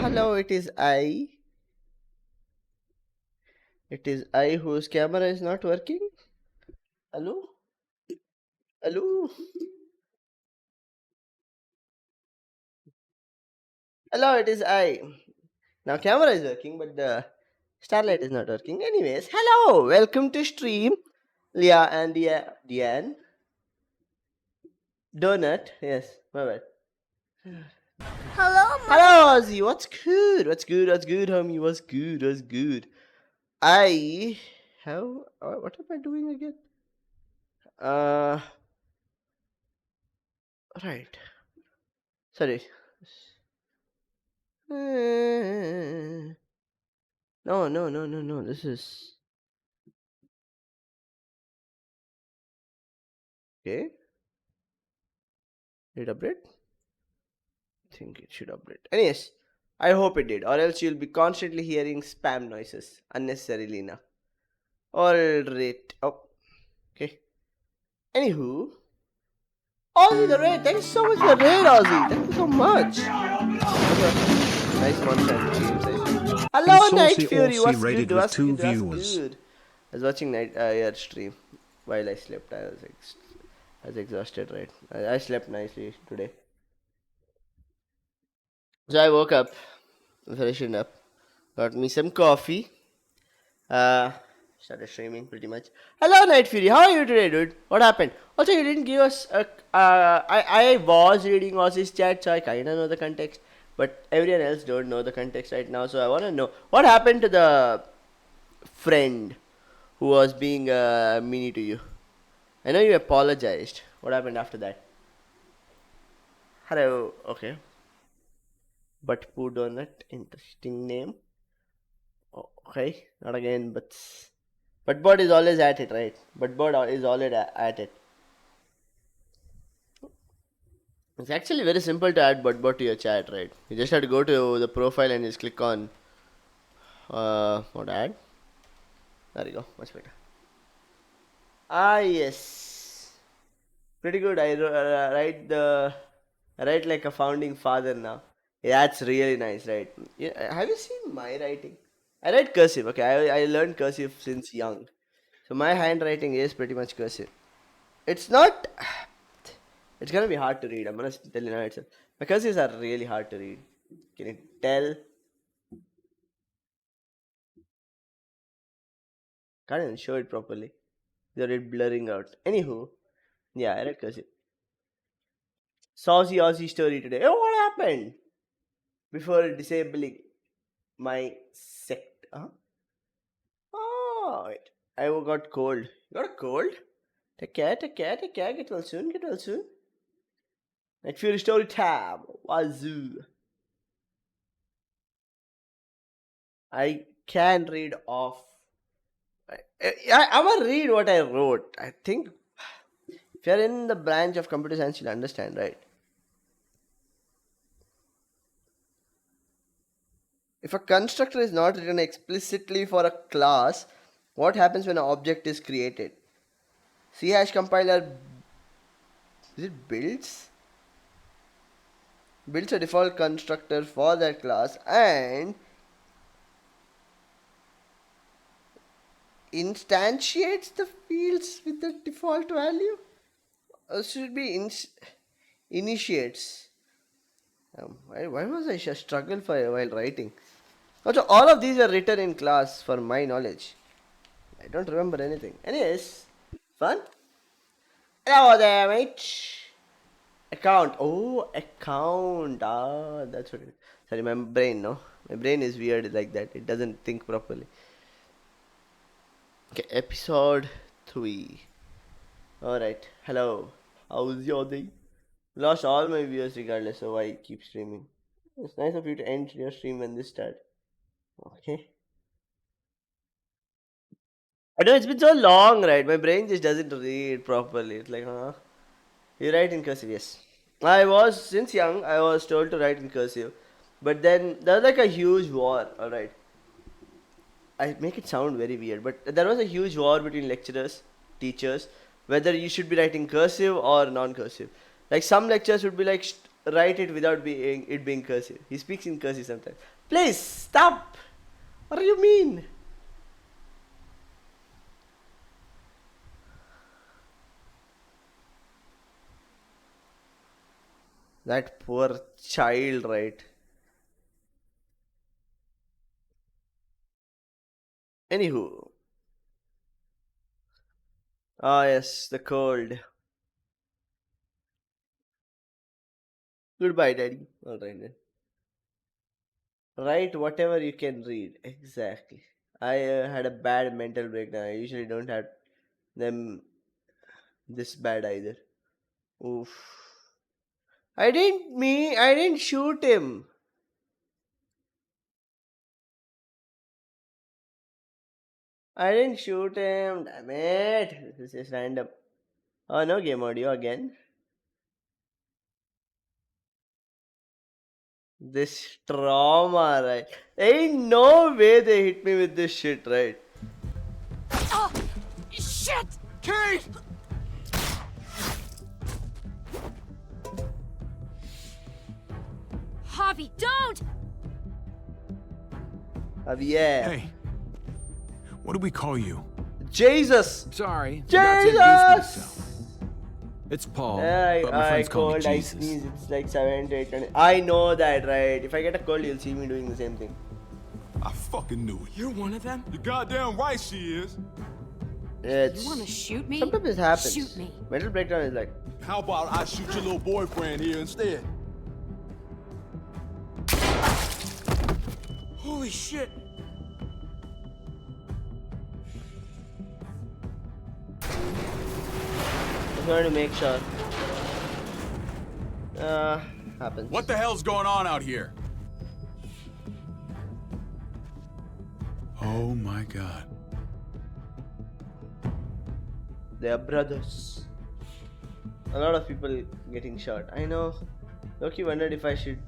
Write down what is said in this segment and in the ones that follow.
Hello, it is I. It is I whose camera is not working. Hello? Hello? Hello, it is I. Now camera is working, but the starlight is not working. Anyways, hello, welcome to stream. Leah and Diane. Donut. Yes, my bad. Hello, Hello, Ozzy. What's good? What's good? What's good, homie? What's good? What's good? I have. What am I doing again? Uh, right. Sorry. No, no, no, no, no. This is okay. Did it update? Think it should update. Anyways, I hope it did, or else you'll be constantly hearing spam noises unnecessarily now. Alright. Oh, okay. Anywho, Ozzy the raid. Thank you so much for the raid, Ozzy. Thank you so much. Nice one, James. Hello, And Night Saucy Fury. Aussie What's rated good? with What's 2 good? What's viewers. good? I was watching your stream while I slept. I was exhausted, right? I slept nicely today. So I woke up, freshened up, got me some coffee, uh, started streaming pretty much. Hello, Night Fury. How are you today, dude? What happened? Also, you didn't give us a. I was reading Ozzy's chat, so I kinda know the context, but everyone else don't know the context right now. So I wanna know what happened to the friend who was being meany to you. I know you apologized. What happened after that? Hello. Okay. But Poo Donut, interesting name. Okay, not again, but Bird is always at it, right? But Bird is always at it. It's actually very simple to add Budbot to your chat, right? You just have to go to the profile and just click on what add. There you go, much better. Ah yes, pretty good. I write like a founding father now. Yeah, that's really nice, right? Yeah, have you seen my writing? I write cursive. Okay, I learned cursive since young, so my handwriting is pretty much cursive. It's not. It's gonna be hard to read. I'm gonna tell you now itself. My cursives are really hard to read. Can you tell? Can't even show it properly. You're it blurring out. Anywho, yeah, I read cursive. Saucy Aussie story today. Oh, what happened? Before disabling my sect. Huh? Oh, wait. I got cold. You got a cold? Take care, take care, take care. Get well soon, get well soon. Night Fury story tab. Wazoo. I can read off. I'm gonna read what I wrote. I think if you're in the branch of computer science, you'll understand, right? If a constructor is not written explicitly for a class, what happens when an object is created? C hash compiler is it builds a default constructor for that class and instantiates the fields with the default value. Or should be initiates. Why was I struggle for while writing? Also, all of these were written in class for my knowledge. I don't remember anything. Anyways, fun. Hello there, mate. Account. Oh, account. Ah, that's what it is. Sorry, my brain, no? My brain is weird like that. It doesn't think properly. Okay, episode 3. Alright. Hello. How's your day? Lost all my viewers regardless, so I keep streaming. It's nice of you to end your stream when this starts. Okay. I know it's been so long, right? My brain just doesn't read properly. It's like, huh? You write in cursive, yes. Since young, I was told to write in cursive. But then, there was like a huge war, alright. I make it sound very weird, but there was a huge war between lecturers, teachers, whether you should be writing cursive or non cursive. Like, some lecturers would be like, write it without being cursive. He speaks in cursive sometimes. Please stop. What do you mean? That poor child, right? Anywho, ah yes, the cold. Goodbye, daddy. All right then. Write whatever you can read. Exactly. I had a bad mental breakdown. I usually don't have them this bad either. Oof. I didn't shoot him. I didn't shoot him. Damn it. This is random. Oh no, game audio again. This trauma, right? Ain't no way they hit me with this shit, right? Oh, shit! Kate! Javi, don't! Yeah. Hey, what do we call you? Jesus! Sorry, forgot to introduce Jesus! myself. It's Paul, Yeah, but my I friends call me cold, I Jesus. sneeze, it's like 7 to 8 and I know that, right? If I get a cold, you'll see me doing the same thing. I fucking knew it. You're one of them? You're goddamn right she is. It's, You wanna shoot me? sometimes it happens. Shoot me. Mental breakdown is like, How about I shoot your little boyfriend here instead? Holy shit! I'm trying to make sure. Happens. What the hell's going on out here? Oh my god. They are brothers. A lot of people getting shot. I know. Loki wondered if I should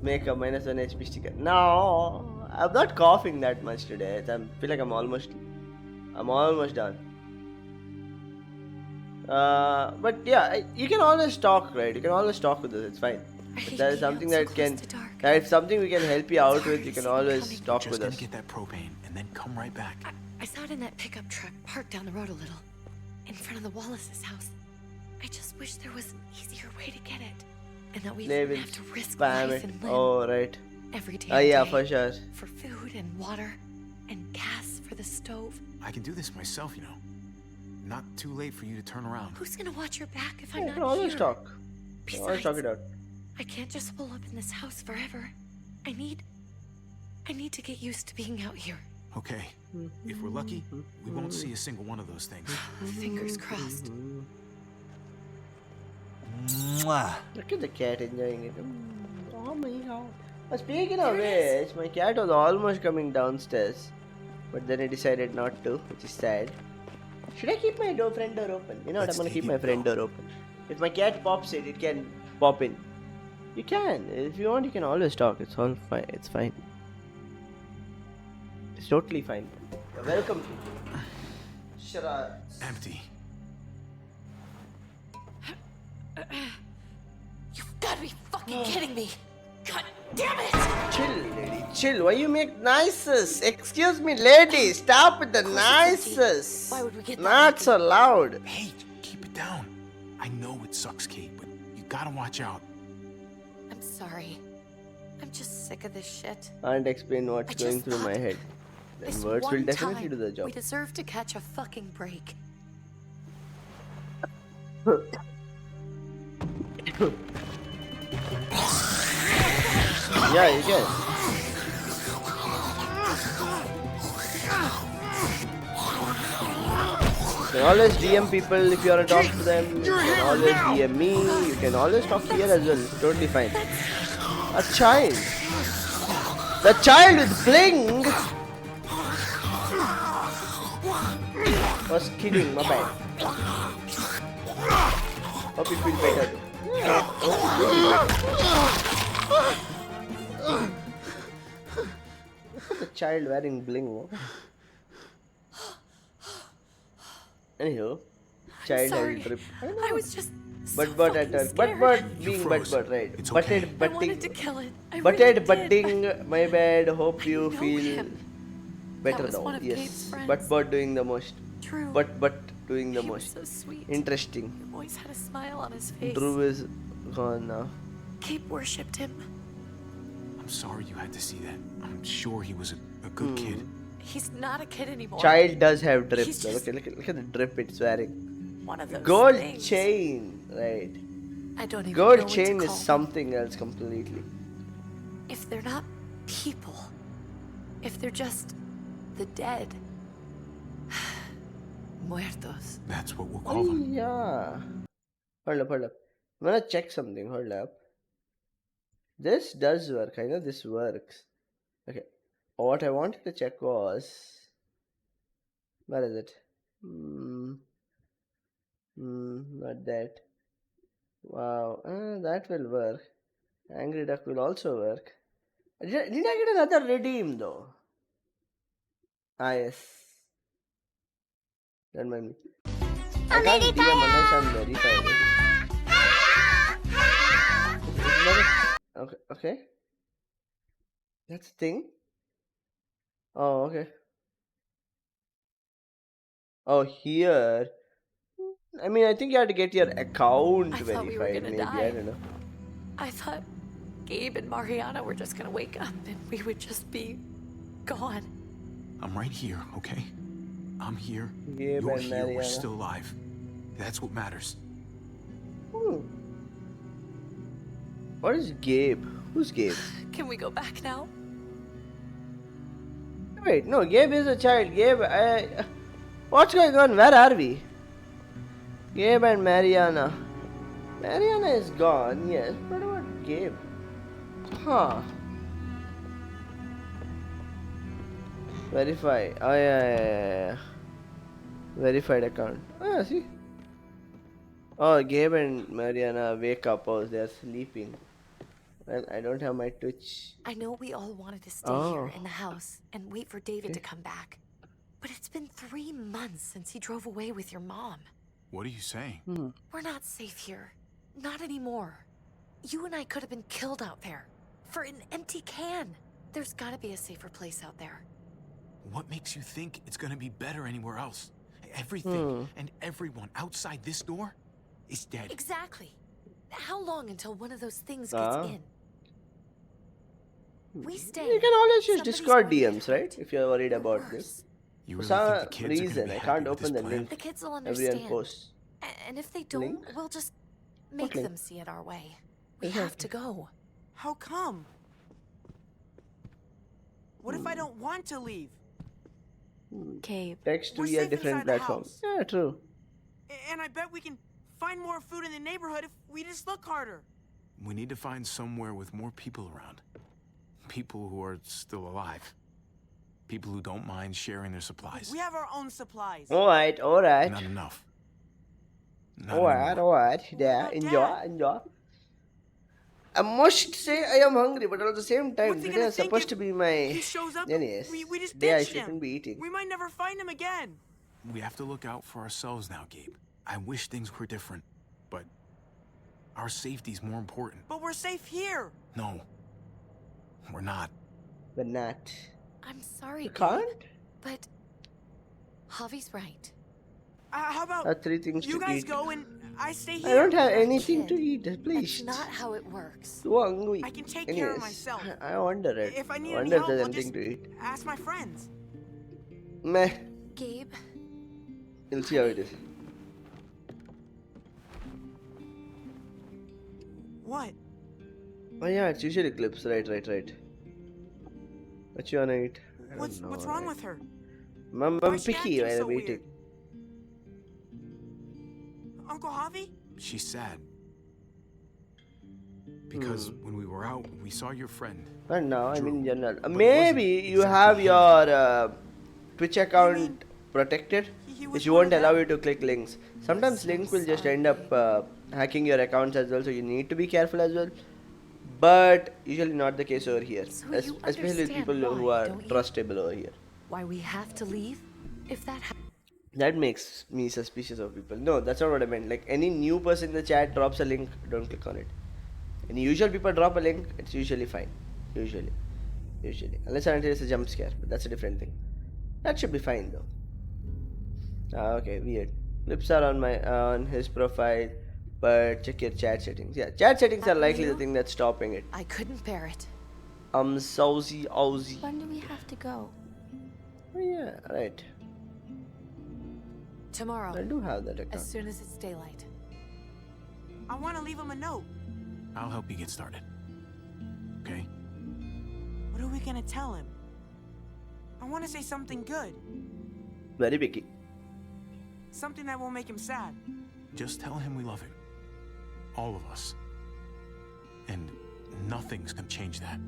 make a -1 HP sticker. No, I'm not coughing that much today. I feel like I'm almost done. But yeah, you can always talk, right? You can always talk with us. It's fine. If there is something that can, that if something we can help you out with, you can always talk with us. Get that propane and then come right back. I saw it in that pickup truck parked down the road a little, in front of the Wallace's house. I just wish there was an easier way to get it, and that we They didn't will have to risk spam life it. and limb Oh right. every day. Oh yeah, for sure. For food and water, and gas for the stove. I can do this myself, you know. Not too late for you to turn around. Who's gonna watch your back if I'm You not can always here? talk. You can always talk it out. I can't just hole up in this house forever. I need to get used to being out here. Okay. If we're lucky, we won't see a single one of those things. Fingers crossed. Mwah. Look at the cat enjoying it. Oh my god. Speaking of which, my cat was almost coming downstairs, but then he decided not to, which is sad. Should I keep my front door open? You know what? I'm Let's gonna take keep it, my front bro. door open. If my cat pops it can pop in. You can. If you want, you can always talk. It's all fine. It's fine. It's totally fine. You're welcome to. Shut up. Empty. You've got to be fucking kidding me! God damn it! Chill, lady. Chill. Why you make noises? Excuse me, lady. Stop with the Of course it's empty. noises. Why would we get that Not lucky? so loud. Hey, keep it down. I know it sucks, Kate, but you gotta watch out. I'm sorry. I'm just sick of this shit. Can't explain I what's just going through my thought head. Then This words will one definitely time, do the job. We deserve to catch a fucking break. Yeah, you can. You can always DM people if you want to talk to them. You can always DM me. You can always talk here as well. Totally fine. A child. The child with bling was kidding. My bad. Hope you feel better. Look at the child wearing bling. Oh. Anywho, child Sorry. has drip. I was just So But at fucking but scared. being froze. but right. It's Butted okay. I wanted to butting kill it. I butted really did. butting my bad. Hope I you know feel him. better was now. one of Gabe's Yes. friends. But doing the most. True. But doing the He was most. so sweet. Interesting. He always had a smile on his face. Drew is gone now. Gabe worshipped him. I'm sorry you had to see that. I'm sure he was a good kid. He's not a kid anymore. Child does have drip. He's Though. just- Look at the drip it's wearing. One of those Gold things. chain, right? I don't even know Gold what to chain is call them. something else completely. If they're not people, if they're just the dead, muertos. That's what we'll call them. Yeah. Hold up. I'm gonna check something. Hold up. This does work. I know this works. Okay. What I wanted to check was. Where is it? Not that. Wow. That will work. Angry Duck will also work. Did I get another redeem though? Ah, yes. Don't mind me. I can't DM unless I'm verified. Okay. That's the thing. Oh, okay. Oh, here. I mean, I think you have to get your account I thought we were verified, gonna maybe. die. I don't know. I thought Gabe and Mariana were just gonna wake up and we would just be gone. I'm right here, okay? I'm here. Gabe You're and here. We're Mariana. still alive. That's what matters. What is Gabe? Who's Gabe? Can we go back now? Wait, no, Gabe is a child. Gabe, what's going on? Where are we? Gabe and Mariana. Mariana is gone, yes. What about Gabe? Huh. Verify. Oh, yeah. Verified account. Ah, see? Oh, Gabe and Mariana wake up. Oh, they're sleeping. Well, I don't have my Twitch. I know we all wanted to stay here in the house and wait for David to come back. But it's been 3 months since he drove away with your mom. What are you saying? We're not safe here. Not anymore. You and I could have been killed out there. For an empty can. There's gotta be a safer place out there. What makes you think it's gonna be better anywhere else? Everything and everyone outside this door is dead. Exactly. How long until one of those things gets in? We stay. You can always use Somebody's Discord going to get DMs, right? hurt. If you're worried Or about worse. this. You For really some think the kids are gonna reason, be I happy can't with this open the plan? link. The kids will Everyone understand. posts. And if they don't, Link? we'll just make link? them see it our way. We have to go. How come? What if I don't want to leave? Gabe, Text We're via safe different inside the platforms. house. Yeah, true. And I bet we can find more food in the neighborhood if we just look harder. We need to find somewhere with more people around. People who are still alive. People who don't mind sharing their supplies. We have our own supplies. Alright. Not enough. Not anymore. Alright. Yeah, about enjoy, Dad? enjoy. I must say I am hungry, but at the same time, What's he today gonna is think supposed if to be my. He shows up. Anyways, We just day I ditched shouldn't him. be eating. We might never find him again. We have to look out for ourselves now, Gabe. I wish things were different, but our safety's more important. But we're safe here. No, we're not. But not. I'm sorry, You Gabe, can't? but Javi's right. How about 3 things you to guys eat. go and I stay here? I don't have You're a anything to kid. eat, That's please. not how it works. Too hungry. I can take care of Anyways, myself. I wonder it. If I need wonder any if help, there's I'll anything just to eat. ask my friends. Meh. Gabe, We'll see how it is. What? Oh yeah, it's usually clips. Right. What you wanna eat? I don't What's know, wrong right. with her? I'm Why is she picky acting while so I'm eating. weird? Uncle Javi? She's sad. Because when we were out, we saw your friend. Not now, I mean in True. general. But it Maybe wasn't you exactly have him. your Twitch account mean, protected, he was which one won't of allow them? you to click links. Sometimes so link will just end sorry. up hacking your accounts as well, so you need to be careful as well. But usually not the case over here, So you especially with understand people who why, are don't you? trustable over here. why we have to leave? If that happens. That makes me suspicious of people. No, that's not what I meant. Like any new person in the chat drops a link, don't click on it. Any usual people drop a link, it's usually fine. Usually. Unless and until it's a jump scare, but that's a different thing. That should be fine though. Okay, weird. Lips are on his profile, but check your chat settings. Yeah, chat settings are likely the thing that's stopping it. I couldn't bear it. Sousy Aussie. When do we have to go? Oh yeah, right. Tomorrow. I do have that account. As soon as it's daylight. I want to leave him a note. I'll help you get started. Okay? What are we gonna tell him? I want to say something good. Very picky. Something that won't make him sad. Just tell him we love him. All of us. And nothing's gonna change that.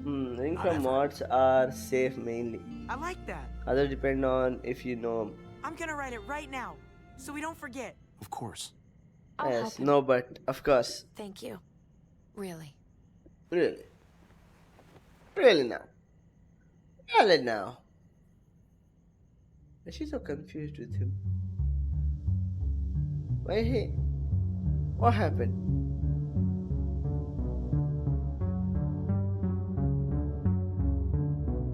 Link Not from ever. mods are safe mainly. I like that. Others depend on if you know 'em. I'm gonna write it right now, so we don't forget. Of course. I'll help Yes, him. no, but of course. Thank you. Really. Really? Really now? Really now? Is she so confused with him? Why he? What happened?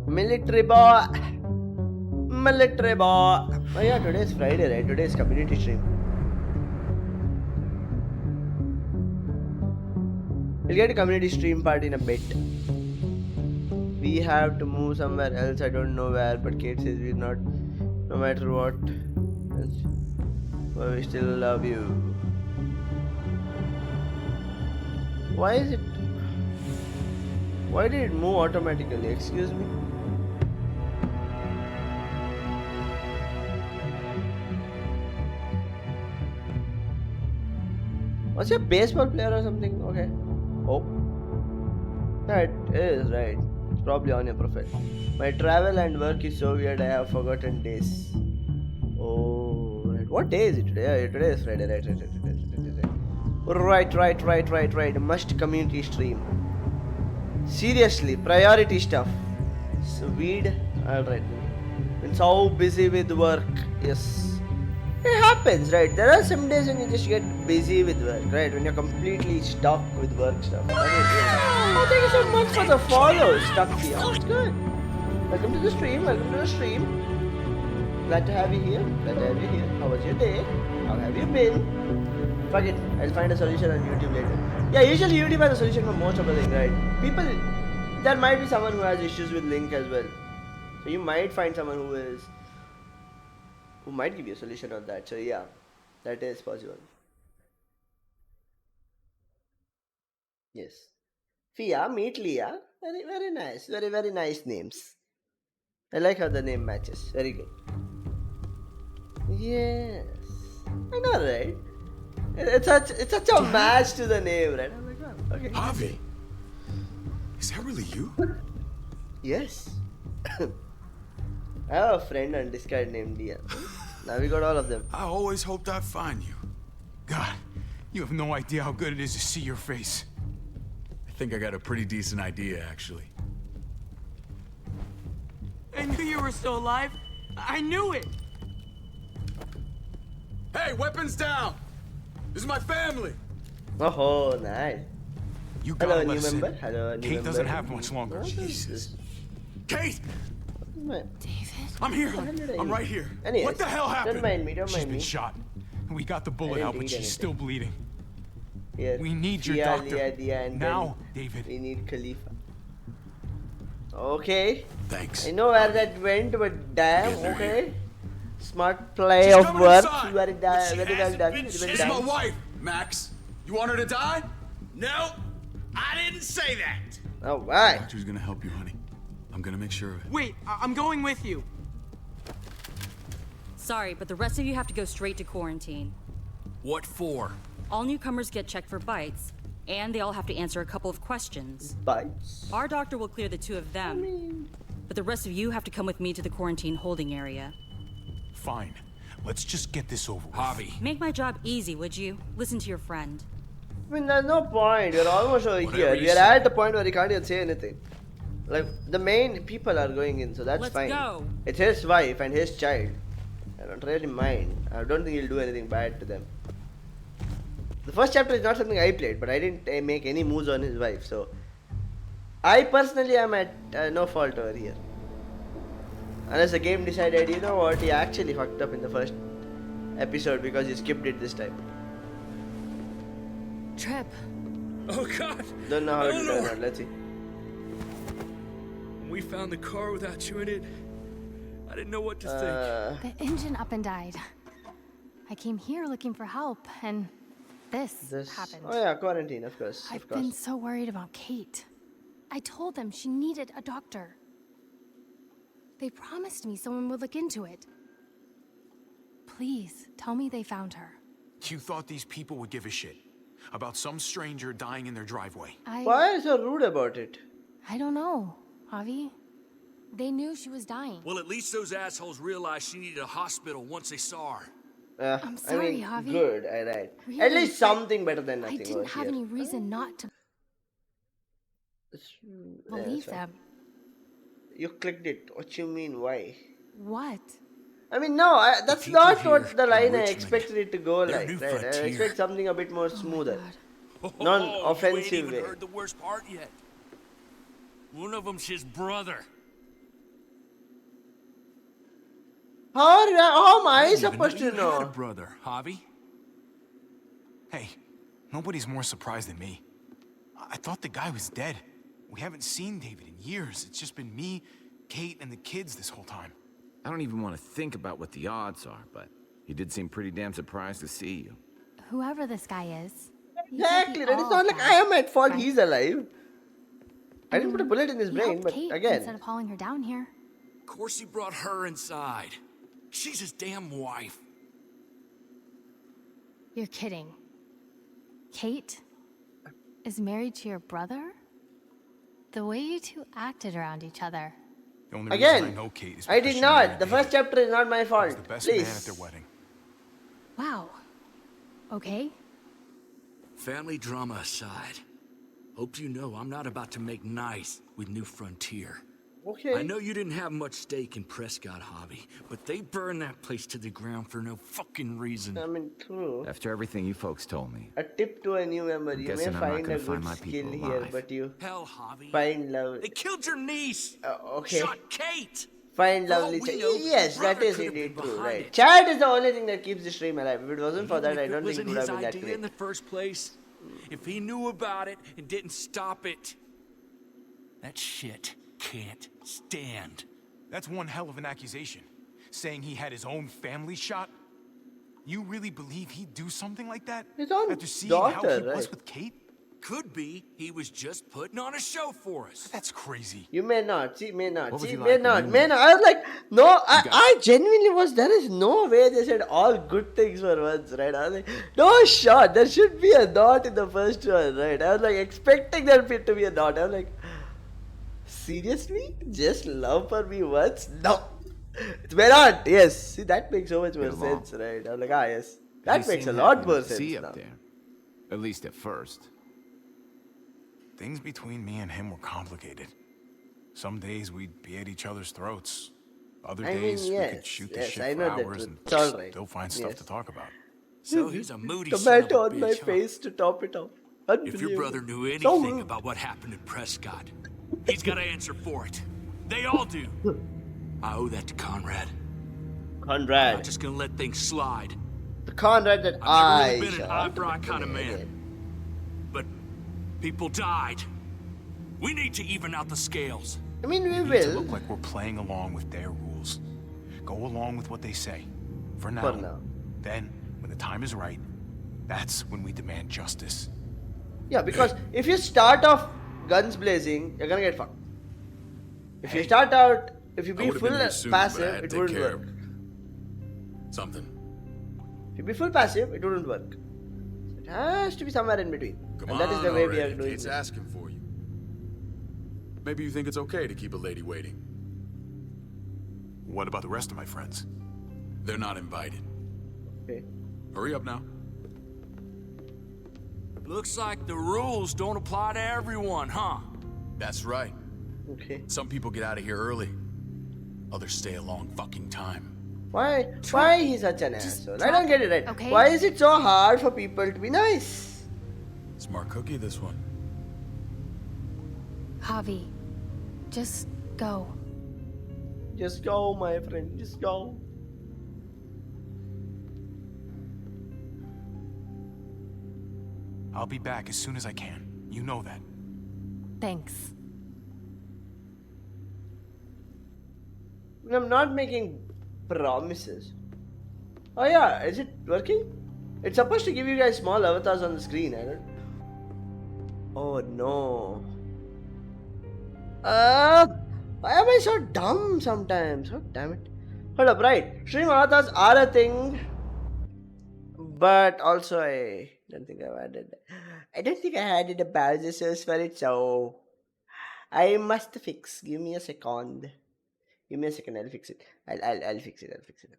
Military boy! Military boy! Oh yeah, today is Friday, right? Today is community stream. We'll get a community stream part in a bit. We have to move somewhere else, I don't know where, but Kate says we're not, no matter what. But we still love you. Why is it? Why did it move automatically? Excuse me? Was he a baseball player or something? Okay. Oh. That is right. It's probably on your profile. My travel and work is so weird, I have forgotten days. Oh, right. What day is it today? Yeah, today is Friday. Right. Must community stream. Seriously, priority stuff. So weed. Alright. Been so busy with work. Yes. It happens, right? There are some days when you just get busy with work, right? When you're completely stuck with work stuff. Oh, thank you so much for the follow, Stuck here. It's good. Welcome to the stream. Glad to have you here. How was your day? How have you been? Fuck it. I'll find a solution on YouTube later. Yeah, usually YouTube has a solution for most of the things, right? People, there might be someone who has issues with link as well. So you might find someone who might give you a solution on that. So yeah, that is possible. Yes. Fia, meet Leah. Very nice. Very nice names. I like how the name matches. Very good. Yes. I know, right? It's such a match to the name, right? I'm like, wow, okay. Javi, is that really you? Yes. I have a friend on Discord named Dia. Now we got all of them. I always hoped I'd find you. God, you have no idea how good it is to see your face. I think I got a pretty decent idea, actually. I knew you were still alive. I knew it. Hey, weapons down! This is my family! Oh, nice. You Hello, gotta let new us in. member. Hello, new Kate member. doesn't have much longer. What is Jesus. this? Kate! David. I'm here! did I I'm do? right here. Anyways, What the hell happened? Don't mind me. She's been shot. We got the bullet didn't out, but read she's anything. still bleeding. Yes. We need your Dia, doctor. Dia, and Now, then David. we need Khalifa. Okay. Thanks. I know where that went, but damn, Get her okay. Smart play She's of coming work. inside. Very, very well done. Very This well is my done. wife, Max. You want her to die? No, I didn't say that. Alright. Doctor's gonna help you, honey. I'm gonna make sure of it. Wait, I'm going with you. Sorry, but the rest of you have to go straight to quarantine. What for? All newcomers get checked for bites, and they all have to answer a couple of questions. Bites. Our doctor will clear the two of them, but the rest of you have to come with me to the quarantine holding area. Fine. Let's just get this over with. Javi. Make my job easy, would you? Listen to your friend. I mean, there's no point. We're almost over Whatever here. you We're say. at the point where he can't even say anything. Like, the main people are going in, so that's Let's fine. go. It's his wife and his child. I don't really mind. I don't think he'll do anything bad to them. The first chapter is not something I played, but I didn't make any moves on his wife, so I personally am at no fault over here. Unless the game decided, you know what, he actually fucked up in the first episode because he skipped it this time. Trip. Oh God! Don't know how it will turn Eleanor! out. Let's see. When we found the car without you in it, I didn't know what to think. The engine up and died. I came here looking for help, and this happened. Oh yeah, quarantine, of course. I've of course. been so worried about Kate. I told them she needed a doctor. They promised me someone would look into it. Please, tell me they found her. You thought these people would give a shit about some stranger dying in their driveway. Why are you so rude about it? I don't know, Javi. They knew she was dying. Well, at least those assholes realized she needed a hospital once they saw her. I'm sorry, I mean, Javi. good, alright. At Really, least something better than I nothing. didn't over have here. any reason not to Yeah, believe that's fine. them. You clicked it. What you mean? Why? What? I mean, no, that's people not here what the in line I Richmond, expected it to go their like. new Right? I frontier. expect something a bit more Oh my smoother. God. Non-offensive You ain't even way. heard the worst part yet. One of them's his brother. How am I didn't even supposed to you had a know? brother, Javi. Hey, nobody's more surprised than me. I thought the guy was dead. We haven't seen David in years. It's just been me, Kate, and the kids this whole time. I don't even want to think about what the odds are, but he did seem pretty damn surprised to see you. Whoever this guy is. he can't Exactly. be That is all not like bad, I am at fault. right? He's alive. I didn't put a bullet in his He brain, helped but Kate again, instead of hauling her down here. Of course he brought her inside. She's his damn wife. You're kidding. Kate is married to your brother? The way you two acted around each other. The only reason I again, know Kate is I because did she not. married The first David. chapter is not my He was fault. the best man at Please. their wedding. Wow. Okay. Family drama aside, hope you know I'm not about to make nice with New Frontier. Okay. I know you didn't have much stake in Prescott Hobby, but they burned that place to the ground for no fucking reason. I mean, true. After everything you folks told me, A tip to a new member. You may guessing I'm not find gonna a find good my skill people here, alive. but you Hell, Hobby. find love. They killed your niece. Okay. Shot Kate. Find For all lovely we Chad. know, Yes, your that brother is could have indeed been true, behind right. it. Chad is the only thing that keeps the stream alive. If it wasn't for that, Even I if don't think it wasn't would have his been that idea great. in the first place, if he knew about it and didn't stop it, that shit can't stand. That's one hell of an accusation. Saying he had his own family shot? You really believe he'd do something like that? His own After seeing how daughter, he was right. with Kate? Could be he was just putting on a show for us. That's crazy. You may not. See, may not. What was See, he may like not. when you May met? not. I was like, no, got- I genuinely was. There is no way they said all good things for once, right? I was like, no shot. There should be a dot in the first one, right? I was like expecting there to be a dot. I was like, seriously? Just love for me once? No. It may not. Yes. See, that makes so much more Get along. sense, right? I was like, yes. That They makes a seem lot happy more to see sense up now. there. At least at first. Things between me and him were complicated. Some days we'd be at each other's throats. Other I mean, days we yes, could shoot the yes, shit I for know that, hours but and it's all right. still find stuff Yes. to talk about. So he's a moody son of a Tomato on my bitch, huh? face to top it off. If your brother knew So anything rude. about what happened in Prescott, he's got to answer for it. They all do. I owe that to Conrad. I'm Conrad. not just gonna let things slide. The Conrad that I've I never really been an shot. eyebrow kind of man. But people died. We need to even out the scales. I mean, we We need to will. look like we're playing along with their rules. Go along with what they say. For now. For now. Then, when the time is right, that's when we demand justice. Yeah, because if you start off guns blazing, you're gonna get fucked. If you start out, if you I be would've full been here sooner, but I passive, had it to take wouldn't care work. of something. If you be full passive, it wouldn't work. It has to be somewhere in between. Come And that is on the way we already. are doing Kate's this. asking for you. Maybe you think it's okay to keep a lady waiting. What about the rest of my friends? They're not invited. Okay. Hurry up now. Looks like the rules don't apply to everyone, huh? That's right. Okay. Some people get out of here early. Others stay a long fucking time. Why he's such an asshole? I don't get it, right? okay? Why is it so hard for people to be nice? Smart cookie, this one. Javi, just go. Just go, my friend, just go. I'll be back as soon as I can. You know that. Thanks. I'm not making promises. Oh yeah, is it working? It's supposed to give you guys small avatars on the screen, I don't. Oh no. Why am I so dumb sometimes? Oh damn it. Hold up, right. Stream avatars are a thing. But also I don't think I added a browser source for it, so I must fix. Give me a second. I'll fix it. I'll fix it.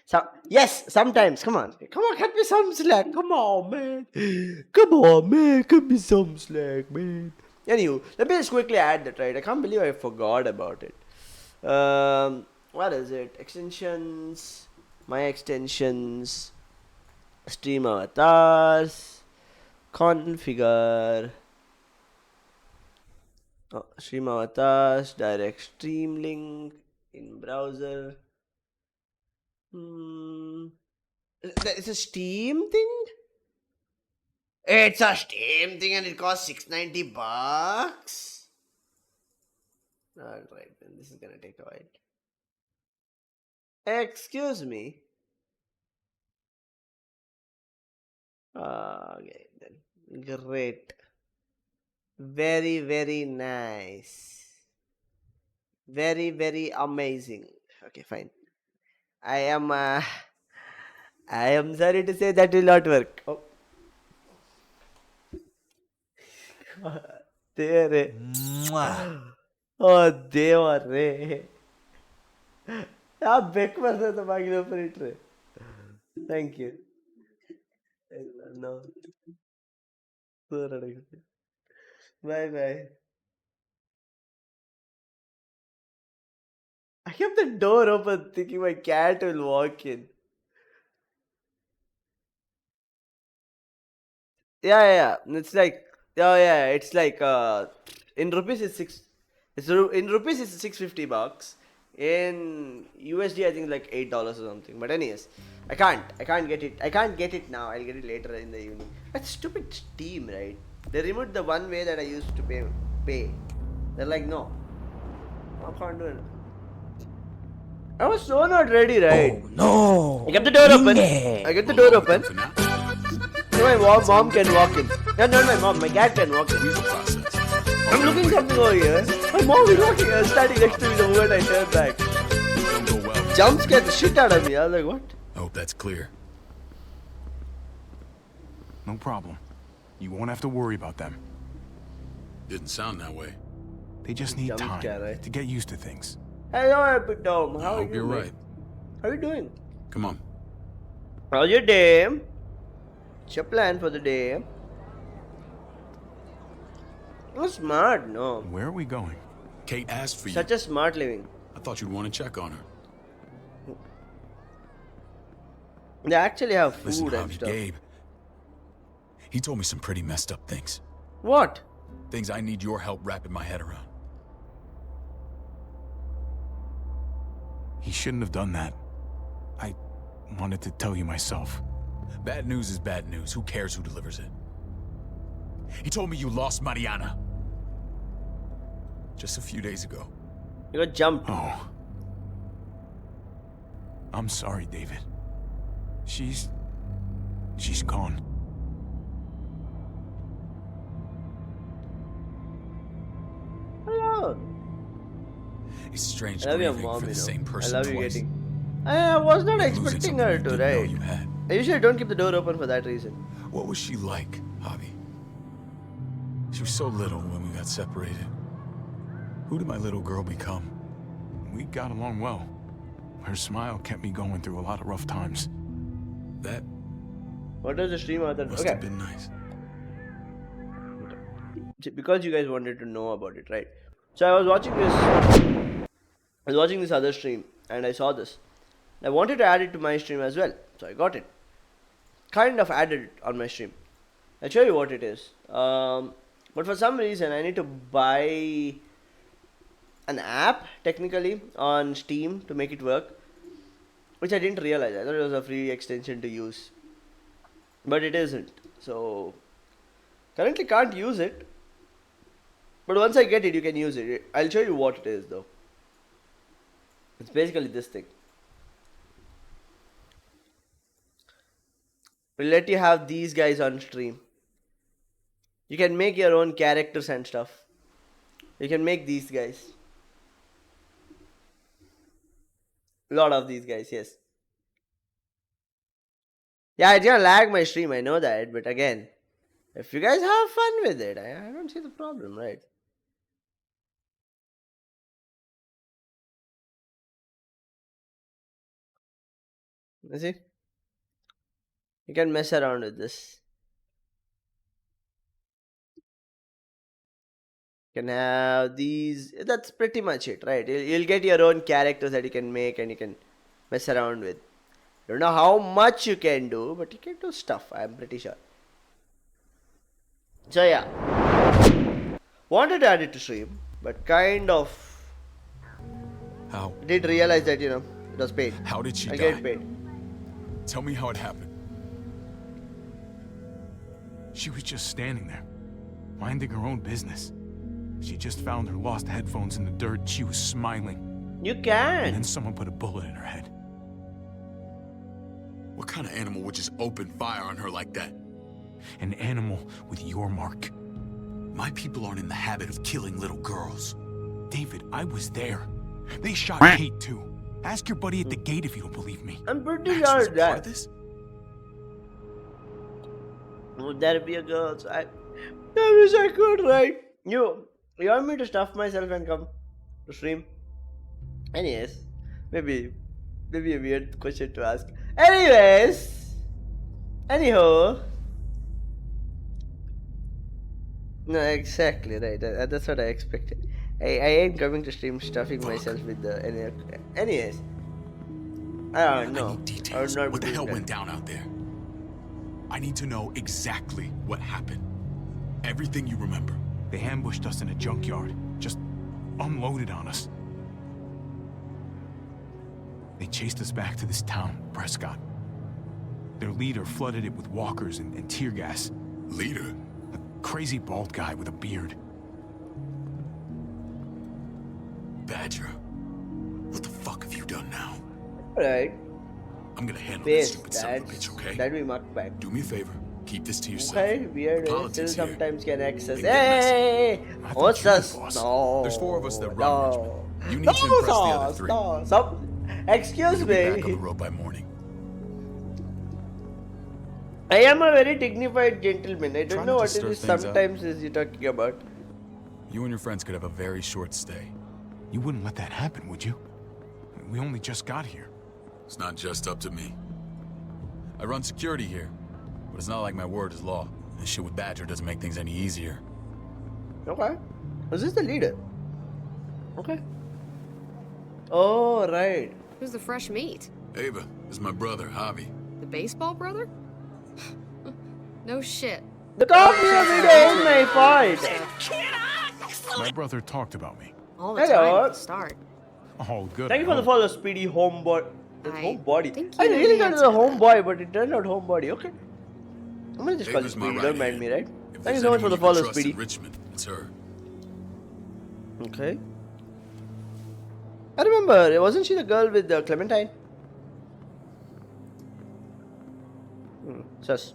So yes, sometimes. Come on, cut me some slack. Come on, man. Cut me some slack, man. Anywho, let me just quickly add that, right? I can't believe I forgot about it. What is it? Extensions, my extensions, stream avatars, configure. Stream avatars, direct stream link in browser. It's a Steam thing? It's a Steam thing and it costs $690. Alright, then this is gonna take a while. Excuse me. Okay, then. Great. Very, very nice. Very, very amazing. Okay, fine. I am sorry to say that will not work. Oh. There. Oh, Deva re. आप bake पर से तो मांगने पर it रहे. Thank you. No. Bye bye. I kept the door open thinking my cat will walk in. Yeah. It's like, it's like, in rupees it's in rupees it's $650. In USD I think like $8 or something. But anyways, I can't get it. I can't get it now. I'll get it later in the evening. That's stupid Steam, right? They removed the one way that I used to pay. They're like, no, I can't do it. I was so not ready, right? Oh no! I kept the door open. So my mom can walk in. No, not my mom. My cat can walk in. I'm looking something over here. My mom is walking, standing next to me the moment I turn back. Jump scared the shit out of me. I was like, what? I hope that's clear. No problem. You won't have to worry about them. Didn't sound that way. They just need Jump time scare, right? to get used to things. Hello, Epitome. How I are hope you? you're mate? right. How are you doing? Come on. How's your day? What's your plan for the day? Oh, smart, no. Where are we going? Kate asked for you. Such a smart living. I thought you'd want to check on her. They actually have food Listen, and Javi, stuff. Gabe. He told me some pretty messed up things. What? Things I need your help wrapping my head around. He shouldn't have done that. I wanted to tell you myself. Bad news is bad news. Who cares who delivers it? He told me you lost Mariana. Just a few days ago. You got jumped. Oh. I'm sorry, David. She's gone. Hello. It's strange I love your grieving mom, for you the know. same I person love you twice. getting. I was not Losing expecting something her you to, didn't know right? you had. I usually don't keep the door open for that reason. What was she like, Javi? She was so little when we got separated. Who did my little girl become? We got along well. Her smile kept me going through a lot of rough times. That What does the stream other? must Okay. have been nice. Because you guys wanted to know about it, right? So I was watching this other stream and I saw this. I wanted to add it to my stream as well, so I got it. Kind of added it on my stream. I'll show you what it is. But for some reason, I need to buy an app technically on Steam to make it work, which I didn't realize. I thought it was a free extension to use, but it isn't. So currently can't use it. But once I get it, you can use it. I'll show you what it is though. It's basically this thing. We'll let you have these guys on stream. You can make your own characters and stuff. You can make these guys. A lot of these guys, yes. Yeah, it's gonna lag my stream, I know that. But again, if you guys have fun with it, I don't see the problem, right? You see? You can mess around with this. You can have these. That's pretty much it, right? You'll get your own characters that you can make and you can mess around with. Don't know how much you can do, but you can do stuff, I'm pretty sure. So yeah, wanted to add it to stream, but kind of How? did realize that, you know, it was paid. How did she I die? get paid. Tell me how it happened. She was just standing there, minding her own business. She just found her lost headphones in the dirt. She was smiling. You And can. then someone put a bullet in her head. What kind of animal would just open fire on her like that? An animal with your mark. My people aren't in the habit of killing little girls. David, I was there. They shot Kate too. Ask your buddy at the gate if you don't believe me. I'm pretty Max was sure a part of that. this? Would there be a girl? So I wish I could, right? You want me to stuff myself and come to stream? Anyways, maybe a weird question to ask. Anyhow. No, exactly right. That's what I expected. I ain't coming to stream stuffing myself with the. Anyways, I don't know. I need details. I would not What the be hell doing went down out there? I need to know exactly what happened. Everything you remember. They ambushed us in a junkyard. Just unloaded on us. They chased us back to this town, Prescott. Their leader flooded it with walkers and tear gas. Leader? A crazy bald guy with a beard. Badger. What the fuck have you done now? that. Right. I'm gonna handle this Base. stupid son of a bitch, okay? That we mukbang. Do me a favor. Keep this to yourself. Okay, weird. Still Politics here. sometimes can access. They get messy. Hey, I thought what's you were the this? boss. No. There's 4 of us that run no. Richmond. You need to impress the other 3. No. Excuse You'll be back on the me. road by morning. I am a very dignified gentleman. I don't Trying know to what it stir is things up. sometimes is you talking about. You and your friends could have a very short stay. You wouldn't let that happen, would you? We only just got here. It's not just up to me. I run security here, but it's not like my word is law. This shit with Badger doesn't make things any easier. Okay. Is this the leader? Okay. Oh, right. Who's the fresh meat? Ava, this is my brother, Javi. The baseball brother? No shit. The coffee video is my fault. My brother talked about me. All the Hello. time at the start. Oh, good. Thank you for the follow, Speedy Homeboy. That's I Homebody. think I you really thought it was a answered that. Homeboy, but it turned out Homebody. Okay. I'm gonna just call you Ava's my Speedy. right Don't mind hand. me, right? If Thank you there's so much for anyone the you can follow, trust in Speedy. Richmond, it's her. Okay. I remember, wasn't she the girl with Clementine? Sus.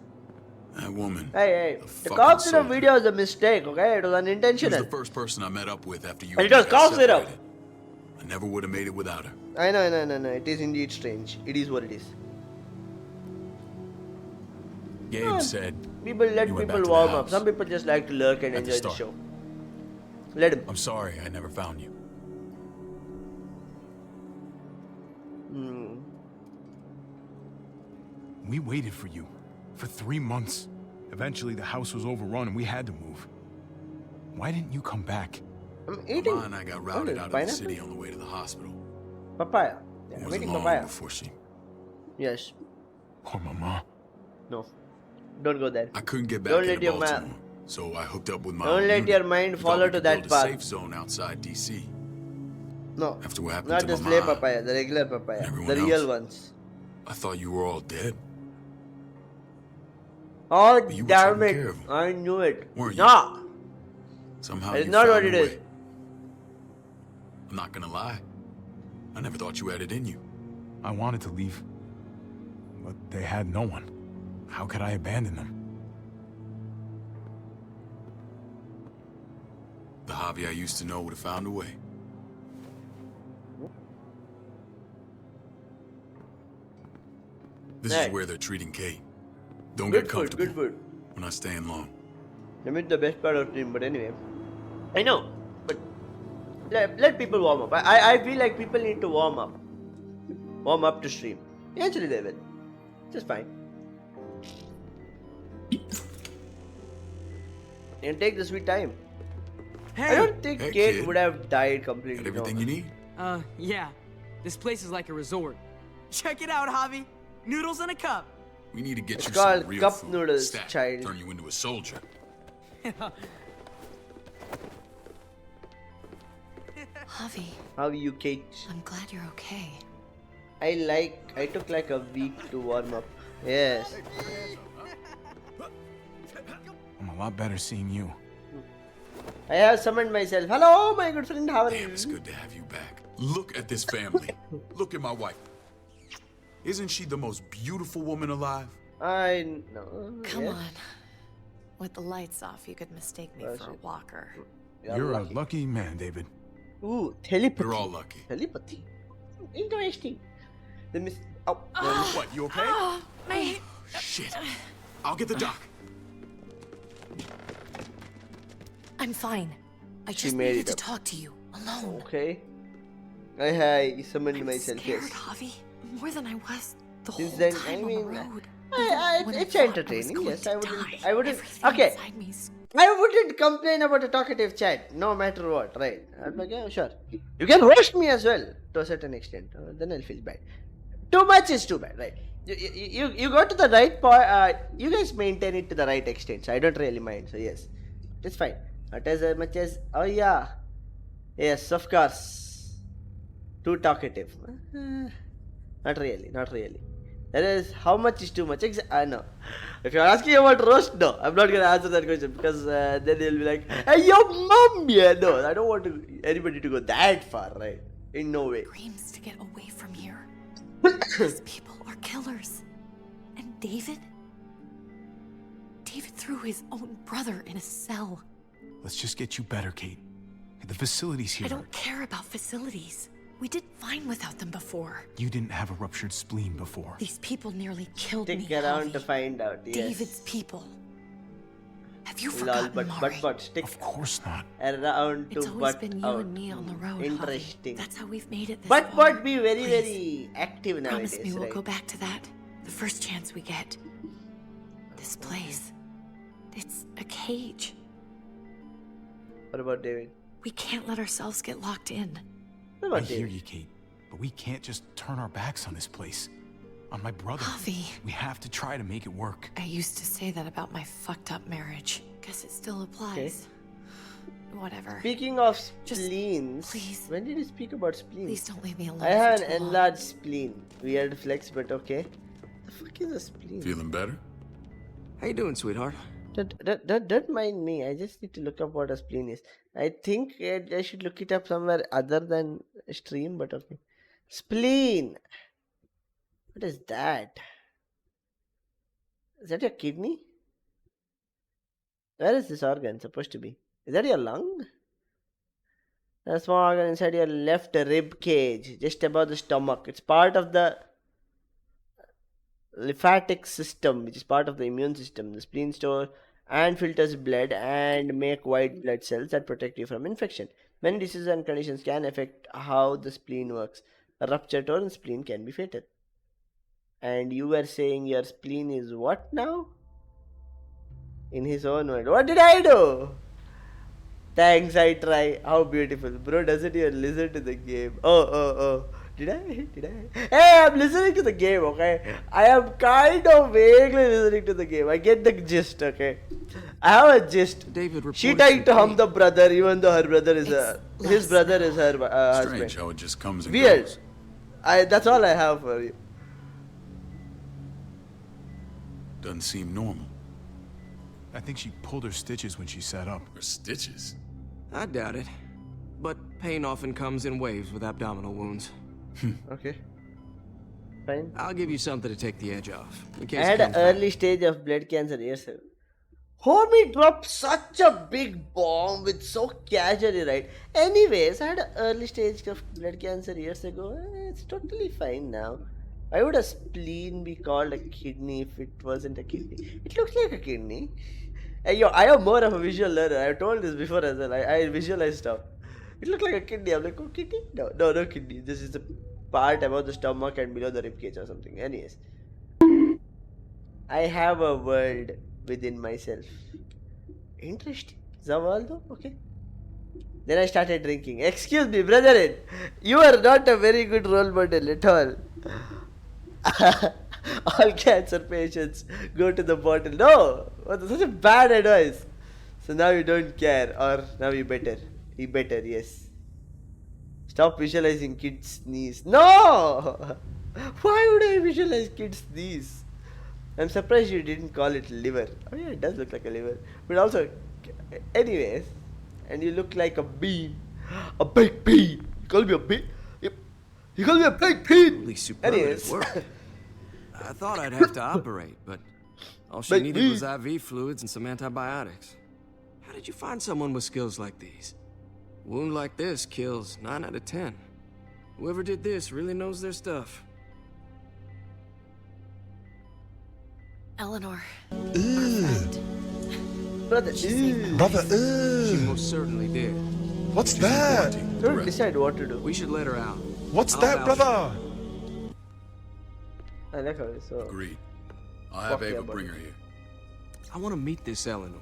That woman. Hey, the fucking cough syrup soldier. video is a mistake, okay? It was She was unintentional. the first person I met up with after you And and it was me got cough syrup. separated. I never would have made it without her. I know. It is indeed strange. It is what it is. Gabe said People let You went back people to the warm up. house. Some people just like to lurk and At the enjoy the start. show. Let him. I'm sorry I never found you. We waited for you. For 3 months. Eventually, the house was overrun and we had to move. Why didn't you come back? I'm eating. Mama and I got routed Oh, out of the pineapple? city on the way to the hospital. Papaya. Yeah, It I'm was eating long papaya. before she... Yes. Poor Mama. No. Don't go there. I couldn't get back Don't into let your Baltimore, so I hooked up with my Don't own let unit. your mind We follow thought we to could that build a path. safe zone outside D.C. No. After what happened Not to the slay Mama papaya, the regular papaya. and everyone The real else. ones. I thought you were all dead. Oh, But you were damn taking it. care of 'em. I knew it. Weren't you? No. Somehow It's you not found what a it way. is. I'm not gonna lie. I never thought you had it in you. I wanted to leave, but they had no one. How could I abandon them? The Javi I used to know would have found a way. This Right. is where they're treating Kate. Don't Good get food, comfortable. good food. We're not staying long. I mean the best part of stream, but anyway. I know, but let people warm up. I feel like people need to warm up. Warm up to stream. Eventually they will. Just fine. And take the sweet time. I don't think Hey, Kate kid. would have died completely. Got everything no. you need? Yeah. This place is like a resort. Check it out, Javi. Noodles in a cup. We need to get It's you called some real cup food. noodles, Stat, child. Turn you into a soldier. Javi, How are you, Kate? I'm glad you're okay. I took like a week to warm up. Yes. I'm a lot better seeing you. I have summoned myself. Hello, my good friend. How are Damn, you? it's good to have you back. Look at this family. Look at my wife. Isn't she the most beautiful woman alive? I know. Come yes. on. With the lights off, you could mistake me Oh, for a shit. walker. You're a lucky man, David. Ooh, telepathy. We're all lucky. Telepathy. Interesting. The miss. Oh. What, you okay? Oh, my... Shit. I'll get the doc. I'm fine. I just made needed it to up. talk to you, alone. Okay. I summoned I'm myself. scared, Yes. Javi. More than I was the Since whole then, time I on mean, the road. When it's thought I was entertaining. going Yes, to I wouldn't. die, I wouldn't. everything Okay. inside me I wouldn't complain about a talkative chat, no matter what, right? I'm like, yeah, sure. You can roast me as well, to a certain extent. Then I'll feel bad. Too much is too bad, right? You go to the right point. You guys maintain it to the right extent, so I don't really mind. So yes, it's fine. Not as much as yes, of course. Too talkative. Not really, not really. That is how much is too much. No. If you're asking about roast, no, I'm not gonna answer that question because then they'll be like, "Hey, your mom!" Yeah, no, I don't want anybody to go that far, right? In no way. Dreams to get away from here. These people are killers. And David? David threw his own brother in a cell. Let's just get you better, Kate. The facilities here. I don't care about facilities. We did fine without them before. You didn't have a ruptured spleen before. These people nearly killed Stick me, around Javi. to find out. Yes. David's people. Have you Lol, forgotten, Mari? but stick Of course not. around to It's always butt been you out. and me on the road, Interesting. Javi. That's how we've made it this But far. be very, Please, very active nowadays, promise me we'll right? go back to that the first chance we get. This place. It's a cage. What about David? We can't let ourselves get locked in. What I about hear David? you, Kate. But we can't just turn our backs on this place. On my brother. Javi. We have to try to make it work. I used to say that about my fucked up marriage. Guess it still applies. Whatever. Speaking of Just spleens, please. when did you speak about spleens? Please don't leave me alone. I have for an too long. enlarged spleen. Weird flex, but okay. The fuck is a spleen? Feeling better? How you doing, sweetheart? Don't mind me. I just need to look up what a spleen is. I think I should look it up somewhere other than stream, but okay. Spleen. What is that? Is that your kidney? Where is this organ supposed to be? Is that your lung? A small organ inside your left rib cage, just above the stomach. It's part of the lymphatic system, which is part of the immune system. The spleen stores and filters blood and make white blood cells that protect you from infection. Many diseases and conditions can affect how the spleen works. A ruptured torn spleen can be fatal. And you were saying your spleen is what now? In his own word. What did I do? Thanks, I try. How beautiful. Bro doesn't even listen to the game. Oh. Did I? Hey, I'm listening to the game, okay? I am kind of vaguely listening to the game. I get the gist, okay? I have a gist. David She reported tried to some hum the brother, even though her brother is his brother is her Strange husband. how it just comes and Weird. goes. That's all I have for you. Doesn't seem normal. I think she pulled her stitches when she sat up. Her stitches? I doubt it. But pain often comes in waves with abdominal wounds. Okay. Fine. I'll give you something to take the edge off. In I case had it an comes back. early stage of blood cancer years ago. Homie dropped such a big bomb with so casually, right? Anyways, I had an early stage of blood cancer years ago. It's totally fine now. Why would a spleen be called a kidney if it wasn't a kidney? It looks like a kidney. Hey, yo, I am more of a visual learner. I've told this before as well. I visualize stuff. It looked like a kidney. I'm like, oh, kidney? No kidney. This is the part above the stomach and below the ribcage or something. Anyways, I have a world within myself. Interesting. Zawaldo? Okay. Then I started drinking. Excuse me, brethren. You are not a very good role model at all. All cancer patients go to the bottle. No! What such a bad advice. So now you don't care, or now you better. You better, yes. Stop visualizing kids' knees. No! Why would I visualize kids' knees? I'm surprised you didn't call it liver. Oh yeah, it does look like a liver. But also, anyways, and you look like a bean. A baked bean. You call me a bean? You call me a baked bean? Really superlative Anyways. work. I thought I'd have to operate, but all she Baked needed bean. was IV fluids and some antibiotics. How did you find someone with skills like these? A wound like this kills 9 out of 10. Whoever did this really knows their stuff. Eleanor. Brother, She most certainly did. What's that? don't decide what to do. We should let her out. What's I'll that, vouch brother? I like how it's so. Agreed. I'll have Fuck yeah, Ava buddy. bring her here. I want to meet this Eleanor.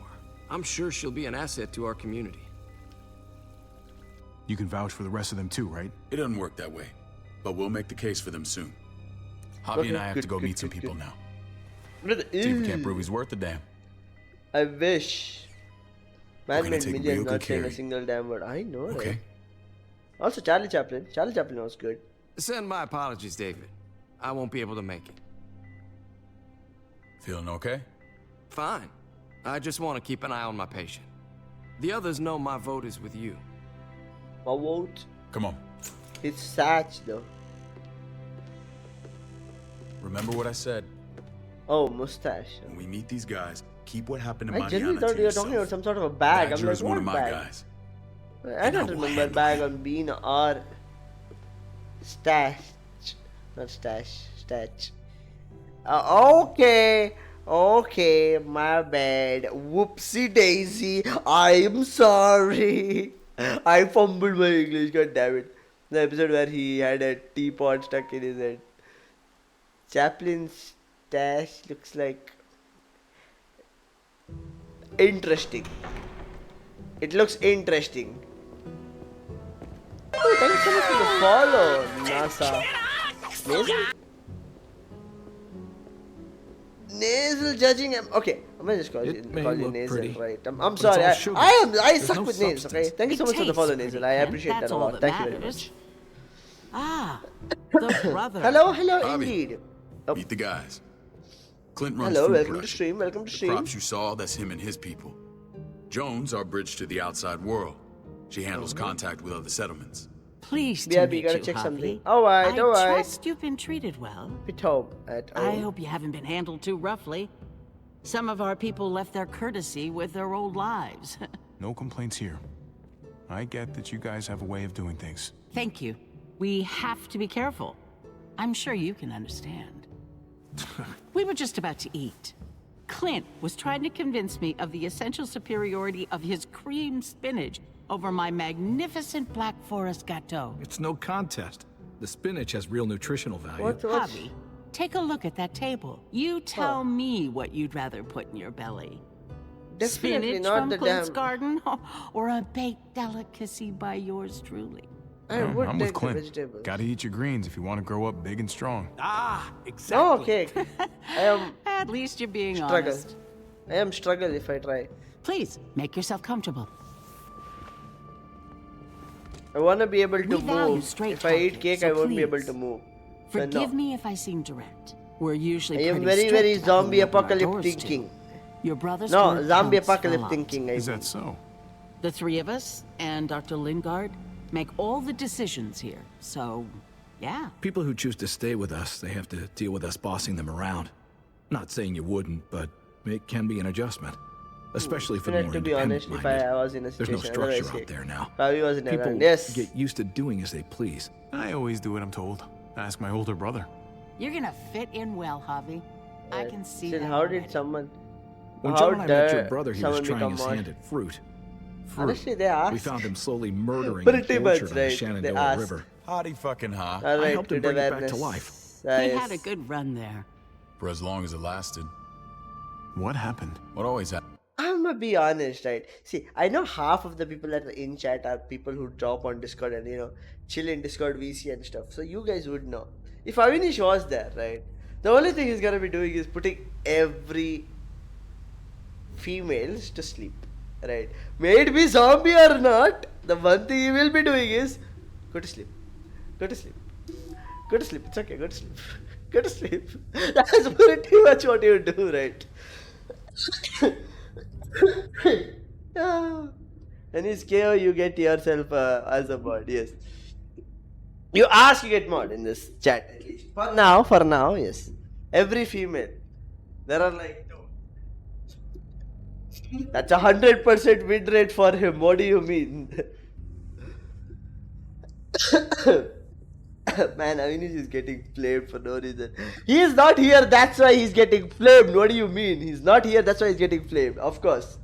I'm sure she'll be an asset to our community. You can vouch for the rest of them too, right? It doesn't work that way, but we'll make the case for them soon. Hobby and Okay, I have good, to go good, meet some good, people good. now. Brother, See if we can't prove he's worth a damn. I wish. Man gonna made take millions real good not saying care a of you. single damn word. I know, Okay? right? Also, Charlie Chaplin. Charlie Chaplin was good. Send my apologies, David. I won't be able to make it. Feeling okay? Fine. I just want to keep an eye on my patient. The others know my vote is with you. My vote. Come on. It's Satch though. Remember what I said. Oh, mustache. When we meet these guys, keep what happened to I Mariana genuinely to thought you were yourself. talking about some sort of a bag. Badger I'm is like, one of what my bag? guys. I don't I will remember handle bag you. on bean or stash. Not stash. Stash. Okay, my bad. Whoopsie daisy. I'm sorry. I fumbled my English, god damn it. The episode where he had a teapot stuck in his head. Chaplin's stash looks like interesting. It looks interesting. Oh, thank you so much for the follow, NASA. Nasal? Nasal judging. Okay, I'm gonna just call you nasal, pretty, right? I'm but it's sorry. all I sugar. There's suck no with nails. Okay, substance. thank you so much for the follow, nasal. I appreciate that That's a all lot. that Thank you very matters. much. Ah, the brother. Hello, Bobby. indeed. Oh, Meet the guys. Clint runs hello, food welcome to production. stream. Welcome to The stream. crops you saw, that's him and his people. Jones, our bridge to the outside world. She handles contact with other settlements. Pleased Yeah, to but you meet gotta you, check Harvey. something. Alright, I alright. trust you've been treated well. At home. At home. I hope you haven't been handled too roughly. Some of our people left their courtesy with their old lives. No complaints here. I get that you guys have a way of doing things. Thank you. We have to be careful. I'm sure you can understand. We were just about to eat. Clint was trying to convince me of the essential superiority of his cream spinach over my magnificent Black Forest gâteau. It's no contest. The spinach has real nutritional value. Javi, take a look at that table. You tell me what you'd rather put in your belly. Definitely Spinach not from the Clint's damn- garden or a baked delicacy by yours truly? I Oh, would I'm take with the Clint. vegetables. Gotta eat your greens if you want to grow up big and strong. Ah, exactly. No, okay. I am At least you're being struggle. honest. I am struggle if I try. Please, make yourself comfortable. I want to be able to We value move. straight If I eat talking, cake, so I won't be able please, to move. So Forgive no. me if I seem direct. We're usually I am pretty very, strict very about zombie who we open our apocalypse doors to. thinking. Your brother's No, word zombie counts a apocalypse lot. thinking. Is that so? The three of us and Dr. Lingard make all the decisions here. So, yeah. People who choose to stay with us, they have to deal with us bossing them around. Not saying you wouldn't, but it can be an adjustment. Especially for the more To be honest, if independent-minded. I was in a There's no situation, otherwise, structure out there now. Probably was in People Ireland. Yes. get used to doing as they please. I always do what I'm told. Ask my older brother. You're gonna fit in well, Javi. I can see Still, that. how already. did someone? When how John and I met your dare brother, he was someone trying become his mod? hand at fruit. Honestly, they asked. We found him slowly murdering Pretty an much, orchard on the right, they Shenandoah asked. River. Hotty fucking ha. Alright, I helped him to bring it back to awareness. life. He Yes. had a good run there. For as long as it lasted. What happened? What always happened? I'm gonna be honest, right? See, I know half of the people that are in chat are people who drop on Discord and chill in Discord VC and stuff. So you guys would know. If Avinish was there, right? The only thing he's gonna be doing is putting every females to sleep, right? May it be zombie or not, the one thing he will be doing is go to sleep, go to sleep, go to sleep. It's okay, go to sleep, go to sleep. That's pretty much what you do, right? And his KO, you get yourself as a mod. Yes, you ask, you get mod in this chat at least. For now, yes. Every female, there are like that's 100% win rate for him. What do you mean? Man, Avinish is getting flamed for no reason. He is not here, that's why he's getting flamed. What do you mean? He's not here, that's why he's getting flamed. Of course.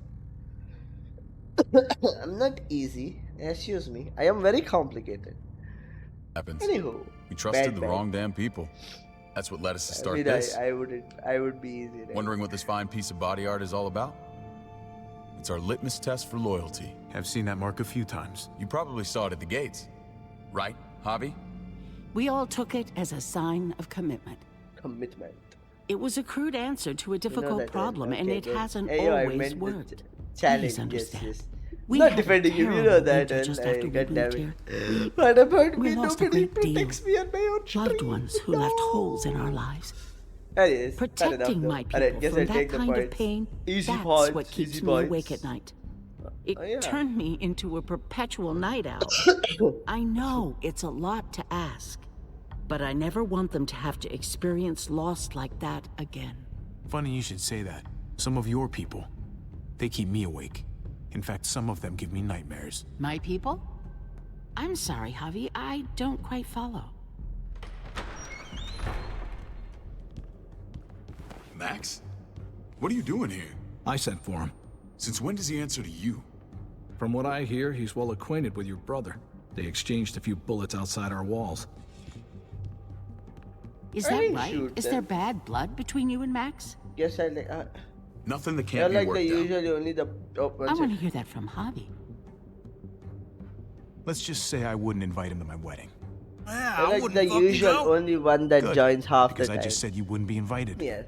I'm not easy. Excuse me. I am very complicated. Happens. Anywho. We trusted bad, the bad. wrong damn people. That's what led us to start I mean, this. I would be easy. Right? Wondering what this fine piece of body art is all about? It's our litmus test for loyalty. I've seen that mark a few times. You probably saw it at the gates. Right, Javi? We all took it as a sign of commitment. Commitment. It was a crude answer to a difficult that, problem, and okay, it good. hasn't Hey, yo, I always meant the worked. challenge. Please Yes, understand. yes. We Not had a defending him, you know terrible that. winter And just I after we got moved damn here. it. What about We me? lost a Nobody great deal. protects me on my own Loved street. ones who left holes in our lives. Anyways, Protecting my people Alright, guess from I'll that take the kind of points. pain, Easy that's points, what keeps easy me points. awake at night. It yeah. turned me into a perpetual night owl. I know it's a lot to ask, but I never want them to have to experience loss like that again. Funny you should say that. Some of your people, they keep me awake. In fact, some of them give me nightmares. My people? I'm sorry, Javi, I don't quite follow. Max? What are you doing here? I sent for him. Since when does he answer to you? From what I hear, he's well acquainted with your brother. They exchanged a few bullets outside our walls. Is I that didn't right? shoot Is them. there bad blood between you and Max? Guess I like. Nothing that They're can't be like worked the out. usually only the. Oh, one I want to second. hear that from Javi. Let's just say I wouldn't invite him to my wedding. They're like the usual only one that Good, joins half because the I time. just said you wouldn't be invited. Yeah.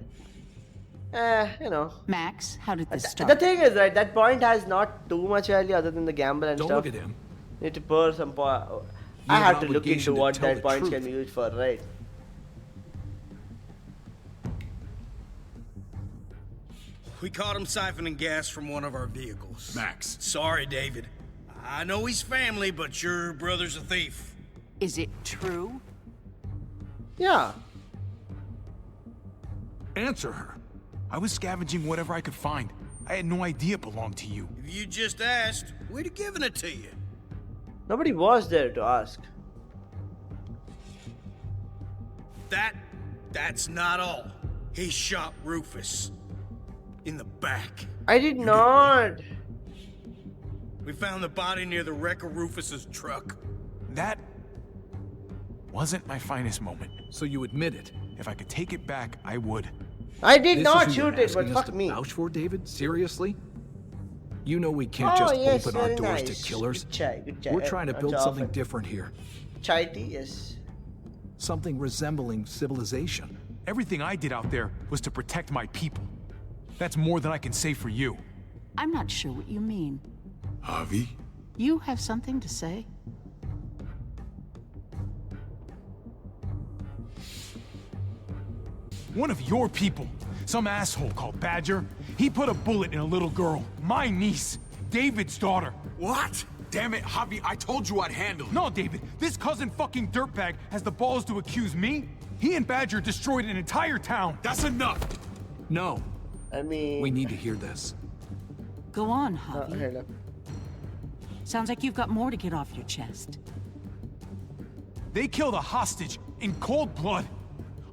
Max, how did this start? The thing is, right, that point has not too much value other than the gamble and Don't stuff. look at him. Need to pour some I have have an to look into obligation to what tell that the points truth. can be used for, right? We caught him siphoning gas from one of our vehicles. Max. Sorry, David. I know he's family, but your brother's a thief. Is it true? Yeah. Answer her. I was scavenging whatever I could find. I had no idea it belonged to you. If you just asked, we'd have given it to you. Nobody was there to ask. That's not all. He shot Rufus. In the back. I did not. We found the body near the wreck of Rufus's truck. That wasn't my finest moment. So you admit it? If I could take it back, I would. I did This not is who you're shoot it, but asking us fuck to me. vouch for, David? Seriously? You know we can't Oh, just yes, open our very doors nice. to killers. Good chai, good chai. We're trying to Not build so something often. different here. Chai tea, yes. Something resembling civilization. Everything I did out there was to protect my people. That's more than I can say for you. I'm not sure what you mean. Javi? You have something to say? One of your people, some asshole called Badger, he put a bullet in a little girl, my niece, David's daughter. What? Damn it, Javi, I told you I'd handle it. No, David, this cousin fucking dirtbag has the balls to accuse me? He and Badger destroyed an entire town. That's enough. No. I mean... We need to hear this. Go on, Oh, Javi. hello. Sounds like you've got more to get off your chest. They killed a hostage in cold blood.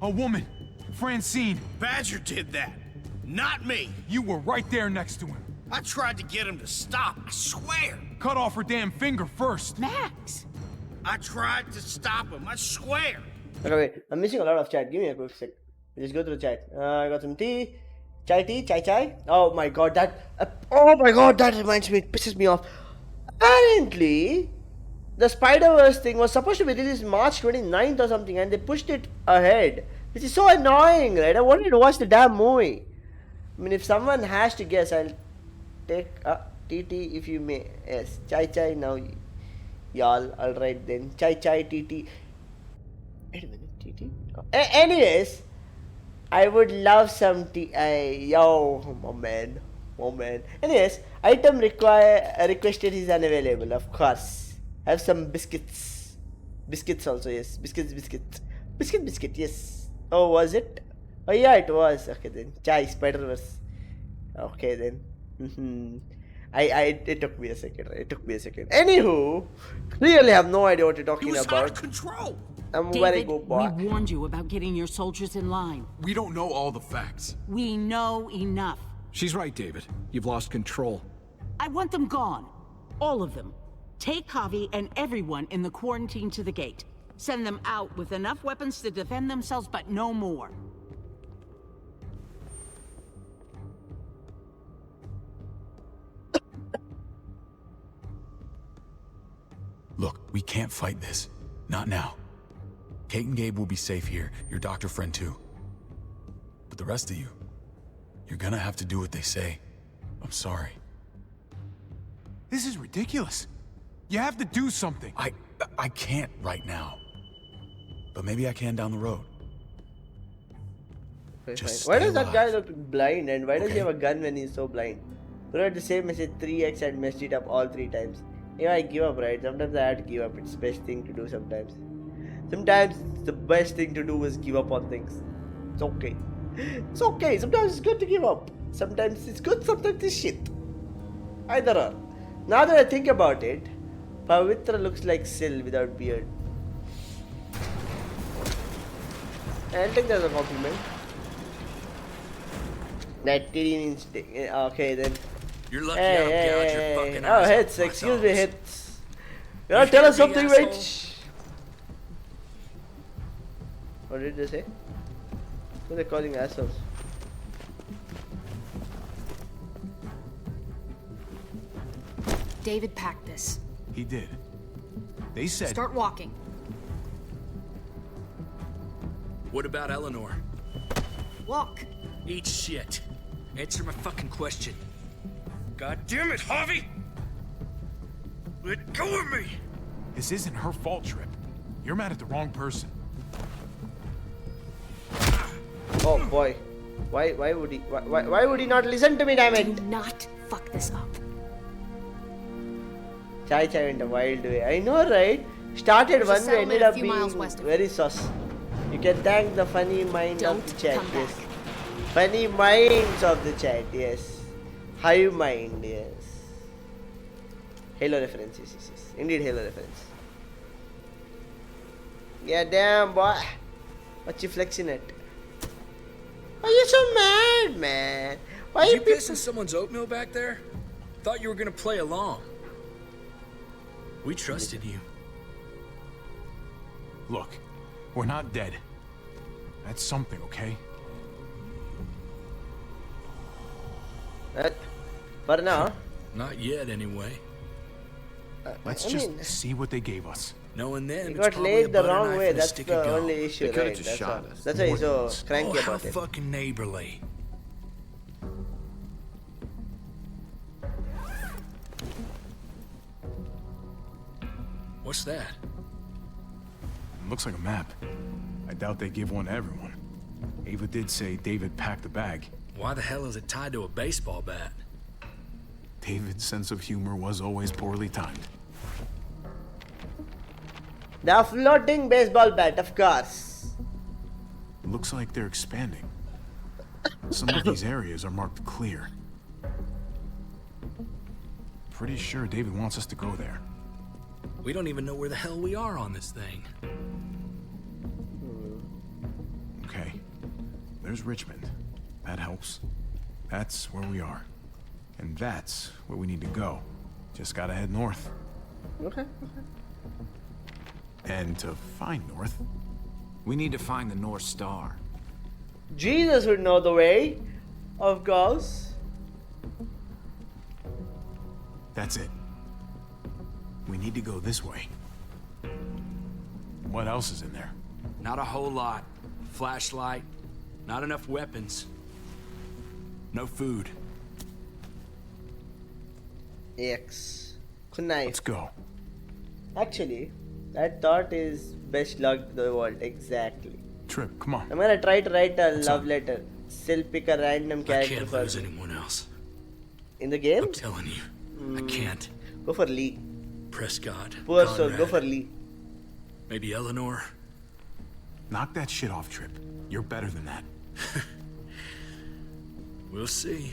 A woman, Francine. Badger did that, not me. You were right there next to him. I tried to get him to stop, I swear. Cut off her damn finger first. Max! I tried to stop him, I swear. Okay, wait. I'm missing a lot of chat. Give me a quick sec. Just go through the chat. I got some tea. Chai. Oh my god, that reminds me. It pisses me off. Apparently, the Spider-Verse thing was supposed to be released March 29th or something, and they pushed it ahead. Which is so annoying, right? I wanted to watch the damn movie. I mean, if someone has to guess, I'll take TT if you may. Yes, chai now, y'all. Alright then. Chai TT. Wait a minute, TT. Anyways, I would love some tea. Yo, my man. Anyways, item requested is unavailable, of course. Have some biscuits. Biscuits also, yes. Biscuit, yes. Oh, was it? Oh, yeah, it was. Okay, then. Chai, Spider-Verse. Okay, then. It took me a second. Anywho, clearly have no idea what you're talking He was about. out of control. I'm David, very good boy. we warned you about getting your soldiers in line. We don't know all the facts. We know enough. She's right, David. You've lost control. I want them gone. All of them. Take Javi and everyone in the quarantine to the gate. Send them out with enough weapons to defend themselves, but no more. Look, we can't fight this. Not now. Kate and Gabe will be safe here, your doctor friend too. But the rest of you, you're gonna have to do what they say. I'm sorry. This is ridiculous. You have to do something. I can't right now. But maybe I can down the road. Okay, Just fine. Why stay does that guy alive. look blind, and why does he Okay. have a gun when he's so blind? Wrote the same message 3x and messed it up all 3 times. Yeah, I give up, right? Sometimes I have to give up. It's the best thing to do sometimes. Sometimes the best thing to do is give up on things. It's okay. It's okay. Sometimes it's good to give up. Sometimes it's good, sometimes it's shit. Either or. Now that I think about it, Pavitra looks like Sil without beard. I'll take that as a compliment. That titty means okay then. You're lucky I don't gouge your fucking Oh, eyes out hits. with my Excuse me, thumbs. hits. You wanna tell us You big something, asshole. Rich? What did they say? What are they calling assholes? David packed this. He did. They said... Start walking. What about Eleanor? Walk. Eat shit. Answer my fucking question. God damn it, Javi! Let go of me! This isn't her fault, Trip. You're mad at the wrong person. Oh boy. Why would he why would he not listen to me, damn it? Do not fuck this up. Chai went a wild way. I know, right? Started There's a one way, ended settlement a up few miles being west of very sus. You can thank the funny mind of Don't the chat, come yes. back. Funny minds of the chat, yes. Hive mind, yes. Halo reference, yes. Indeed, Halo reference. Yeah, damn, boy. What you flexing at? Why you so mad, man? Why Did you you people... piss in someone's oatmeal back there? Thought you were gonna play along. We trusted you. Look, we're not dead. That's something, okay? For now, Not yet, anyway. Let's I just mean- see what they gave us. Knowing them, He it's got probably a laid the butter wrong knife way. and a That's stick the of gum. only issue, They could've right? just That's shot all. us. That's why he's so Oh, cranky how about it. fucking neighborly. What's that? Looks like a map. I doubt they give one to everyone. Ava did say David packed a bag. Why the hell is it tied to a baseball bat? David's sense of humor was always poorly timed. The floating baseball bat, of course. Looks like they're expanding. Some of these areas are marked clear. Pretty sure David wants us to go there. We don't even know where the hell we are on this thing. Okay. There's Richmond. That helps. That's where we are. And that's where we need to go. Just gotta head north. Okay. And to find north, We need to find the North Star. Jesus would know the way, of course. that's it. We need to go this way. What else is in there? Not a whole lot. Flashlight, not enough weapons. No food. X. Knife. Let's go. Actually, that thought is best luck to the world. Exactly. Trip, come on. I'm gonna try to write a What's love up? letter. Still pick a random I character can't for lose anyone else. in the game. I'm telling you, I can't. Go for Lee. Prescott, Poor soul. Conrad, Go for Lee. maybe Eleanor. Knock that shit off, Trip. You're better than that. We'll see.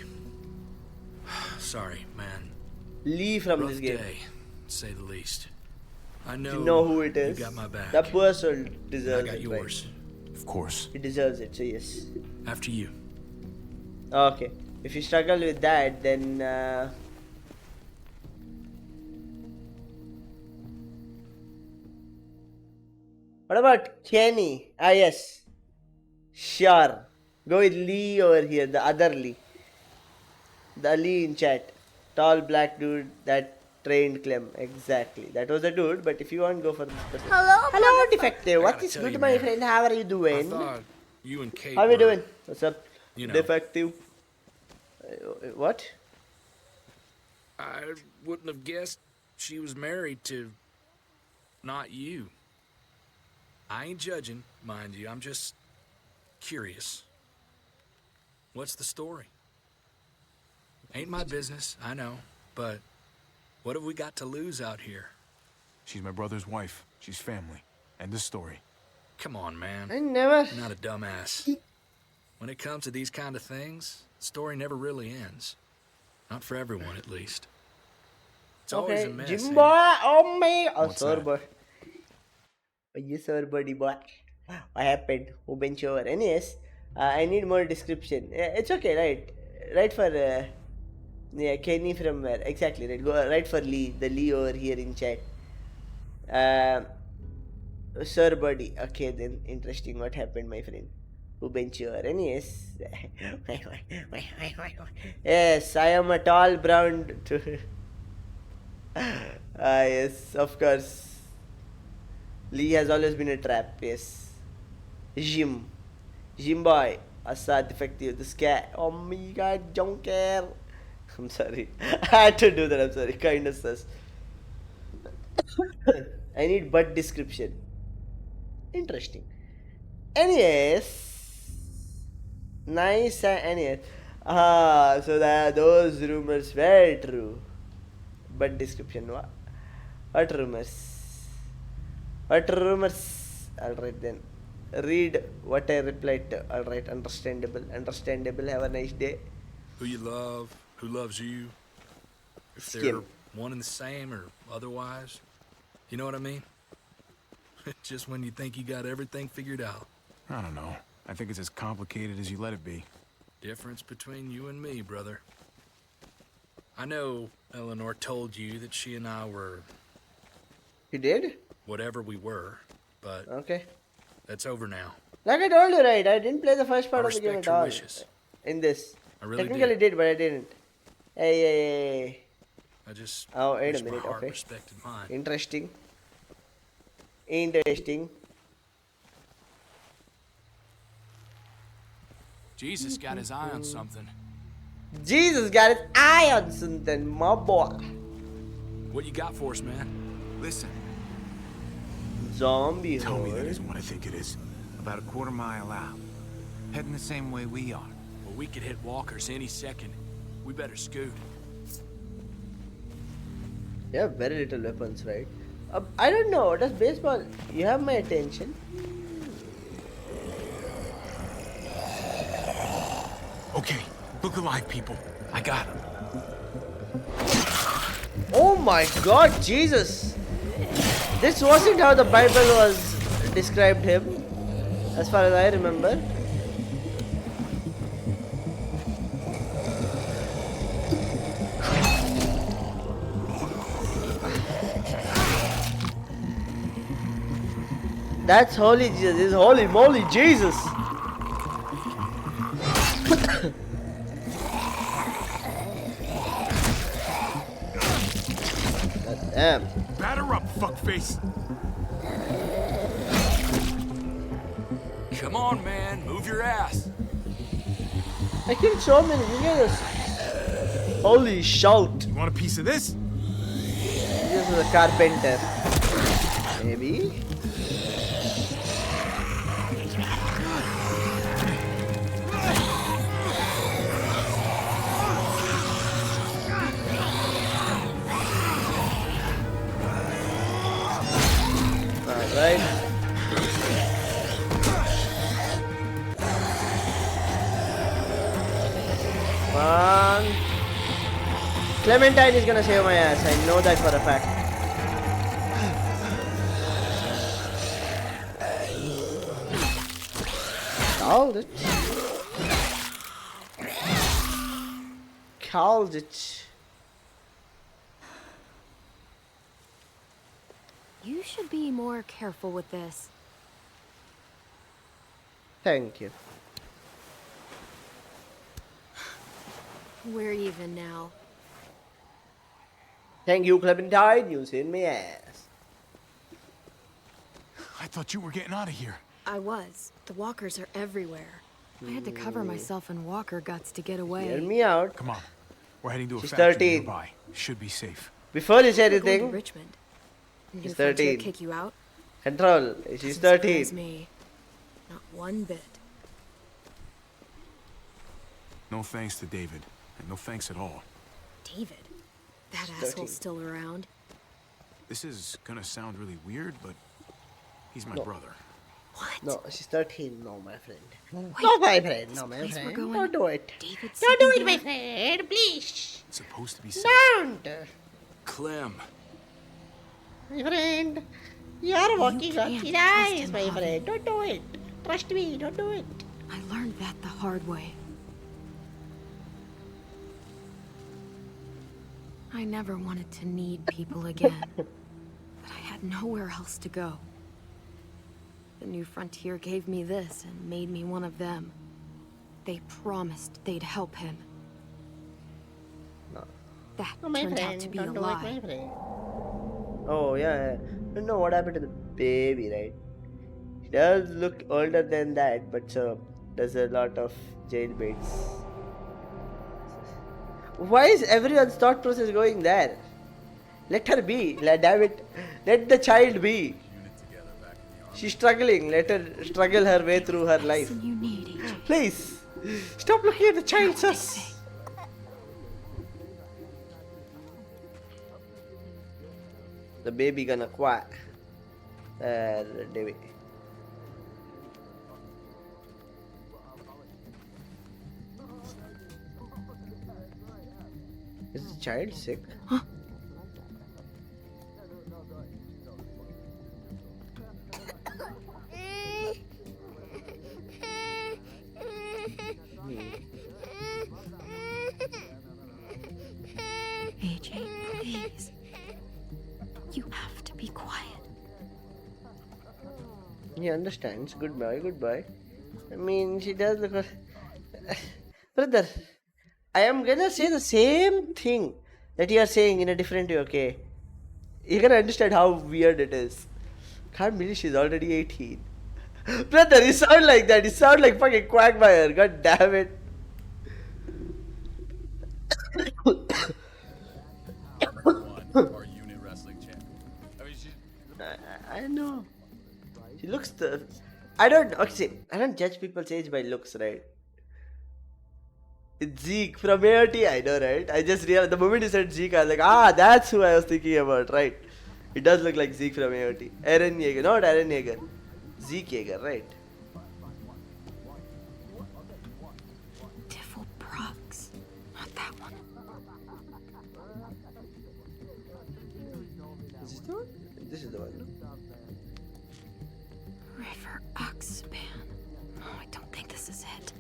Sorry, man. Lee from Rough this game. day, to say the least. I know. You know who it is. You got my back. The poor soul I deserves got it. yours. Of course. Right? He deserves it. So yes. After you. Okay. If you struggle with that, then what about Kenny? Ah yes. Sure. Go with Lee over here, the other Lee. The Lee in chat. Tall black dude that trained Clem. Exactly. That was a dude, but if you want, go for this person. Hello, Defective. What gotta is tell good, you, my man. friend? How are you I doing? thought you and Kate How are you were, doing? What's up? You know. Defective. What? I wouldn't have guessed she was married to not you. I ain't judging, mind you. I'm just curious. What's the story? Ain't my business, I know, but what have we got to lose out here? She's my brother's wife. She's family. End of story. Come on, man. I never. You're not a dumbass. When it comes to these kind of things, the story never really ends. Not for everyone, at least. It's always Okay, a mess. Jim ain't boy, it? oh me, oh What's sorry that? boy. Oh yes sir buddy boy. What happened? Who bent you over? Anyways, I need more description. It's okay, right? Right for yeah, Kenny from where? Exactly, right. Go right for Lee, the Lee over here in chat. Sir buddy. Okay then, interesting. What happened, my friend? Who bent you over? Anyways, yes, I am a tall brown. Yes, of course. Lee has always been a trap, yes. Jim boy. Assad Defective, this guy. Oh my god, don't care. I'm sorry. I had to do that, I'm sorry. Kindness says. I need butt description. Interesting. Anyways. Nice, anyways. So that those rumors were true. But description, what rumors? What rumors? Alright then. Read what I replied to. Alright, understandable. Understandable. Have a nice day. Who you love, who loves you, if they're Skin. one and the same or otherwise. You know what I mean? Just when you think you got everything figured out. I don't know. I think it's as complicated as you let it be. Difference between you and me, brother. I know Eleanor told you that she and I were You did? whatever we were, but Okay. that's over now. Like I told you, right? I didn't play the first part I of the game respect at your all. wishes. In this. I really Technically did. did, but I didn't. Hey. I just Oh, wait a wish my minute. heart Okay. respected mine. Interesting. Interesting. Jesus got his eye on something. Jesus got his eye on something, my boy. What you got for us, man? Listen, Zombie tell me that horde. isn't what I think it is. About a quarter mile out. Heading the same way we are. Well, we could hit walkers any second. We better scoot. You have very little weapons, right? I don't know. Does baseball? You have my attention. Okay, look alive, people. I got him. Oh my God, Jesus! This wasn't how the Bible was described him, as far as I remember. That's holy Jesus. This is holy moly Jesus. God damn. Batter up, fuckface. Come on, man. Move your ass. I killed so many. You guys. Holy shout. You want a piece of this? This is a carpenter. Maybe. Alright. One. Clementine is gonna save my ass. I know that for a fact. Called it. Called it. You should be more careful with this. Thank you. We're even now. Thank you, Clementine. You saved my ass. I thought you were getting out of here. I was. The walkers are everywhere. I had to cover myself in walker guts to get away. Hear me out. Come on. We're heading to a She's factory 13. nearby. Should be safe. Before you say We're going to anything, Richmond. New she's Frontier 13. kick you out? Control. She's Doesn't 13. surprise me. Not one bit. No thanks to David. And no thanks at all. David? That She's 13. asshole's still around. This is gonna sound really weird, but he's my No. brother. What? No, she's 13. No, my friend. Wait, No, my friend. No, my place we're friend. going- Don't do it. David Don't do it, sitting my there? friend. Please. It's supposed to be safe. Don't. Clem. My friend. You're walking on can't thin trust ice, him, my Javi. friend. Don't do it. Trust me. Don't do it. I learned that the hard way. I never wanted to need people again. But I had nowhere else to go. The New Frontier gave me this and made me one of them. They promised they'd help him. No. That No, my turned friend. out to be a Don't do it, my lie. friend. Oh, yeah. You know what happened to the baby, right? She does look older than that, but does a lot of jailbaits. Why is everyone's thought process going there? Let her be. Damn it. Let the child be. She's struggling. Let her struggle her way through her life. Listen, you need AJ. Please. Stop looking at the child, sus. The baby gonna quack. David. Is the child sick? Huh? AJ, please. You have to be quiet. He understands. Goodbye, goodbye. I mean, she does look. Brother, I am gonna say the same thing that you are saying in a different way, okay? You can understand how weird it is. Can't believe she's already 18. Brother, you sound like that. You sound like fucking Quagmire. God damn it. Our unit wrestling champ. I mean, I know. She looks the. I don't. Okay, see, I don't judge people's age by looks, right? It's Zeke from AOT, I know, right? I just realized the moment you said Zeke, I was like, that's who I was thinking about, right? It does look like Zeke from AOT. Eren Yeager, not Eren Yeager. Zeke Yeager, right? Tiffel Prox. Not that one. Is this the one? This is the one. River Oxspan. Oh, I don't think this is it.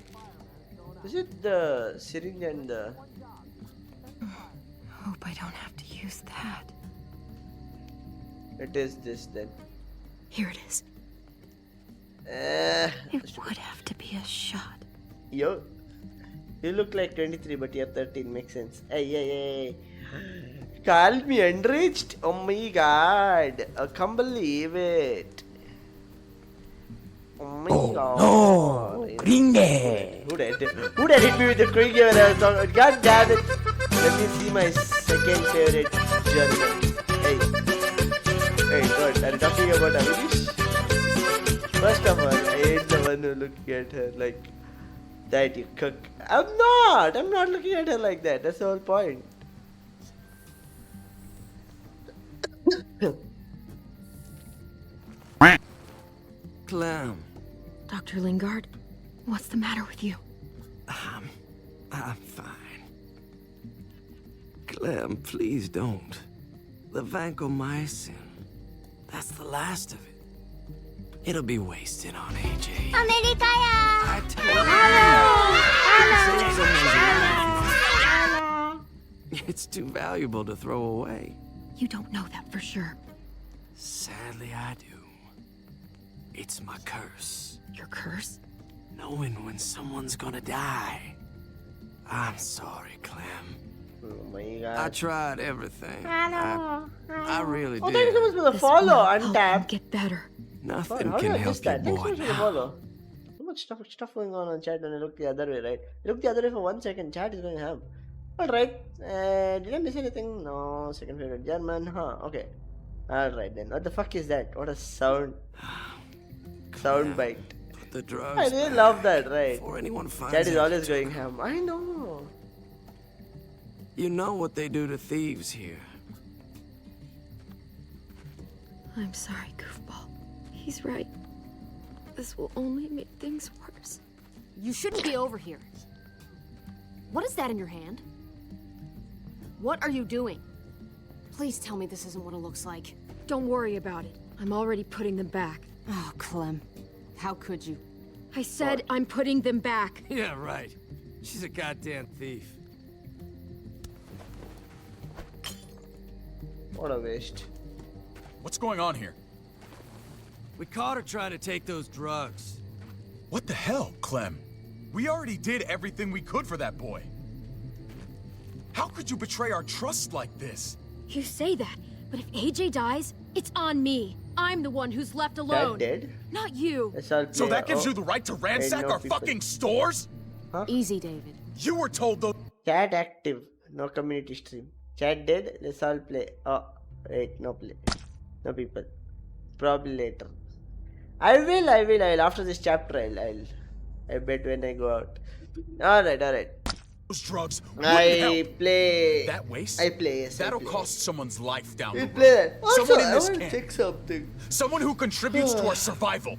Is it the syringe and the... Hope I don't have to use that. It is this then. Here it is. It would have to be a shot. Yo, you look like 23 but you're 13, makes sense. Hey. Call me enriched? Oh my god. I can't believe it. Oh my god. No, Kringe. Who did hit me with the Kringe when I was talking? God damn it. Let me see my second favorite German. Hey, God, are you talking about Amish? First of all, I hate the one who looking at her like that you cook. I'm not looking at her like that. That's the whole point. Clem. Dr. Lingard, what's the matter with you? I'm fine. Clem, please don't. The vancomycin. That's the last of it. It'll be wasted on AJ. I told you. It's too valuable to throw away. You don't know that for sure. Sadly, I do. It's my curse. Your curse? Knowing when someone's gonna die. I'm sorry, Clem. Oh my god. I tried everything. I really Oh, did. thank you so much for the follow. Untap. Get better. Nothing How can did I help miss your that? Thanks so boy much for the now. follow. So much stuff going on chat when I look the other way, right? I look the other way for 1 second. Chat is going ham. Alright. Did I miss anything? No. Second favorite German. Huh. Okay. Alright then. What the fuck is that? What a sound. Sound bite. Put the drugs I really back love that, right? before anyone finds Chat is out always you going ham. I know. You know what they do to thieves here. I'm sorry, goofball. He's right. This will only make things worse. You shouldn't be over here. What is that in your hand? What are you doing? Please tell me this isn't what it looks like. Don't worry about it. I'm already putting them back. Oh, Clem. How could you? I said I'm putting them back. Yeah, right. She's a goddamn thief. What a waste. What's going on here? We caught her trying to take those drugs. What the hell, Clem? We already did everything we could for that boy. How could you betray our trust like this? You say that, but if AJ dies, it's on me. I'm the one who's left alone. dead? Not you. So that gives you the right to ransack our fucking stores? Huh? Easy, David. You were told those... Chat active. No community stream. Chat dead. Let's all play. Oh, wait. No play. No people. Probably later. I will. After this chapter, I bet when I go out. Alright. Those drugs I help. play. That waste? I play, yes. That'll cost someone's life down the You road. play that. Also, Someone in I this want to camp. check something. Someone who contributes to our survival.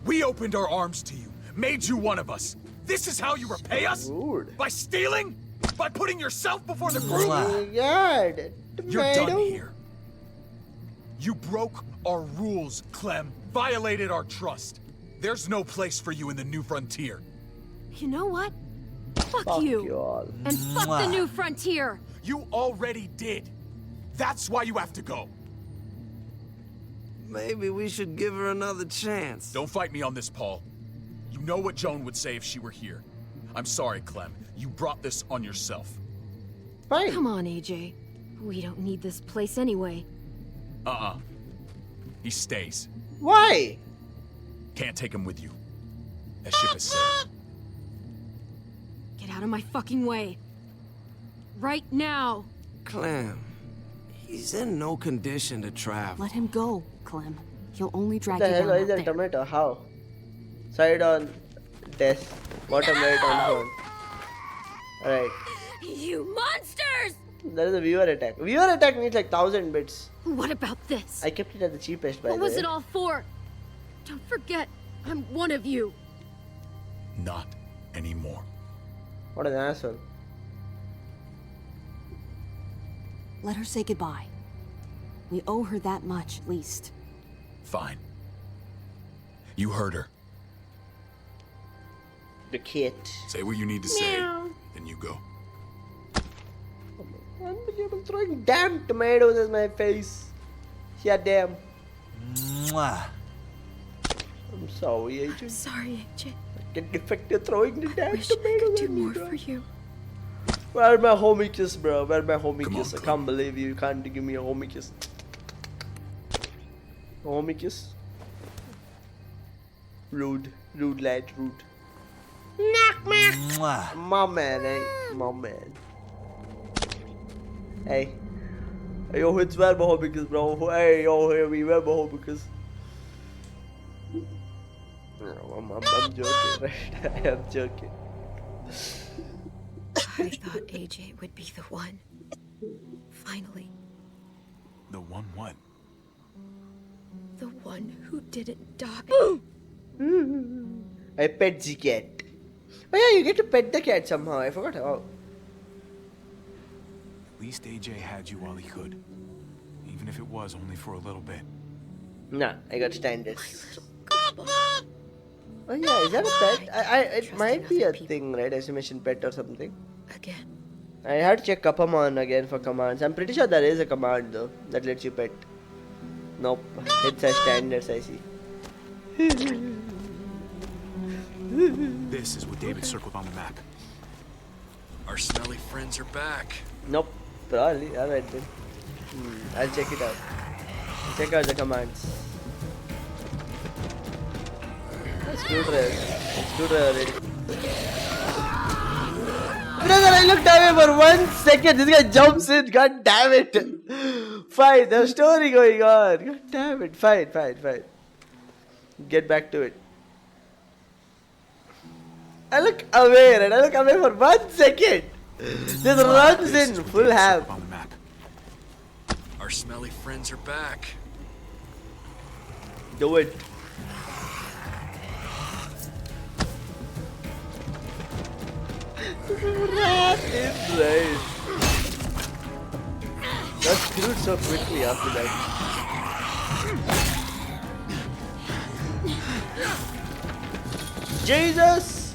We opened our arms to you, made you one of us. This is how you repay us? Rude. By stealing? By putting yourself before the Oh group? my god. You're done Tomato. here. You broke our rules, Clem. Violated our trust. There's no place for you in the New Frontier. You know what? Fuck Fuck you. you all. And fuck the New Frontier. You already did. That's why you have to go. Maybe we should give her another chance. Don't fight me on this, Paul. You know what Joan would say if she were here. I'm sorry, Clem. You brought this on yourself. fine. Come on, AJ. We don't need this place anyway. He stays. Why? Can't take him with you. That ship is sailed. Get out of my fucking way. Right now. Clem, he's in no condition to travel. Let him go, Clem. He'll only drag The you hell down is out that there. tomato? How? Side on desk, bottom right on phone. Alright. You monsters! That is a viewer attack. Viewer attack needs like 1000 bits. What about this? I kept it at the cheapest, by What the was way. it all for? Don't forget, I'm one of you. Not anymore. What an asshole. Let her say goodbye. We owe her that much, at least. Fine. You heard her. The kid. Say what you need to say, then you go. Unbelievable, throwing damn tomatoes at my face. Yeah, damn. Mwah. I'm sorry, AJ. Sorry, AJ. Get defective throwing the damn Wish I tomatoes could do at me, more bro. for you. Where my homie kiss, bro? Where my homie Come kiss? on, I can't believe you can't give me a homie kiss. Homie kiss? Rude. Rude lad, rude. Mwah. My man, eh? My man. Hey. Yo, it's where my homie kiss, bro. Hey, yo, here we where my homie kiss. No, I'm joking, right? I am joking. I thought AJ would be the one. Finally, The one what? the one who didn't die. I pet the cat. Oh yeah, you get to pet the cat somehow. I forgot how. At least AJ had you while he could. Even if it was only for a little bit. Nah, I got standards. Oh yeah, is that a pet? It might be a thing, right? Estimation pet or something. Again. I had to check Kapamon again for commands. I'm pretty sure there is a command though that lets you pet. Nope, it's a standards I see. This is what David circled on the map. Our smelly friends are back. Nope, probably. Alright then. I'll check it out. Check out the commands. Screwdriver. Screwdriver ready. Brother, I looked away for 1 second. This guy jumps in. God damn it. Fine, there's a story going on. God damn it. Fine. Get back to it. I look away, right? I look away for 1 second. Just runs in full ham. On the map. Our smelly friends are back. Do it. Rat is right. Got screwed so quickly after that. Jesus!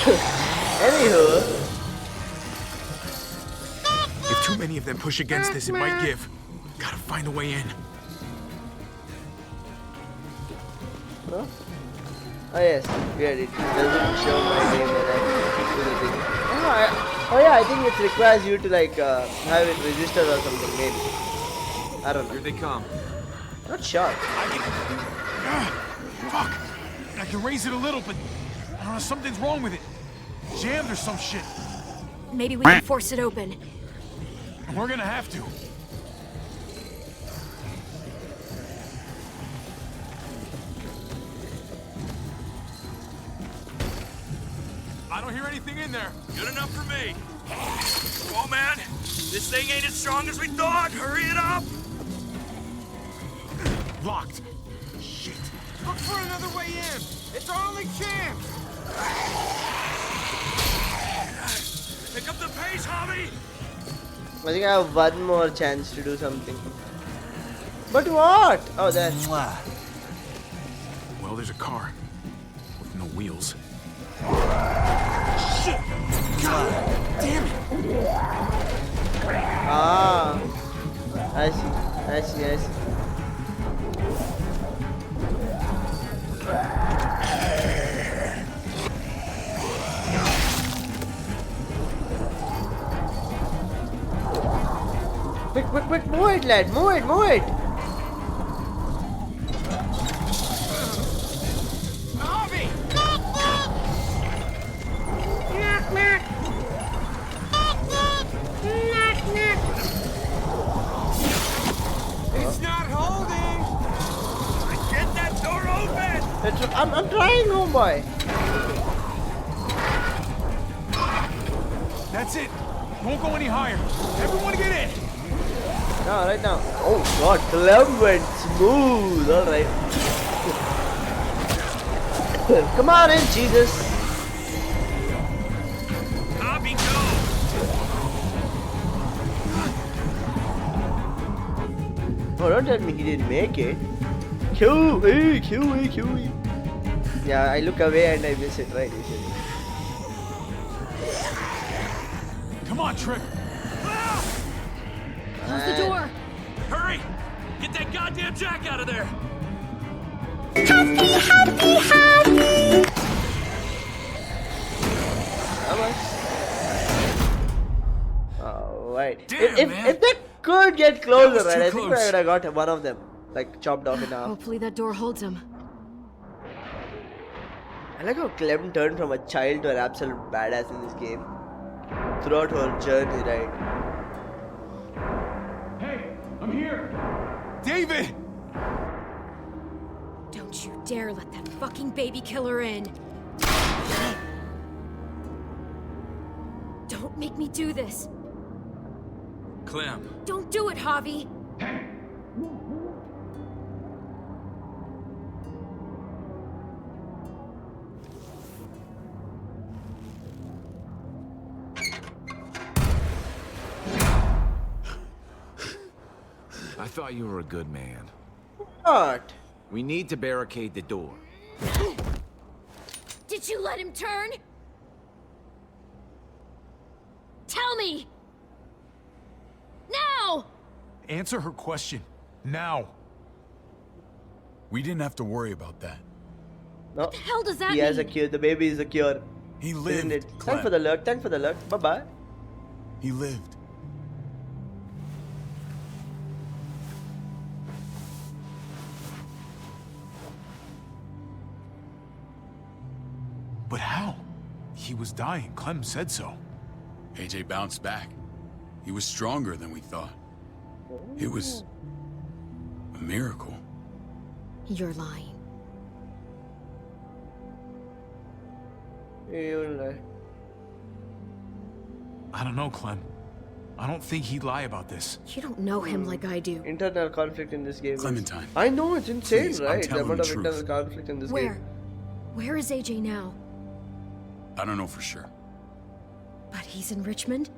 Anywho, If too many of them push against this, it might give. Gotta find a way in. huh? Oh yes, we had it. It doesn't show my name when I do the thing. Oh yeah, I think it requires you to like have it registered or something maybe. I don't know. Here they come. Not sure. Fuck! I can raise it a little, but something's wrong with it. Jammed or some shit. Maybe we can force it open. We're gonna have to. I don't hear anything in there. Good enough for me. Oh man, this thing ain't as strong as we thought. Hurry it up. Locked. Shit. Look for another way in. It's our only chance. Pick up the pace, Javi. I think I have one more chance to do something. But what? Oh, there. Well, there's a car with no wheels. Shit. God damn it. Ah. I see. Quick, quick, quick, move it, lad, move it, move it. Harvey! It's not holding! Get that door open! I'm trying, homeboy. That's it. Won't go any higher. Everyone get in. No, right now. Oh god, Clem went smooth. Alright. Come on in, Jesus. Abby, go! Oh, don't tell me he didn't make it. QE, QE, QE. Yeah, I look away and I miss it, right? Usually. Come on, Trick. Close the door. Hurry! Get that goddamn Jack out of there! Alright. Damn, man. If they could get closer, That was right? too I think I close. would have got one of them. Like chopped off in half. Hopefully that door holds him. I like how Clem turned from a child to an absolute badass in this game. Throughout her journey, right? Hey, I'm here. David! Don't you dare let that fucking baby killer in. Don't make me do this. Clem, Don't do it, Javi. I thought you were a good man. What? We need to barricade the door. Did you let him turn? Tell me! Now! Answer her question. Now. We didn't have to worry about that. No. What the hell does that He has a mean? cure. The baby is a cure. He Isn't lived, it? Clem. Thanks for the luck. Thanks for the luck. Bye bye. He lived. But how? He was dying. Clem said so. AJ bounced back. He was stronger than we thought. It was a miracle. You're lying. I don't know, Clem. I don't think he'd lie about this. You don't know him like I do. Internal conflict in this game. Clementine. I know, it's insane, Please, I'm right? The telling amount the of truth. internal conflict in this Where? game. Where is AJ now? I don't know for sure. But he's in Richmond?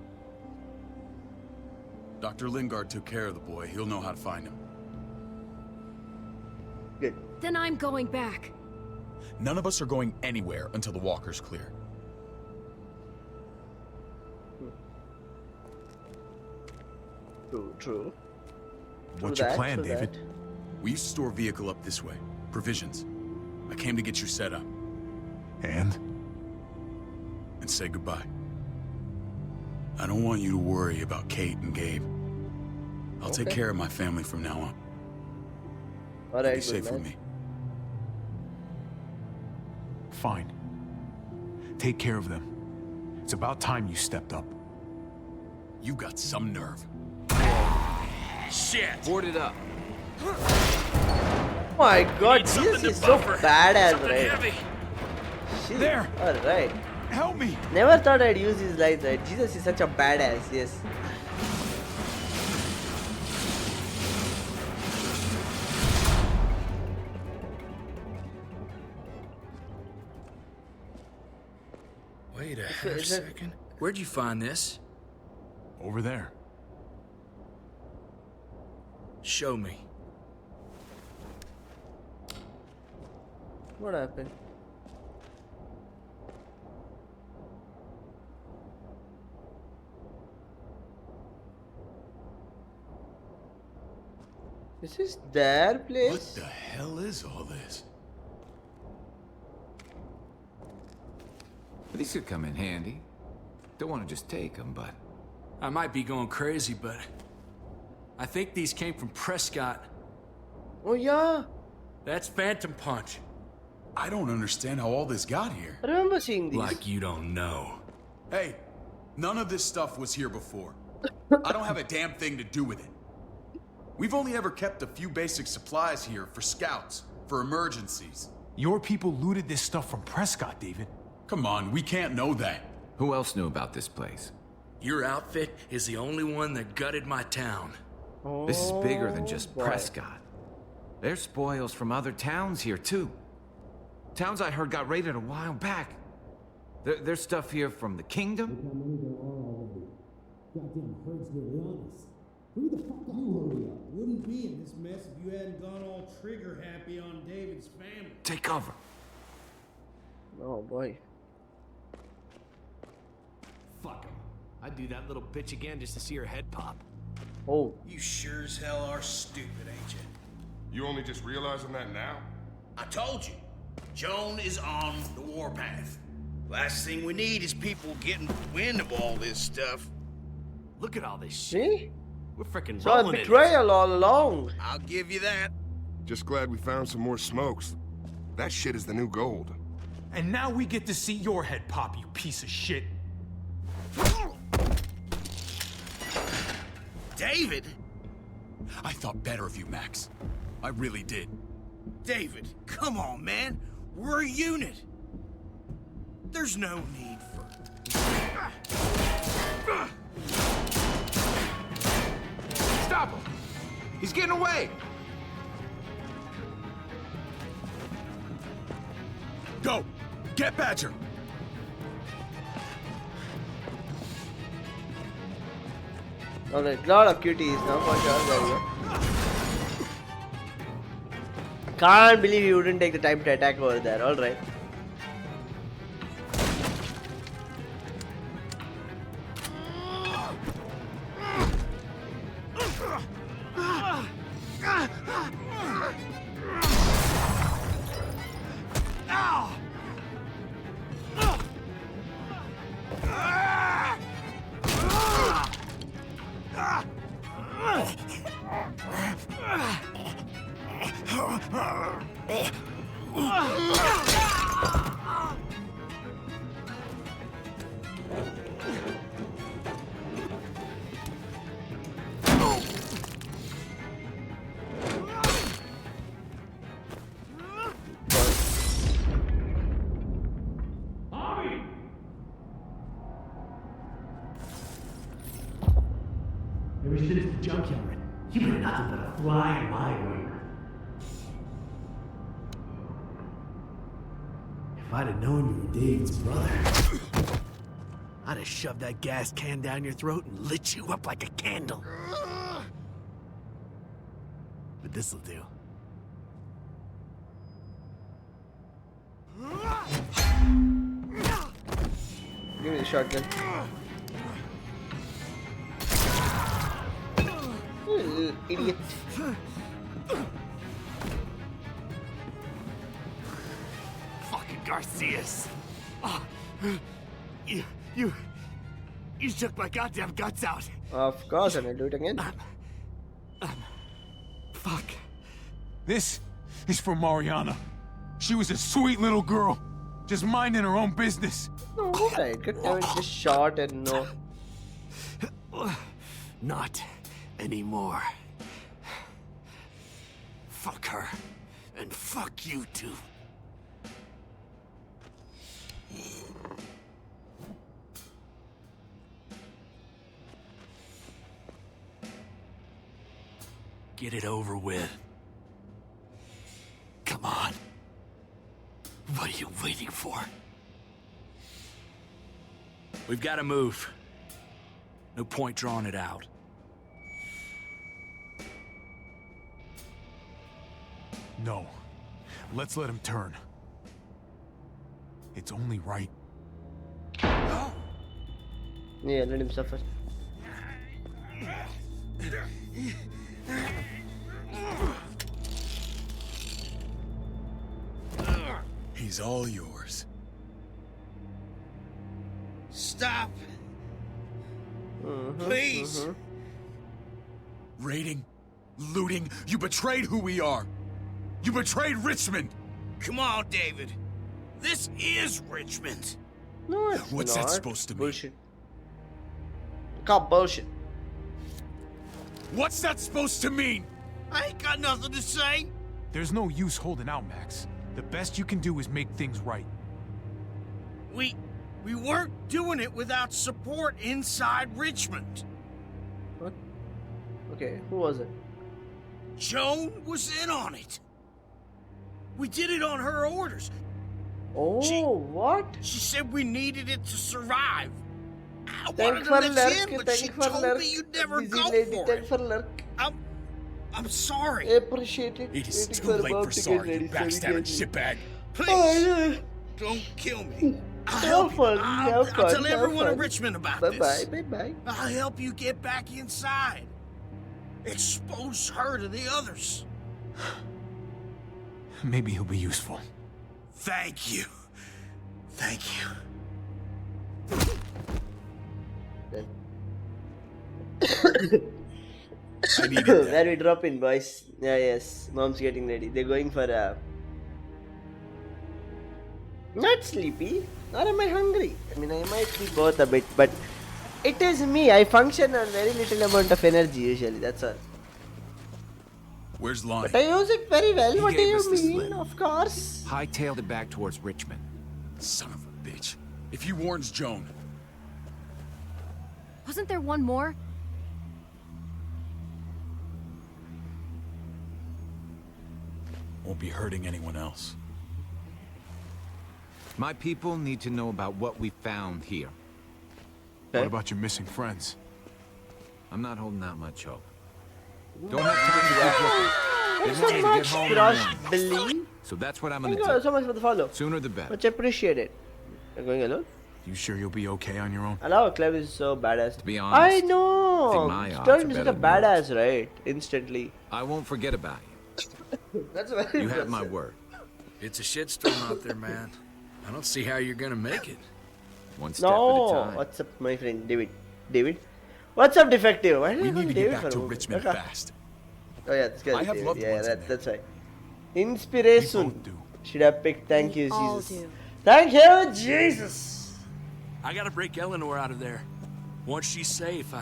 Dr. Lingard took care of the boy. He'll know how to find him. Good. Then I'm going back. None of us are going anywhere until the walker's clear. True, true. What's True your that, plan, true David? that. We used to store a vehicle up this way. Provisions. I came to get you set up. And? And say goodbye. I don't want you to worry about Kate and Gabe. I'll take Okay. care of my family from now on. Alright, Be safe good with man. me. Fine. Take care of them. It's about time you stepped up. You got some nerve. Shit! Board it up. Oh my god, Need something Jesus to is so buffer. badass, Something right? heavy. Shit. There. Alright. Help me! Never thought I'd use his lines, right? Jesus is such a badass, yes. Wait a half is it- second. Where'd you find this? Over there. Show me. What happened? This is their place? What the hell is all this? These could come in handy. Don't want to just take them, but... I might be going crazy, but I think these came from Prescott. Oh yeah, That's Phantom Punch. I don't understand how all this got here. I remember seeing these. Like you don't know. Hey, none of this stuff was here before. I don't have a damn thing to do with it. We've only ever kept a few basic supplies here for scouts, for emergencies. Your people looted this stuff from Prescott, David. Come on, we can't know that. Who else knew about this place? Your outfit is the only one that gutted my town. This is bigger than Oh, just boy. Prescott. There's spoils from other towns here, too. Towns I heard got raided a while back. There's stuff here from the kingdom. Goddamn herd's really honest. Who the fuck are you? Wouldn't be in this mess if you hadn't gone all trigger happy on David's family. Take cover. Oh boy. Fuck him. I'd do that little bitch again just to see her head pop. Oh. You sure as hell are stupid, ain't you? You only just realizing that now? I told you. Joan is on the warpath. Last thing we need is people getting wind of all this stuff. Look at all this shit. See? We're freaking So a rolling in it. betrayal all along. I'll give you that. Just glad we found some more smokes. That shit is the new gold. And now we get to see your head pop, you piece of shit. David? I thought better of you, Max. I really did. David, come on, man. We're a unit. There's no need for... Stop him! He's getting away! Go! Get Badger! Alright, lot of cuties now for sure. There we go. Can't believe you wouldn't take the time to attack over there. Alright. Ever since the junkyard, you've been nothing but a fly in my wing. If I'd have known you were David's brother, I'd have shoved that gas can down your throat and lit you up like a candle. But this'll do. Give me the shotgun. You idiot. Fucking Garcias. Oh, you shook my goddamn guts out. Of course, and I'll do it again. Fuck. This is for Mariana. She was a sweet little girl, just minding her own business. No, right. Good time, just shot and no. Not anymore. Fuck her. And fuck you too. Get it over with. Come on. What are you waiting for? We've got to move. No point drawing it out. No. Let's let him turn. It's only right. Yeah, let him suffer. He's all yours. Stop. Please. Raiding, looting, you betrayed who we are. You betrayed Richmond. Come on, David. This is Richmond. No, it's What's not. that supposed to mean? Bullshit. Cop bullshit. What's that supposed to mean? I ain't got nothing to say. There's no use holding out, Max. The best you can do is make things right. We weren't doing it without support inside Richmond. What? Okay, who was it? Joan was in on it. We did it on her orders. Oh, what? She said we needed it to survive. I Thank wanted for to let you lurk, in, but thank she for told lurk. me you'd never Busy go lady, for thank it. for lurk. I'm sorry. Appreciate it. It is Waiting too late mom for to get sorry, ready, you backstabbing shitbag. Please, Oh, don't kill me. I'll have help you. fun, I'll have fun, tell have everyone in fun. Richmond about Bye this. bye, bye bye. I'll help you get back inside. Expose her to the others. Maybe he'll be useful. Thank you. Thank you. I needed that. Where we drop in, boys? Yeah, yes. Mom's getting ready. They're going for a. Not sleepy, or am I hungry? I mean, I might be both a bit, but it is me. I function on very little amount of energy usually. That's all. Where's Lonnie? But I use it very well. He What do gave you us the mean? slip. Of course. Hightailed it back towards Richmond. Son of a bitch. If he warns Joan, Wasn't there one more? Won't be hurting anyone else. My people need to know about what we found here. What about your missing friends? I'm not holding out much hope. Don't have time to keep looking. Thanks They want so me to get much, home in the Crush morning. Billy. So that's what I'm gonna Thank you do. so much for the follow. Sooner the better. Much appreciated. You're going alone? You sure you'll be okay on your own? Hello, Clem is so badass. To be I honest, I know. think my He odds turned are into such better a than yours. badass, right? Instantly. I won't forget about you. That's very You have my impressive. word. It's a shitstorm out there, man. I don't see how you're gonna make it. One step at a No. time. What's up, my friend David? David? What's up, defective? Why did we I call need to David get back for to a moment? Richmond Okay. fast. Oh yeah, this guy. I is have David. loved Yeah, ones in that's right. Inspiration. both do. Should have picked. Thank you, all Jesus. do. Thank you, Jesus. I gotta break Eleanor out of there. Once she's safe,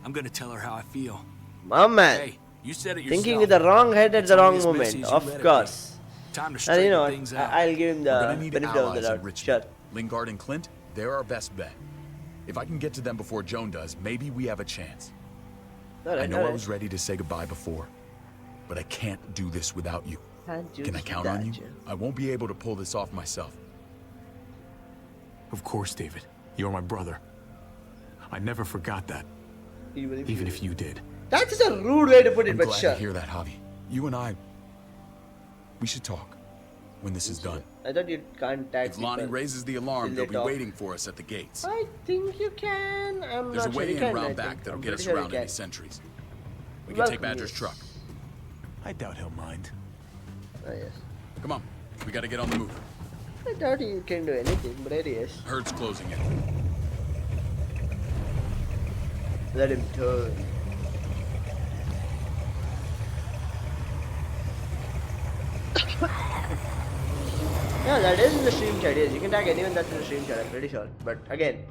I'm gonna tell her how I feel. My man. Hey, you said it yourself. Thinking with the wrong head at It's the only wrong as messy moment. as you Of let it course. be. Time to And you straighten know what? things out. I'll give him We're the gonna need benefit of the allies in doubt. Richmond. Sure. Lingard and Clint, they're our best bet. If I can get to them before Joan does, maybe we have a chance. I know I was ready to say goodbye before, but I can't do this without you. Can I count on you? I won't be able to pull this off myself. Of course, David. You're my brother. I never forgot that. Even if you did. That's just a rude way to put it, I'm but glad sure. to hear that, Javi. You and I, we should talk when this is done. I thought you can't tag If Lonnie people raises the alarm, till they'll they be talk. waiting for us at the gates. I think you can. I'm There's a not sure way you in can. I round think. back that'll I'm get us pretty sure you around any can. sentries. We can Welcome, take Badger's yes. truck. I doubt he'll mind. Oh, yes. Come on, we gotta get on the move. I doubt you can do anything, but it is. Herd's closing in. Let him turn. Yeah, that is in the stream chat. Yes, you can tag anyone that's in the stream chat. I'm pretty sure. But again,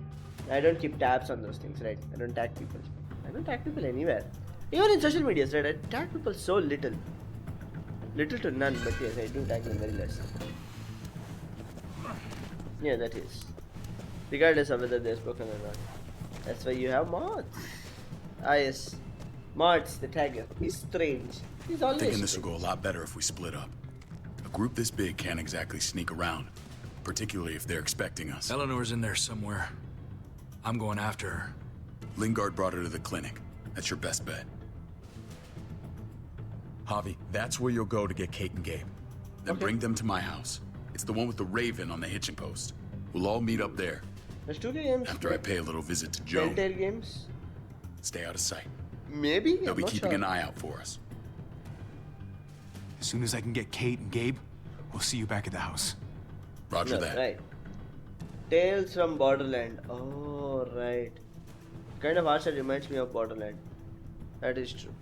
I don't keep tabs on those things, right? I don't tag people. I don't tag people anywhere. Even in social medias, right? I tag people so little. Little to none, but yes, I do tag them very less. Yeah, that is. Regardless of whether they're spoken or not. That's why you have mods. Ah, yes. Mods, the tagger. He's strange. He's always Thinking this will strange. go a lot better if we split up. A group this big can't exactly sneak around, particularly if they're expecting us. Eleanor's in there somewhere. I'm going after her. Lingard brought her to the clinic. That's your best bet. Javi, that's where you'll go to get Kate and Gabe. Then bring them to my house. It's the one with the raven on the hitching post. We'll all meet up there. There's 2 games. After I pay a little visit to Joan. Telltale games. Stay out of sight. Maybe. They'll I'm be not keeping sure. an eye out for us. As soon as I can get Kate and Gabe, we'll see you back at the house. Roger No, that. right. Tales from Borderland. Oh, right. Kind of art style reminds me of Borderland. That is true.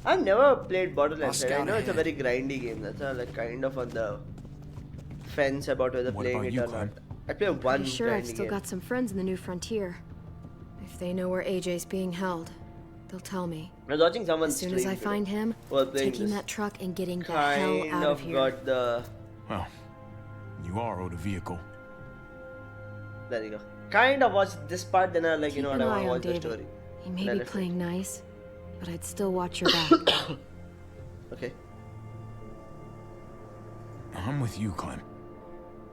I've never played Borderlands. Right? I know it's a very grindy game. That's like kind of on the fence about whether playing it or not. I play one Pretty sure I've grindy still game. got some friends in the New Frontier. If they know where AJ's being held, they'll tell me. I was watching someone As soon as I find him, playing taking this. that truck and getting the hell Kind out of of here. got the. Well, you are owed a vehicle. There you go. Kind of watched this part, then I was like, you Keep know what, an I eye want on to watch the David. story. He may Then be let's playing nice, but I'd still watch your back. Okay. I'm with you, Clem.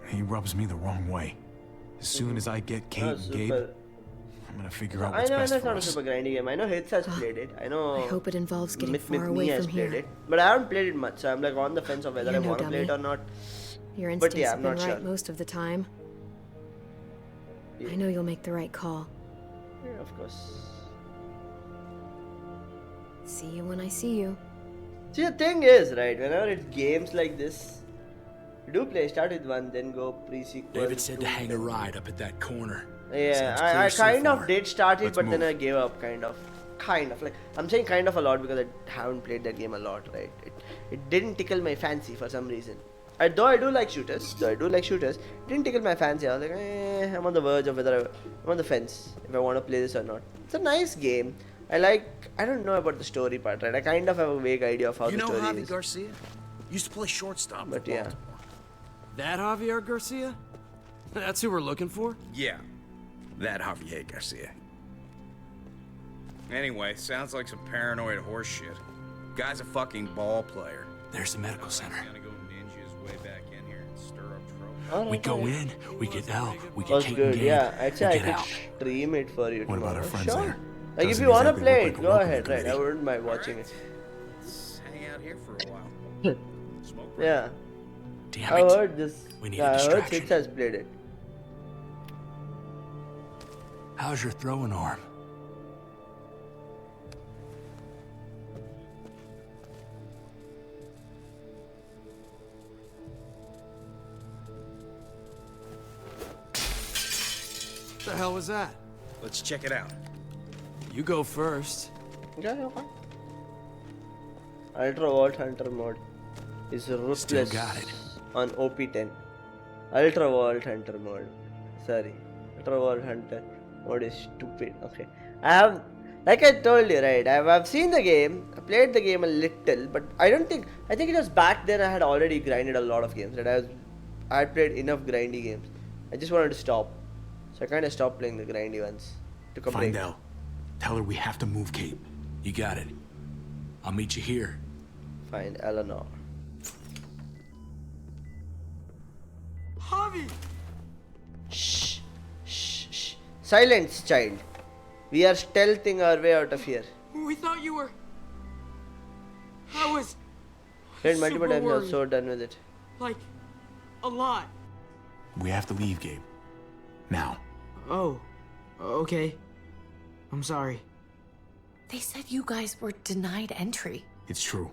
He rubs me the wrong way. As soon as I get Kate and Gabe, I'm gonna figure out I what's know best it's for not a us. super grindy game. I know Hits has played it. I know. I hope it involves getting far Me away has from played here. it, but I haven't played it much. So I'm like on the fence of whether You I know, want to play it dummy. or not. Your But instincts yeah, have I'm been not right sure. most of the time. I know you'll make the right call. Yeah, of course. See you when I see you. See, the thing is, right, whenever it's games like this, you do play, start with one, then go pre-sequel. David said to two, hang a then- ride up at that corner. Yeah, Sounds I clear so kind of far. did start it, Let's but then move. I gave up, kind of. Like, I'm saying kind of a lot because I haven't played that game a lot, right? It didn't tickle my fancy for some reason. Though I do like shooters, it didn't tickle my fancy. I was like, I'm on the verge of whether I'm on the fence if I want to play this or not. It's a nice game. I don't know about the story part, right? I kind of have a vague idea of how You the know story Javi is. Garcia? Used to play shortstop for But yeah. Baltimore. That Javier Garcia? That's who we're looking for? Yeah, that Javier Garcia. Anyway, sounds like some paranoid horse shit. Guy's a fucking ball player. There's the medical center. Gonna go ninja his way back in here and stir up trouble. We go in, we get Elle, we get Was Kate good, and Gabe, yeah. I'd we say I get could out. stream it for you What about tomorrow. our friends Sure. there? Like if Doesn't you wanna exactly play look it, like a go welcoming ahead, right? I committee. wouldn't mind watching it. Let's hang out here for a while. Smoke break. Yeah. Damn I it. heard this. We need Yeah, a I heard distraction. Six has played it. How's your throwing arm? What the hell was that? Let's check it out. You go first. Yeah, okay. Ultra Vault Hunter mode is ruthless got it. on OP10. Ultra Vault Hunter mode. Sorry. Ultra Vault Hunter mode is stupid. Okay. I have, like I told you, right? I've seen the game. I played the game a little, but I think it was back then I had already grinded a lot of games. That I had played enough grindy games. I just wanted to stop. So I kind of stopped playing the grindy ones. Took a Find break. Elle. Tell her we have to move, Kate. You got it. I'll meet you here. Find Eleanor. Javi! Shh. Silence, child. We are stealthing our way out of here. We thought you were... I was... Played multiple super times, I was worried. so done with it. Like, a lot. We have to leave, Gabe. Now. Oh, okay. I'm sorry. They said you guys were denied entry. It's true.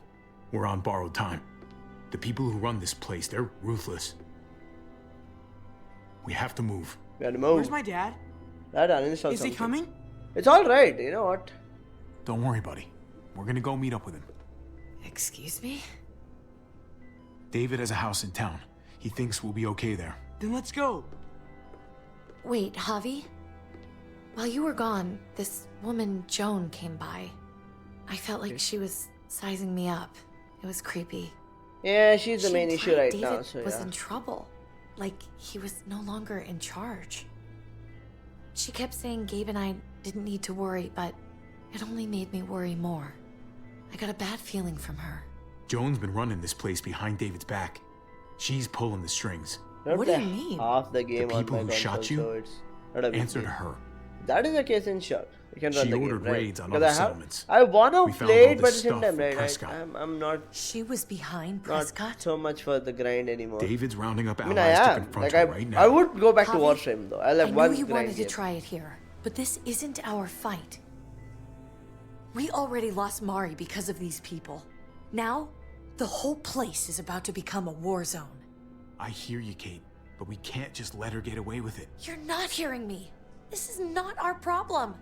We're on borrowed time. The people who run this place, they're ruthless. We have to move. We gotta move. Where's my dad? That uninstall Is he something. coming? It's alright, you know what? Don't worry, buddy. We're gonna go meet up with him. Excuse me? David has a house in town. He thinks we'll be okay there. Then let's go. Wait, Javi? While you were gone, this woman, Joan, came by. I felt like she was sizing me up. It was creepy. Yeah, she's the She main issue implied right David now, so was yeah. in trouble. Like he was no longer in charge. She kept saying Gabe and I didn't need to worry, but it only made me worry more. I got a bad feeling from her. Joan's been running this place behind David's back. She's pulling the strings. Not What do the you mean? Half the game on people my who console, shot you, so it's not a big Answer deal. to her. That is the case, in short. You can run She the ordered game, right? raids on Because other I have- settlements. I wanna We found play all it, but at this the same stuff time, for right? Prescott. I'm not She was behind Prescott? so much for the grind anymore. David's rounding up I allies mean, I to am. confront Like, her right now. I would go back to Javi, Warframe though. I'll I have know one you grind wanted to game. try it here, but this isn't our fight. We already lost Mari because of these people. Now, the whole place is about to become a war zone. I hear you, Kate, but we can't just let her get away with it. You're not hearing me. This is not our problem.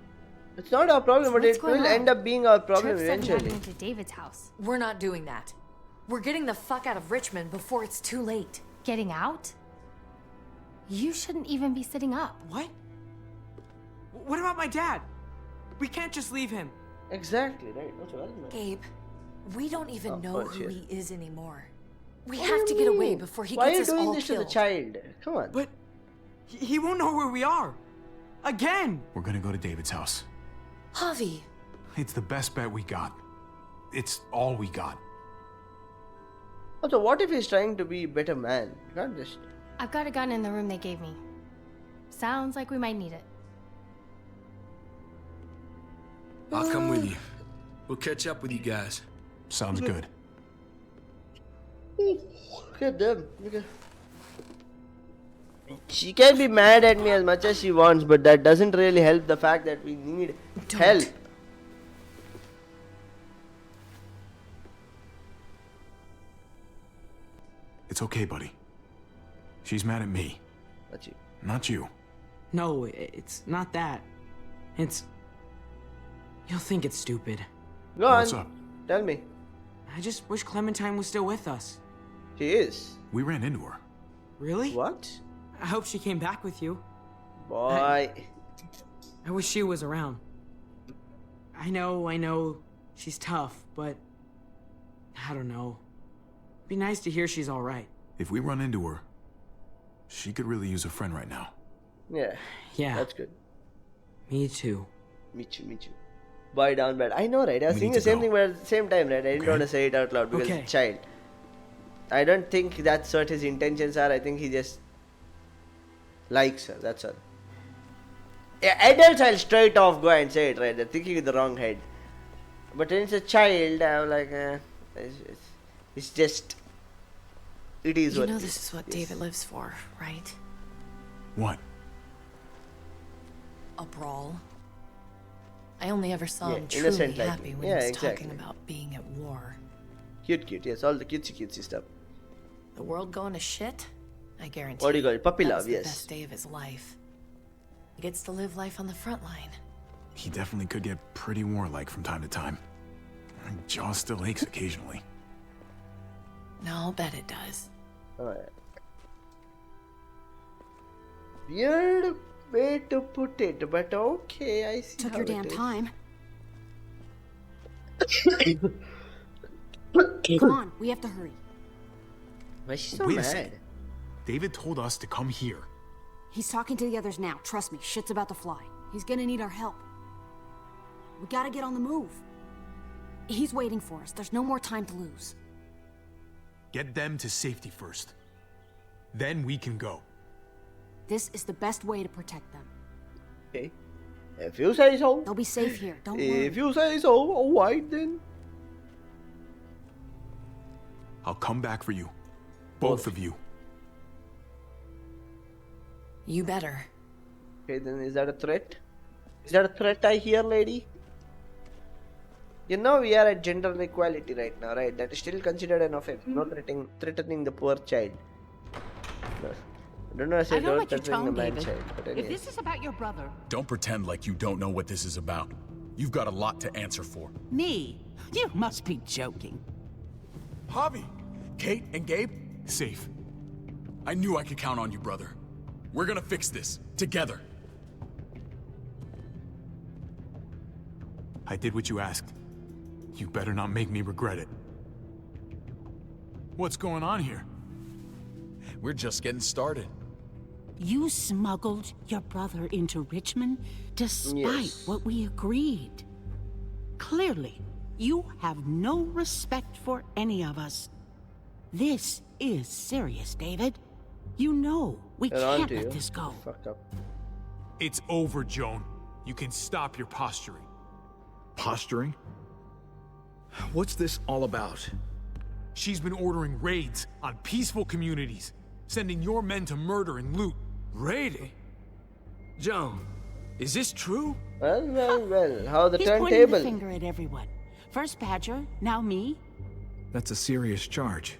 It's not our problem, but What's it going will on? end up being our problem Tripp said we had to eventually. move to David's house. We're not doing that. We're getting the fuck out of Richmond before it's too late. Getting out? You shouldn't even be sitting up. What? What about my dad? We can't just leave him. Exactly, right. What's wrong, man? Gabe, we don't even know oh, who shit. he is anymore. We What have do to you get away mean? before he Why gets us are you doing all this killed. to the child? Come on. But he won't know where we are. Again. We're gonna go to David's house. Javi, It's the best bet we got. It's all we got. Also, what if he's trying to be a better man? You can't just... I've got a gun in the room they gave me. Sounds like we might need it. I'll come with you. We'll catch up with you guys. Sounds good. Look at them. Look at... She can be mad at me as much as she wants, but that doesn't really help the fact that we need help. It's okay, buddy. She's mad at me. Not you. Not you. No, it's not that. It's... You'll think it's stupid. Go on. What's up? Tell me. I just wish Clementine was still with us. She is. We ran into her. Really? What? I hope she came back with you. Boy. I wish she was around. I know, she's tough, but... I don't know. Be nice to hear she's alright. If we run into her, she could really use a friend right now. Yeah. Yeah. That's good. Me too. Me too. Boy down bad. I know, right? I was We saying need the to same go. thing, but at the same time, right? I didn't Okay. want to say it out loud because Okay. it's a child. I don't think that's what his intentions are. I think he just likes her. That's all. Yeah, adults, I'll straight off go and say it, right? They're thinking in the wrong head. But when it's a child, I'm like, it's just. It is you what know it this is what David lives for, right? What? A brawl. I only ever saw Yeah, him truly innocent like happy me. when Yeah, he was exactly. talking about being at war. Cute, yes. All the cutesy stuff. The world going to shit? I guarantee. What do you call it? Puppy that love, was the yes. best day of his life. He gets to live life on the front line. He definitely could get pretty warlike from time to time. My jaw still aches occasionally. No, I'll bet it does. Alright. Weird way to put it, but okay, I see. Took how your it damn is. time. Come on, we have to hurry. Why is she so Wait a mad? second. David told us to come here. He's talking to the others now. Trust me, shit's about to fly. He's gonna need our help. We gotta get on the move. He's waiting for us. There's no more time to lose. Get them to safety first. Then we can go. This is the best way to protect them. Okay. If you say so. They'll be safe here. Don't worry. If you say so, alright then. I'll come back for you. Both of you. You better. Okay, then is that a threat? Is that a threat I hear, lady? You know we are at gender equality right now, right? That is still considered an offense. Not threatening the poor child. No. I don't know if I I don't like your threatening the tone, man David. child, but If anyway. this is about your brother, Don't pretend like you don't know what this is about. You've got a lot to answer for. me, you must be joking. Javi, Kate and Gabe, safe. I knew I could count on you, brother. We're gonna fix this, together. I did what you asked. You better not make me regret it. What's going on here? We're just getting started. You smuggled your brother into Richmond despite Yes. what we agreed. Clearly, you have no respect for any of us. This is serious, David. You know we They're on can't to let you. this go. Fucked up. It's over, Joan. You can stop your posturing. Posturing? What's this all about? She's been ordering raids on peaceful communities, sending your men to murder and loot. Raiding? Joan, is this true? Well. How the He's pointing the turntable? finger at everyone. First Badger, now me. That's a serious charge.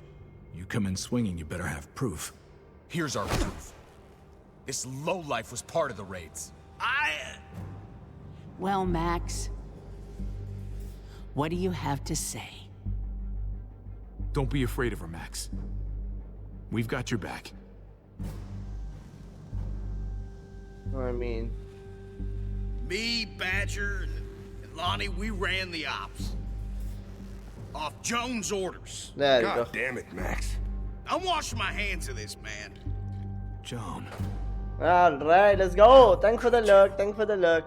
You come in swinging, you better have proof. Here's our proof. This lowlife was part of the raids. Well, Max, what do you have to say? Don't be afraid of her, Max. We've got your back. I mean... Me, Badger, and Lonnie, we ran the ops. Off Jones' orders. There you God go. damn it, Max. I'm washing my hands of this, man. Joan. Alright, let's go. Thanks for the look. Thanks for the look.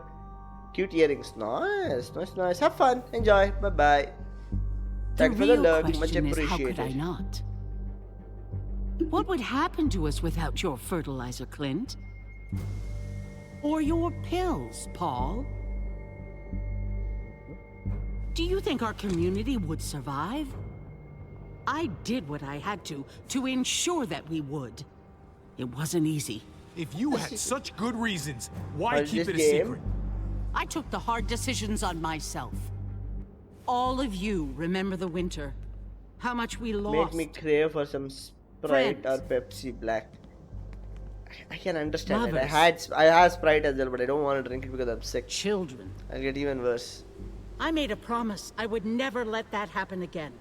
Cute earrings. Nice. Nice, nice. Have fun. Enjoy. Bye-bye. Thanks for the look. Much question is, how appreciated. could I not? What would happen to us without your fertilizer, Clint? Or your pills, Paul? Do you think our community would survive? I did what I had to ensure that we would. It wasn't easy. If you had such good reasons, why How's keep this it a game? secret? I took the hard decisions on myself. All of you remember the winter. How much we Make lost. me crave for some Sprite or Pepsi Black. I can understand it. I have Sprite as well, but I don't want to drink it because I'm sick. Children. I'll get even worse. I made a promise I would never let that happen again.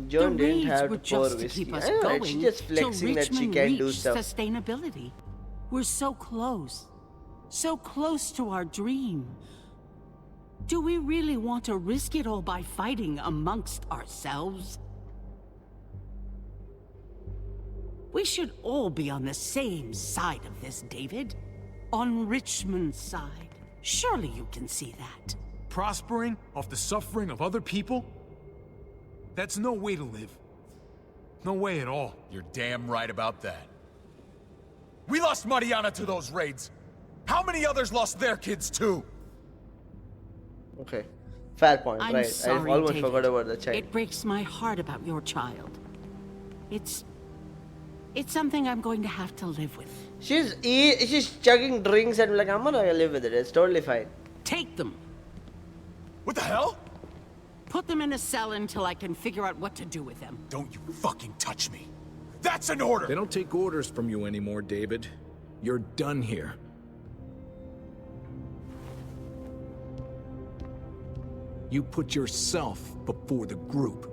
Joan the didn't raids have were to pour just to whiskey. keep us I know, right? going She's just till flexing that she Richmond can do reached stuff. sustainability. We're so close to our dream. Do we really want to risk it all by fighting amongst ourselves? We should all be on the same side of this, David. On Richmond's side. Surely you can see that. Prospering off the suffering of other people? That's no way to live. No way at all. You're damn right about that. We lost Mariana to those raids. How many others lost their kids too? Okay. Fair point, I'm right. sorry, I almost David. forgot about the child. It breaks my heart about your child. It's something I'm going to have to live with. She's chugging drinks and like, I'm gonna live with it. It's totally fine. Take them. What the hell? Put them in a cell until I can figure out what to do with them. Don't you fucking touch me. That's an order! They don't take orders from you anymore, David. You're done here. You put yourself before the group.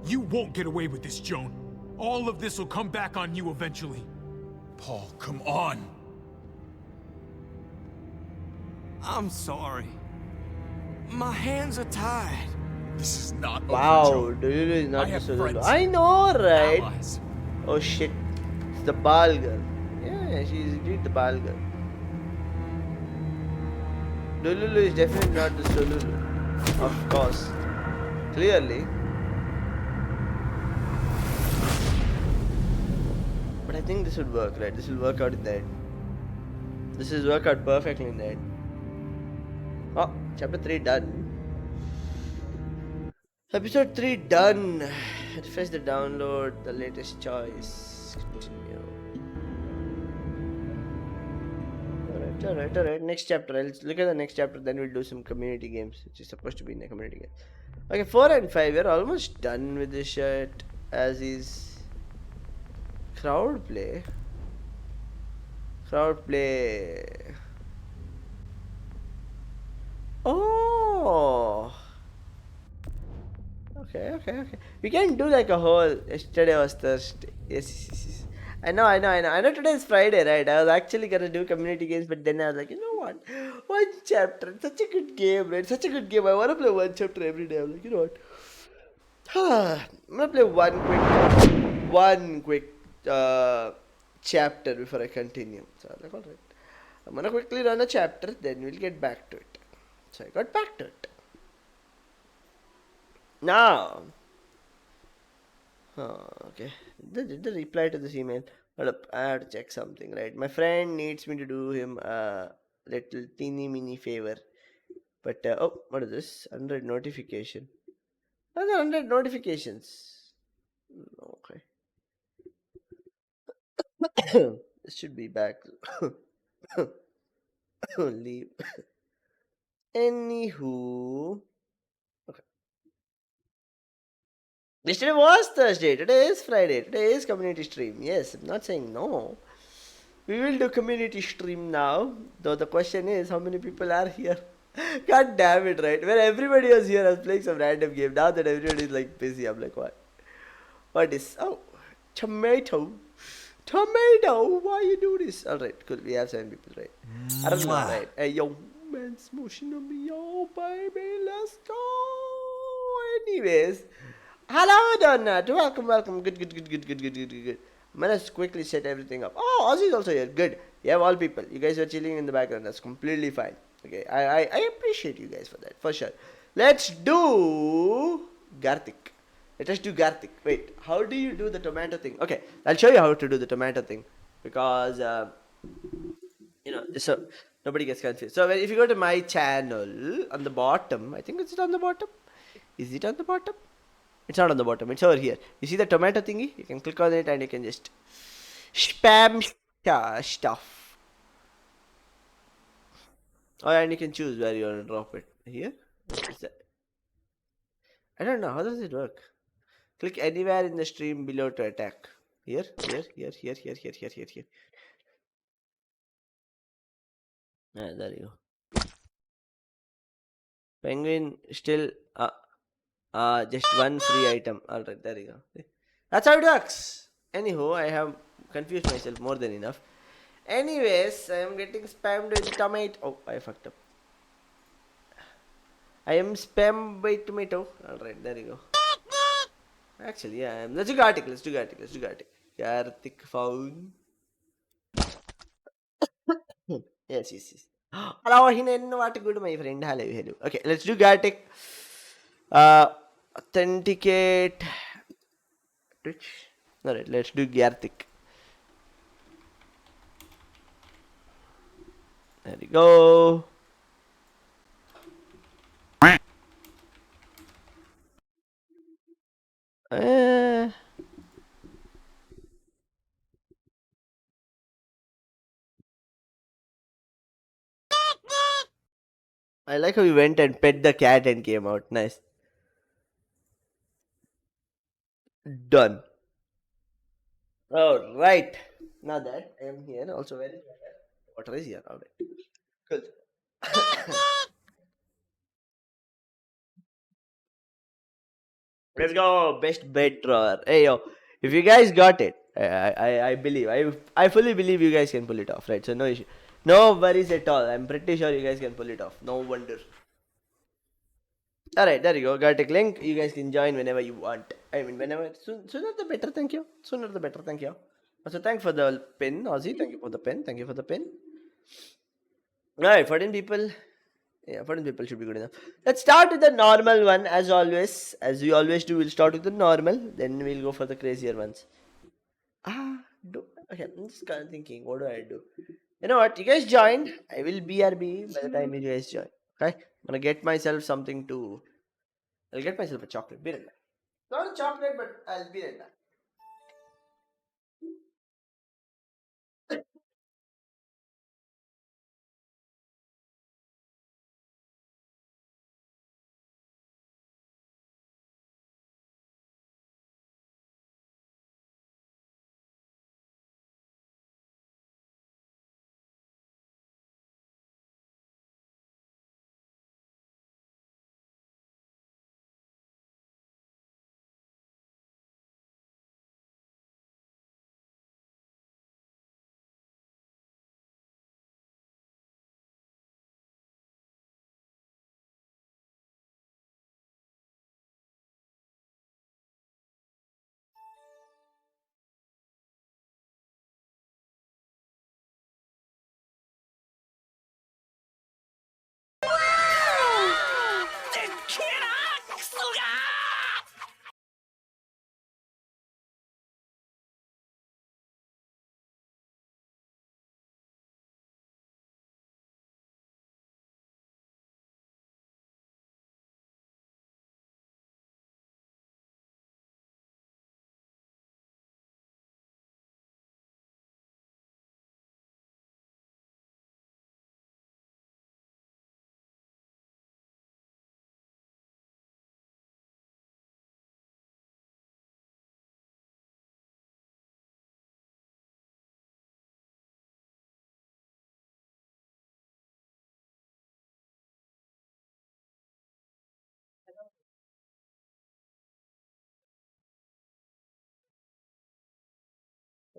You won't get away with this, Joan. All of this will come back on you eventually. Paul, come on. I'm sorry. My hands are tied. This is not Wow, over, Joan. Dulu is not I have the solution. friends, I know, right? allies. Oh shit. It's the Bal girl. Yeah, she's indeed the Bal girl. Dulu is definitely not the Solulu. Of course. Clearly. But I think this would work, right? This will work out in the end. This will work out perfectly in the end. Oh, chapter 3 done. Episode 3 done. Refresh the download, the latest choice. Continue. Alright. Next chapter. Let's look at the next chapter, then we'll do some community games, which is supposed to be in the community game. Okay, 4 and 5. We're almost done with this shit. As is crowd play. Oh. Okay. We can do like a whole. Yesterday was Thursday. Yes. I know today is Friday, right? I was actually gonna do community games, but then I was like, you know what? One chapter. It's such a good game, right? Such a good game. I wanna play one chapter every day. I'm like, you know what? I'm gonna play one quick chapter before I continue. So I was like, alright. I'm gonna quickly run a chapter, then we'll get back to it. So I got back to it. Now, okay. Did the reply to this email? Hold up, I have to check something, right? My friend needs me to do him a little teeny mini favor. But, oh, what is this? 100 notification. Another 100 notifications. Okay. This should be back. Leave. Anywho. Okay. Yesterday was Thursday. Today is Friday. Today is community stream. Yes, I'm not saying no. We will do community stream now. Though the question is, how many people are here? God damn it, right? When everybody was here, I was playing some random game. Now that everybody is like busy, I'm like, what? What is? Oh, tomato. Tomato, why you do this? Alright, cool. We have 7 people, right? I don't know, right? Hey, yo, man, smooshing on me, yo, baby, let's go. Anyways, hello, Donut. Welcome. Good. I'm gonna quickly set everything up. Oh, Ozzy's also here. Good. You have all people. You guys are chilling in the background. That's completely fine. Okay, I appreciate you guys for that, for sure. Let's do Garthik. Let us do Garthik. Wait, how do you do the tomato thing? Okay, I'll show you how to do the tomato thing. Because, so nobody gets confused. So if you go to my channel, on the bottom, I think it's on the bottom. Is it on the bottom? It's not on the bottom. It's over here. You see the tomato thingy? You can click on it and you can just spam stuff. Oh, and you can choose where you want to drop it. Here? What is that? I don't know. How does it work? Click anywhere in the stream below to attack. Here. Ah, there you go. Penguin still just one free item. Alright, there you go. That's how it works. Anywho, I have confused myself more than enough. Anyways, I am getting spammed with tomato. Oh, I fucked up. I am spammed by tomato. Alright, there you go. Actually, yeah, let's do Gartic. Gartic phone. Yes. Hello, what good, my friend. Hello. Okay, let's do Gartic. Authenticate. Twitch. Alright, let's do Gartic. There we go. I like how you went and pet the cat and came out. Nice. Done. Oh, right. Now that I am here, also where is water? Is here. Alright. Good. Let's go. Best bed drawer. Hey yo, if you guys got it, I believe. I fully believe you guys can pull it off, right? So no issue. No worries at all. I'm pretty sure you guys can pull it off. No wonder. Alright, there you go. Got a link. You guys can join whenever you want. I mean, whenever. Sooner the better, thank you. Sooner the better, thank you. Also, thanks for the pin, Ozzy. Thank you for the pin. Alright, 14 people. Yeah, 14 people should be good enough. Let's start with the normal one, as always. As we always do, we'll start with the normal. Then we'll go for the crazier ones. Okay, I'm just kind of thinking, what do I do? You know what? You guys join. I will BRB by the time you guys join. Okay? I'm gonna get myself something to. I'll get myself a chocolate. Be right back. Not a chocolate, but I'll be right back.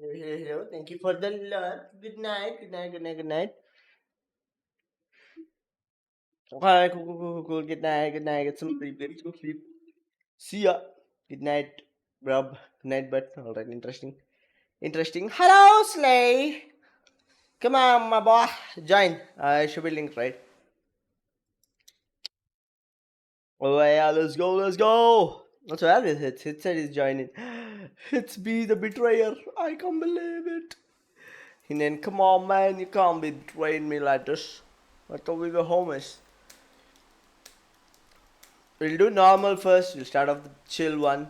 Hello. Thank you for the love. Good night. Good night. Good night. Good night. Okay, cool, cool, cool, cool, cool. Good night. Good night. Get some sleep. Get some sleep. See ya. Good night, Rob. Good night, bud. All right. Interesting. Interesting. Hello, Slay. Come on, my boy. Join. I should be linked, right? Oh yeah, let's go, let's go. Also, that is Hits. Hits said he's joining. Hits be the betrayer. I can't believe it. And then, come on, man, you can't be betraying me like this. I thought we were homies. We'll do normal first. We'll start off the chill one.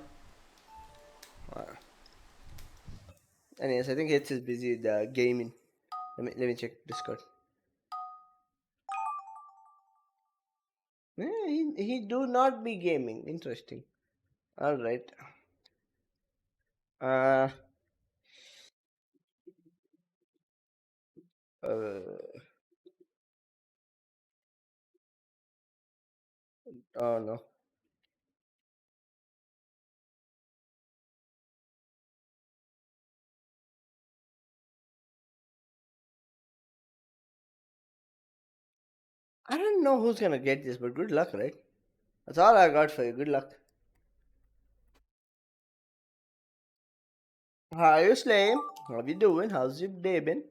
Anyways, I think Hits is busy with gaming. Let me check Discord. Yeah, he do not be gaming. Interesting. All right. Uh. Oh no. I don't know who's gonna get this, but good luck, right? That's all I got for you. Good luck. How you, Slim? How you doing? How's your day been?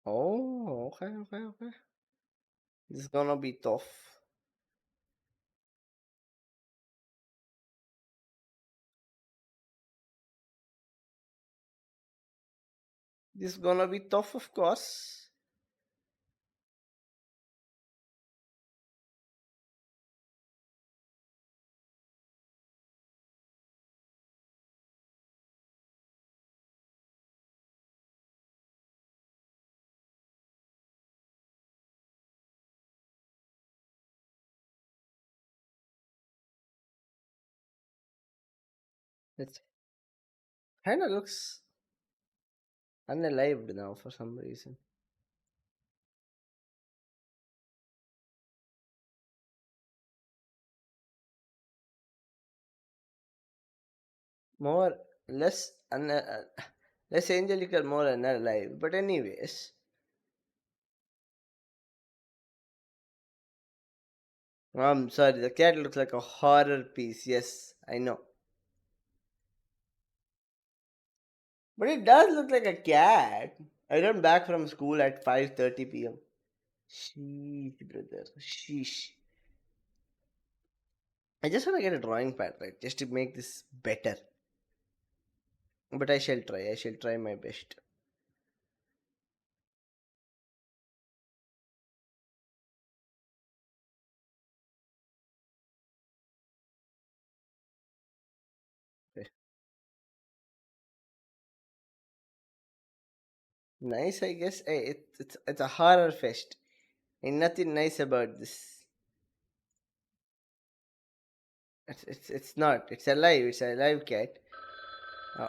Oh, okay, okay, okay. This is gonna be tough. This is gonna be tough, of course. It kind of looks unalived now for some reason. More, less, less angelical, more unalive. But anyways, I'm sorry. The cat looks like a horror piece. Yes, I know. But it does look like a cat. I got back from school at 5:30 p.m. Sheesh, brother. Sheesh. I just want to get a drawing pad, right? Just to make this better. But I shall try. I shall try my best. Okay. Nice, I guess. Hey, it's a horror fest. Ain't nothing nice about this. It's not. It's alive. It's a live cat. Oh.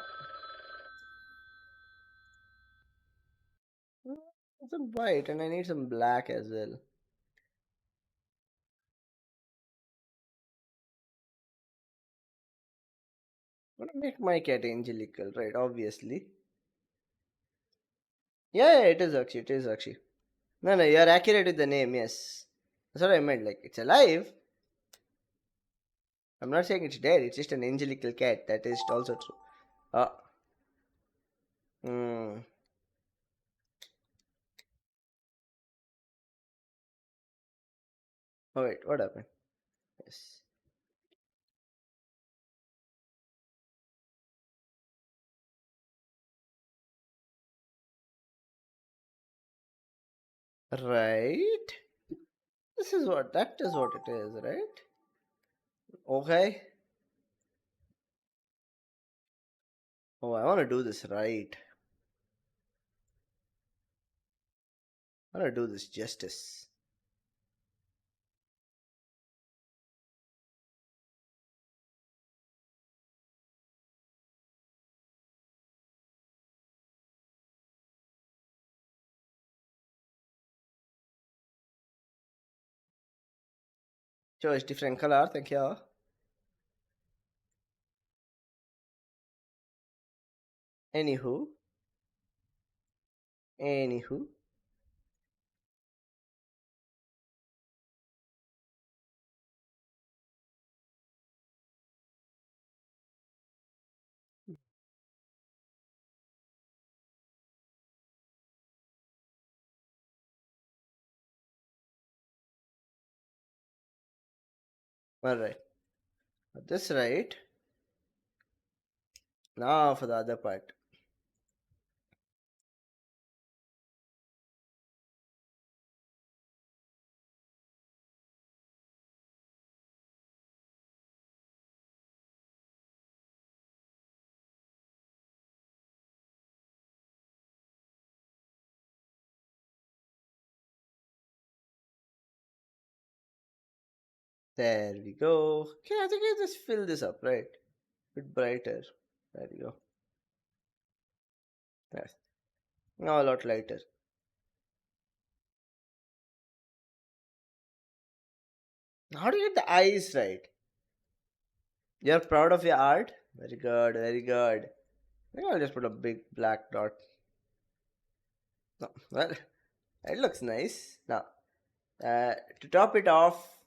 Some white, and I need some black as well. I'm gonna make my cat angelical, right? Obviously. Yeah, it is actually. It is actually. No, no, you're accurate with the name. Yes, that's what I meant. Like it's alive. I'm not saying it's dead. It's just an angelical cat. That is also true. Ah. Hmm. Oh wait, what happened? Yes. Right. This is what. That is what it is, right? Okay. Oh, I want to do this right. I want to do this justice. Choose different color. Thank you. Anywho. Anywho. Alright. This right. Now for the other part. There we go. Okay, I think I just fill this up, right? Bit brighter. There we go. Yes. Now a lot lighter. How do you get the eyes right? You're proud of your art? Very good, very good. Maybe I'll just put a big black dot. No, well, it looks nice. Now, to top it off,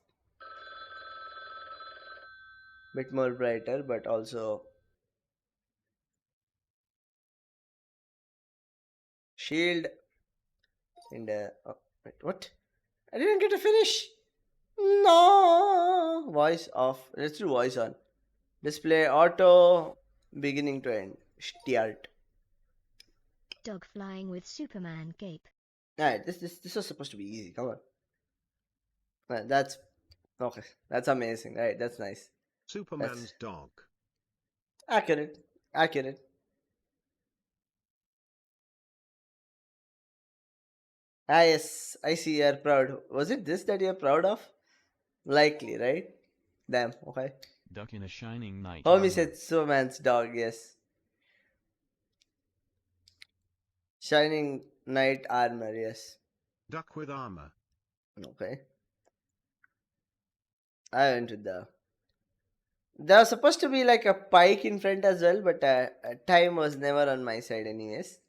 bit more brighter, but also shield and oh, wait, what? I didn't get to finish. No, voice off. Let's do voice on. Display auto, beginning to end. Start. Dog flying with Superman cape. Alright, this was supposed to be easy. Come on. Right, that's okay. That's amazing. Right, that's nice. Superman's dog. Accurate. Accurate. Ah yes, I see you're proud. Was it this that you're proud of? Likely, right? Damn, okay. Duck in a shining knight. Homie said Superman's dog, yes. Shining knight armor, yes. Duck with armor. Okay. I went with the... There was supposed to be like a pike in front as well, but time was never on my side anyways.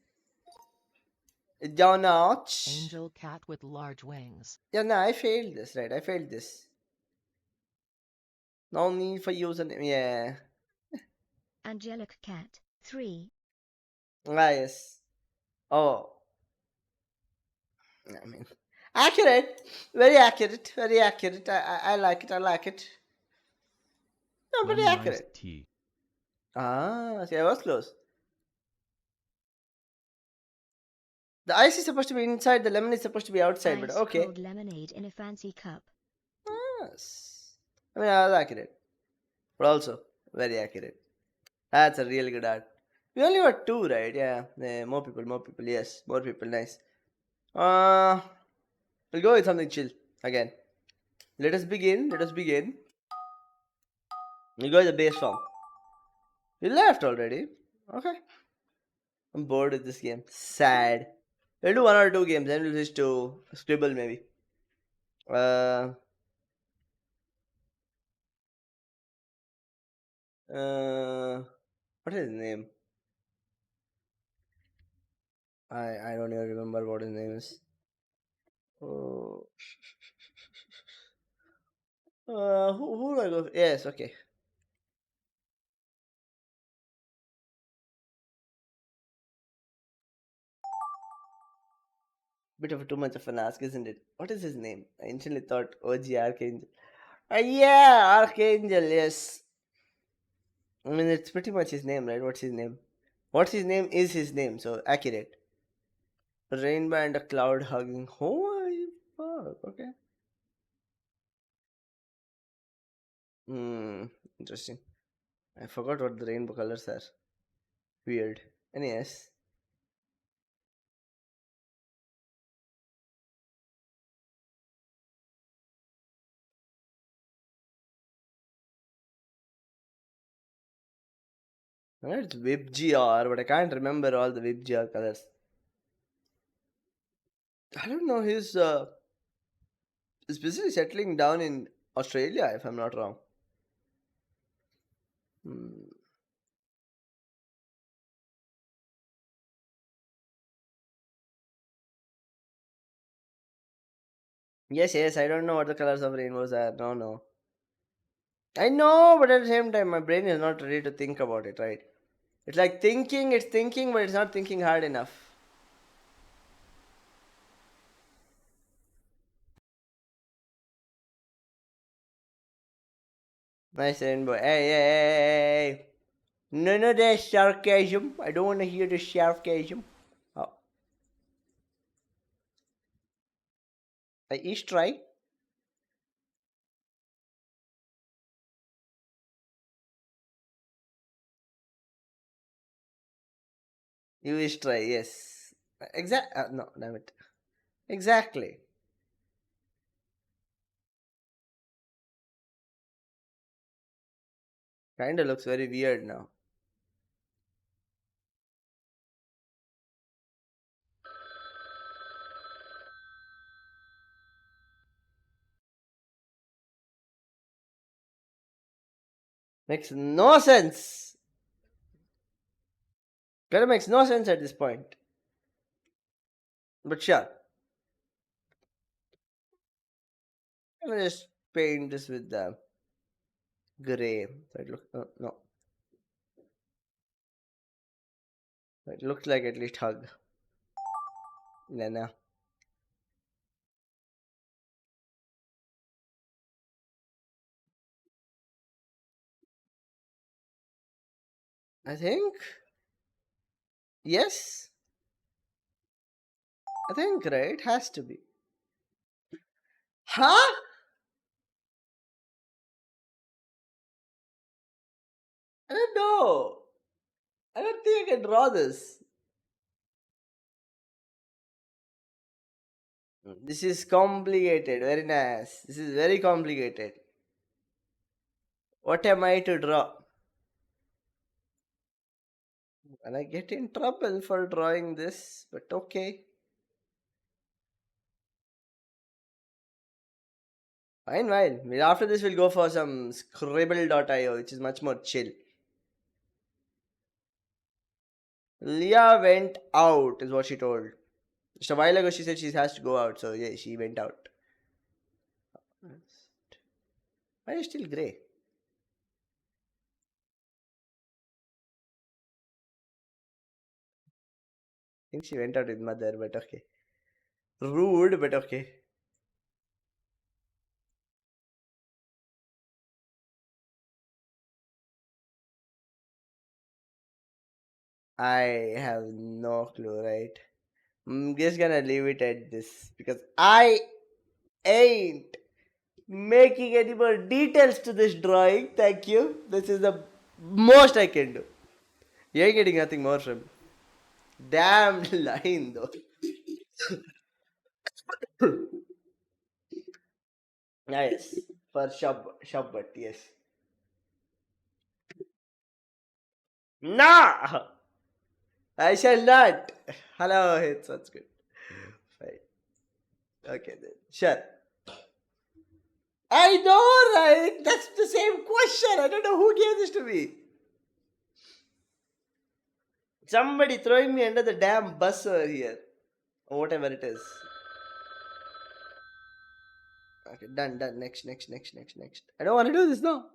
Donut. Angel cat with large wings. Yeah, no, I failed this, right? I failed this. No need for username, yeah. Angelic cat 3. Ah, yes. Oh. I mean, accurate. Very accurate. Very accurate. I like it. I like it. No, pretty accurate. Tea. Ah, okay, I was close. The ice is supposed to be inside, the lemon is supposed to be outside, but okay. Cold lemonade in a fancy cup. Yes. I mean, I was accurate. But also, very accurate. That's a really good art. We only got 2, right? Yeah. More people, yes. More people, nice. We'll go with something chill again. Let us begin. We'll go with the base form. You left already. Okay. I'm bored with this game. Sad. We'll do 1 or 2 games, then we'll switch to Scribble maybe. What is his name? I don't even remember what his name is. Oh. Who do I go? Yes, okay. Bit of too much of an ask, isn't it? What is his name? I instantly thought OG Archangel. Yeah, Archangel, yes. I mean, it's pretty much his name, right? What's his name? What's his name is his name, so accurate. Rainbow and a cloud hugging. Holy fuck, okay. Interesting. I forgot what the rainbow colors are. Weird. Anyways. It's WebGR, but I can't remember all the WebGR colors. I don't know, he's basically settling down in Australia, if I'm not wrong. Yes, I don't know what the colors of rainbows are. No. I know, but at the same time, my brain is not ready to think about it, right? It's like it's thinking, but it's not thinking hard enough. Nice rainbow. Hey. None of that sarcasm. I don't want to hear the sarcasm. Oh. I each try. You each try, yes. No, damn it. Exactly. Kinda looks very weird now. Makes no sense. Kinda makes no sense at this point. But sure. I'm gonna just paint this with the gray. So it looks no. It looks like at least hug. No. I think yes. I think right has to be. Huh? I don't know. I don't think I can draw this. This is complicated. Very nice. This is very complicated. What am I to draw? And I get in trouble for drawing this, but okay. Fine. After this, we'll go for some Scribble.io, which is much more chill. Leah went out, is what she told. Just a while ago, she said she has to go out, so yeah, she went out. Why is it still grey? I think she went out with mother, but okay. Rude, but okay. I have no clue, right? I'm just gonna leave it at this because I ain't making any more details to this drawing. Thank you. This is the most I can do. You're getting nothing more from me. Damn line though. Yes, for Shabbat, yes. Nah! I shall not. Hello, it sounds good. Fine. Okay then. Sure. I know, right? That's the same question. I don't know who gave this to me. Somebody throwing me under the damn bus over here. Or whatever it is. Okay, done. Next. I don't want to do this now.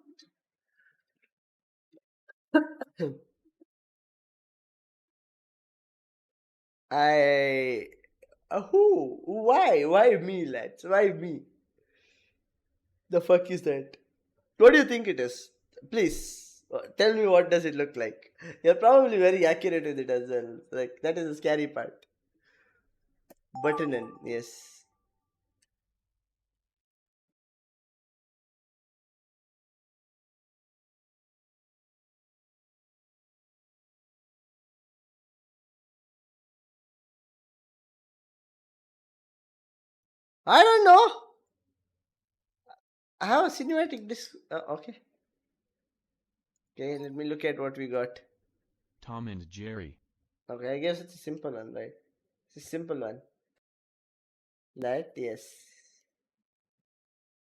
Who? Why? Why me, lads? Why me? The fuck is that? What do you think it is? Please tell me what does it look like. You're probably very accurate with it as well. Like that is the scary part. Button in, yes. I don't know. I have a cinematic disc. Okay. Okay, let me look at what we got. Tom and Jerry. Okay, I guess it's a simple one, right? It's a simple one. That, yes.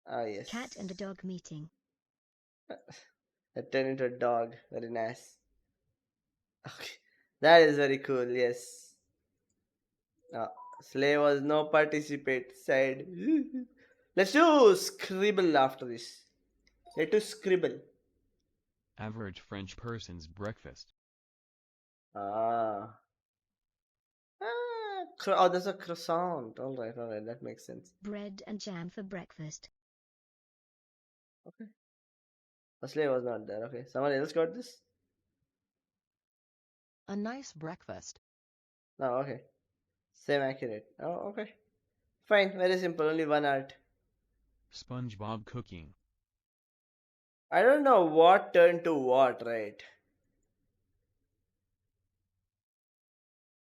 Ah, yes. Cat and a dog meeting. I turned into a dog. Very nice. Okay. That is very cool, yes. Slay was no participate. Sad. Let's do scribble after this. Let's do scribble. Average French person's breakfast. Ah. Oh, there's a croissant. Alright, that makes sense. Bread and jam for breakfast. Okay. Slay was not there. Okay, someone else got this? A nice breakfast. No, okay. Same accurate. Oh, okay. Fine, very simple. Only one art. SpongeBob cooking. I don't know what turned to what, right?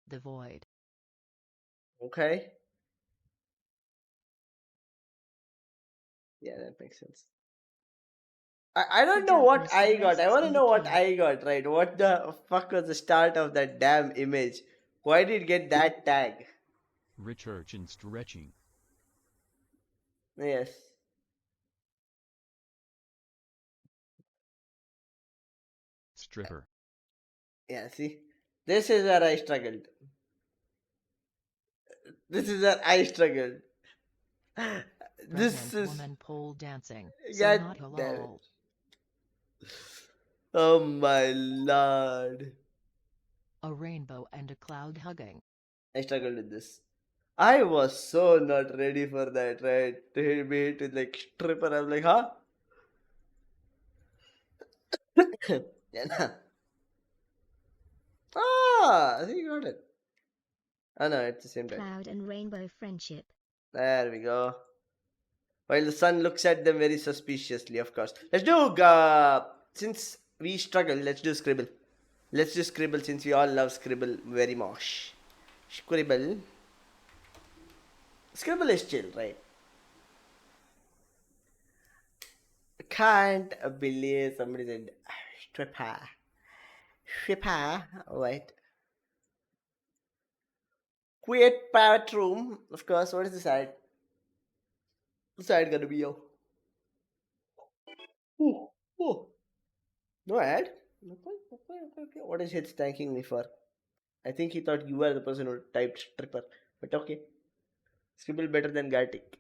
The void. Okay. Yeah, that makes sense. I don't know what I got. I want to know what I got, right? What the fuck was the start of that damn image? Why did it get that tag? Rich urchin stretching. Yes. Stripper. Yeah, see? This is where I struggled. This is where I struggled. This Pregnant is... woman pole dancing. So God not damn it. hello. Oh my lord. A rainbow and a cloud hugging. I struggled with this. I was so not ready for that, right? To hit me with like stripper. I'm like, huh? Yeah, nah. Ah, I think you got it. Oh no, it's the same time. Cloud and rainbow friendship. There we go. While the sun looks at them very suspiciously, of course. Let's do, since we struggle, let's do scribble. Let's do scribble since we all love scribble very much. Scribble. Scribble is chill, right? I can't believe somebody said stripper. Stripper, alright. Create private room. Of course, what is the side? The side gonna be yo. Ooh, ooh. No ad? Okay. What is Hitch thanking me for? I think he thought you were the person who typed stripper. But okay. Scribble better than Gartic.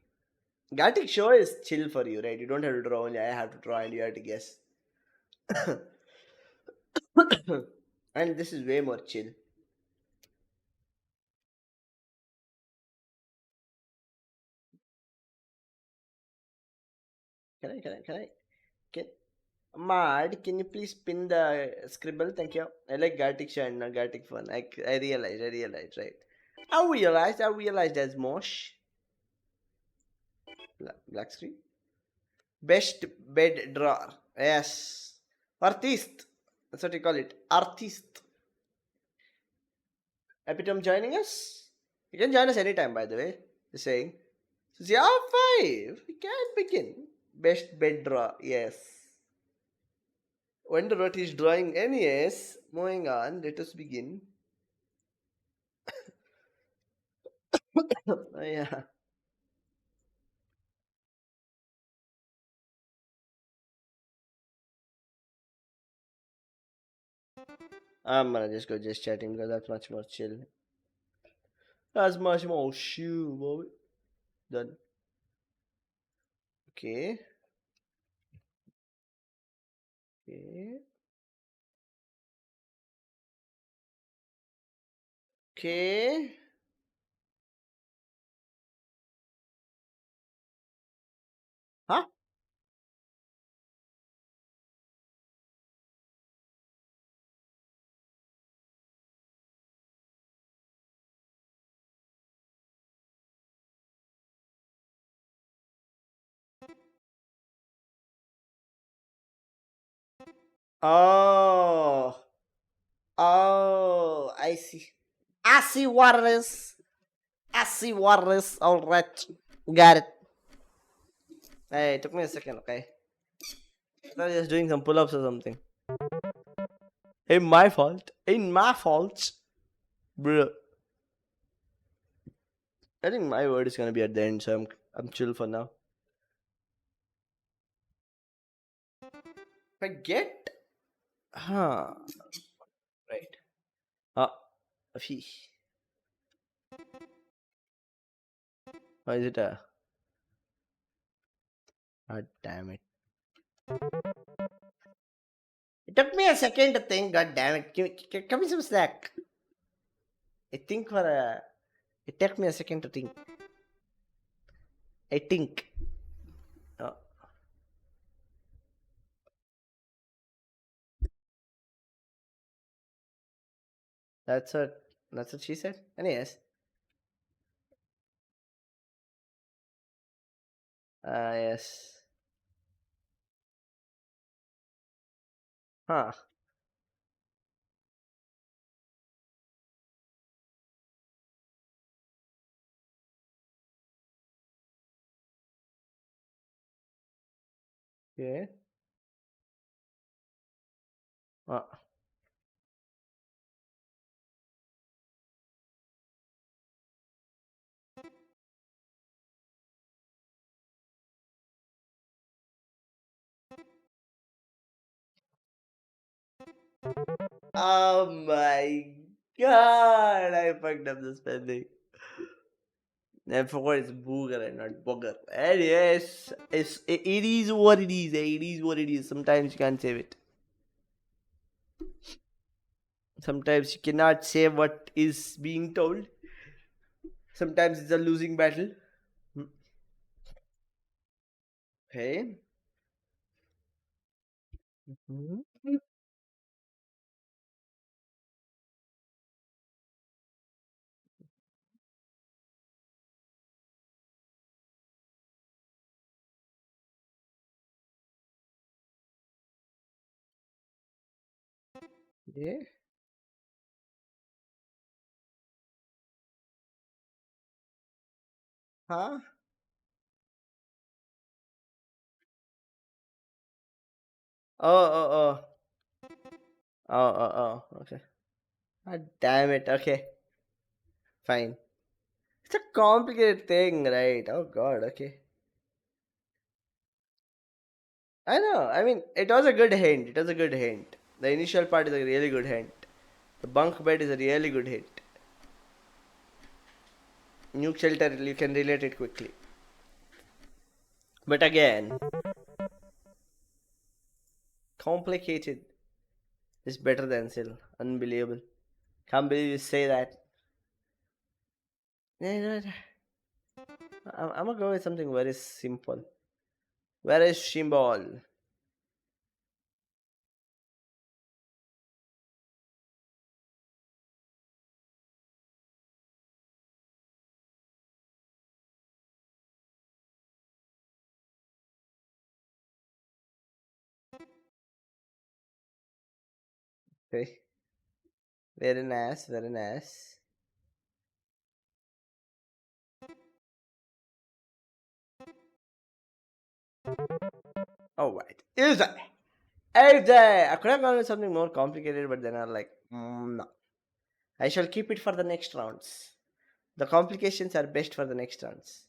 Gartic show is chill for you, right? You don't have to draw only. I have to draw and you have to guess. And this is way more chill. Can Mad, can you please pin the scribble? Thank you. I like Gartic show and not Gartic fun. I realized, right? I realized as Mosh. Black screen. Best bed drawer. Yes. Artist. That's what you call it. Artist. Epitome joining us? You can join us anytime, by the way. Just saying. So, yeah, 5. We can begin. Best bed drawer. Yes. Wonder what he's drawing. Anyways, moving on. Let us begin. Oh, yeah. I'm gonna just go just chatting because that's much more chill. That's much more chill, boy. Done. Okay. Okay. Okay. Huh? Oh. Oh, I see. I see what it is. I see what it is. Alright. Got it. Hey, it took me a second, okay? I thought I was doing some pull-ups or something. Ain't my fault. Ain't my fault. Bruh. I think my word is gonna be at the end, so I'm chill for now. If I get... Huh. Right. Ah. Afi. Or is it a... God damn it. It took me a second to think. God damn it. Give me some slack. I think for a... It took me a second to think. I think. Oh. That's what she said. Anyways. Yes. Huh. Yeah. Oh my god, I fucked up the spelling. I forgot it's booger and not booger. And yes, it is what it is. It is what it is. Sometimes you can't save it. Sometimes you cannot say what is being told. Sometimes it's a losing battle. Okay. Yeah. Huh? Oh. Oh. Okay. God damn it. Okay. Fine. It's a complicated thing, right? Oh god. Okay. I know. I mean, it was a good hint. It was a good hint. The initial part is a really good hint. The bunk bed is a really good hint. Nuke shelter, you can relate it quickly. But again, complicated is better than still. Unbelievable. Can't believe you say that. I'm gonna go with something very simple. Where is Shimbal? Okay. Very nice, very nice. Oh, right. Is that? I could have gone with something more complicated, but then I'm like, no. I shall keep it for the next rounds. The complications are best for the next rounds.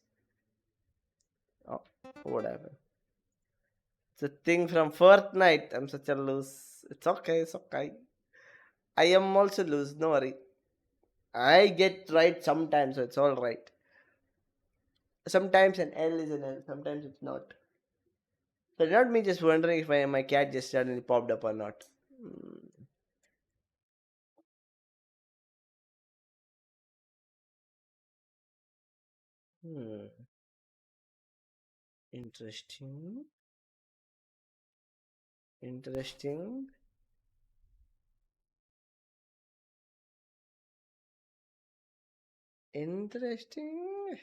Oh, whatever. It's a thing from Fortnite. I'm such a loose. It's okay, it's okay. I am also loose, no worry. I get right sometimes, so it's alright. Sometimes an L is an L, sometimes it's not. So not me just wondering if my cat just suddenly popped up or not. Interesting. Interesting. Interesting.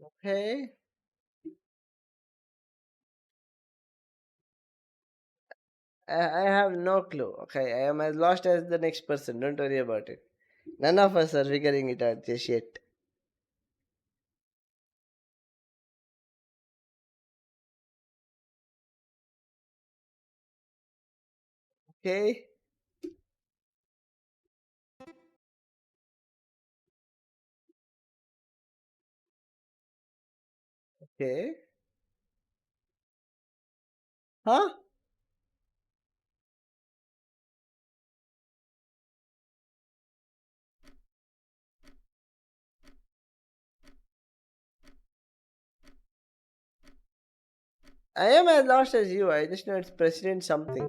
Okay. I have no clue. Okay, I am as lost as the next person. Don't worry about it. None of us are figuring it out just yet. Okay. Okay. Huh? I am as lost as you. I just know it's President something.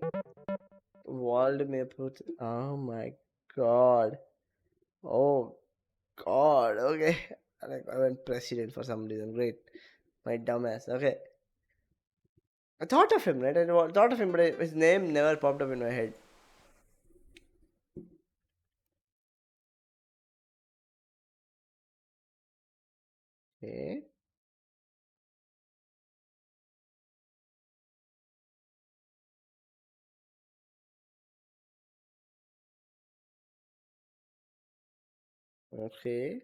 Vladimir Putin. Oh my god. Oh god. Okay. I went president for some reason. Great. My dumbass. Okay. I thought of him, right? I thought of him, but his name never popped up in my head. Okay. Okay.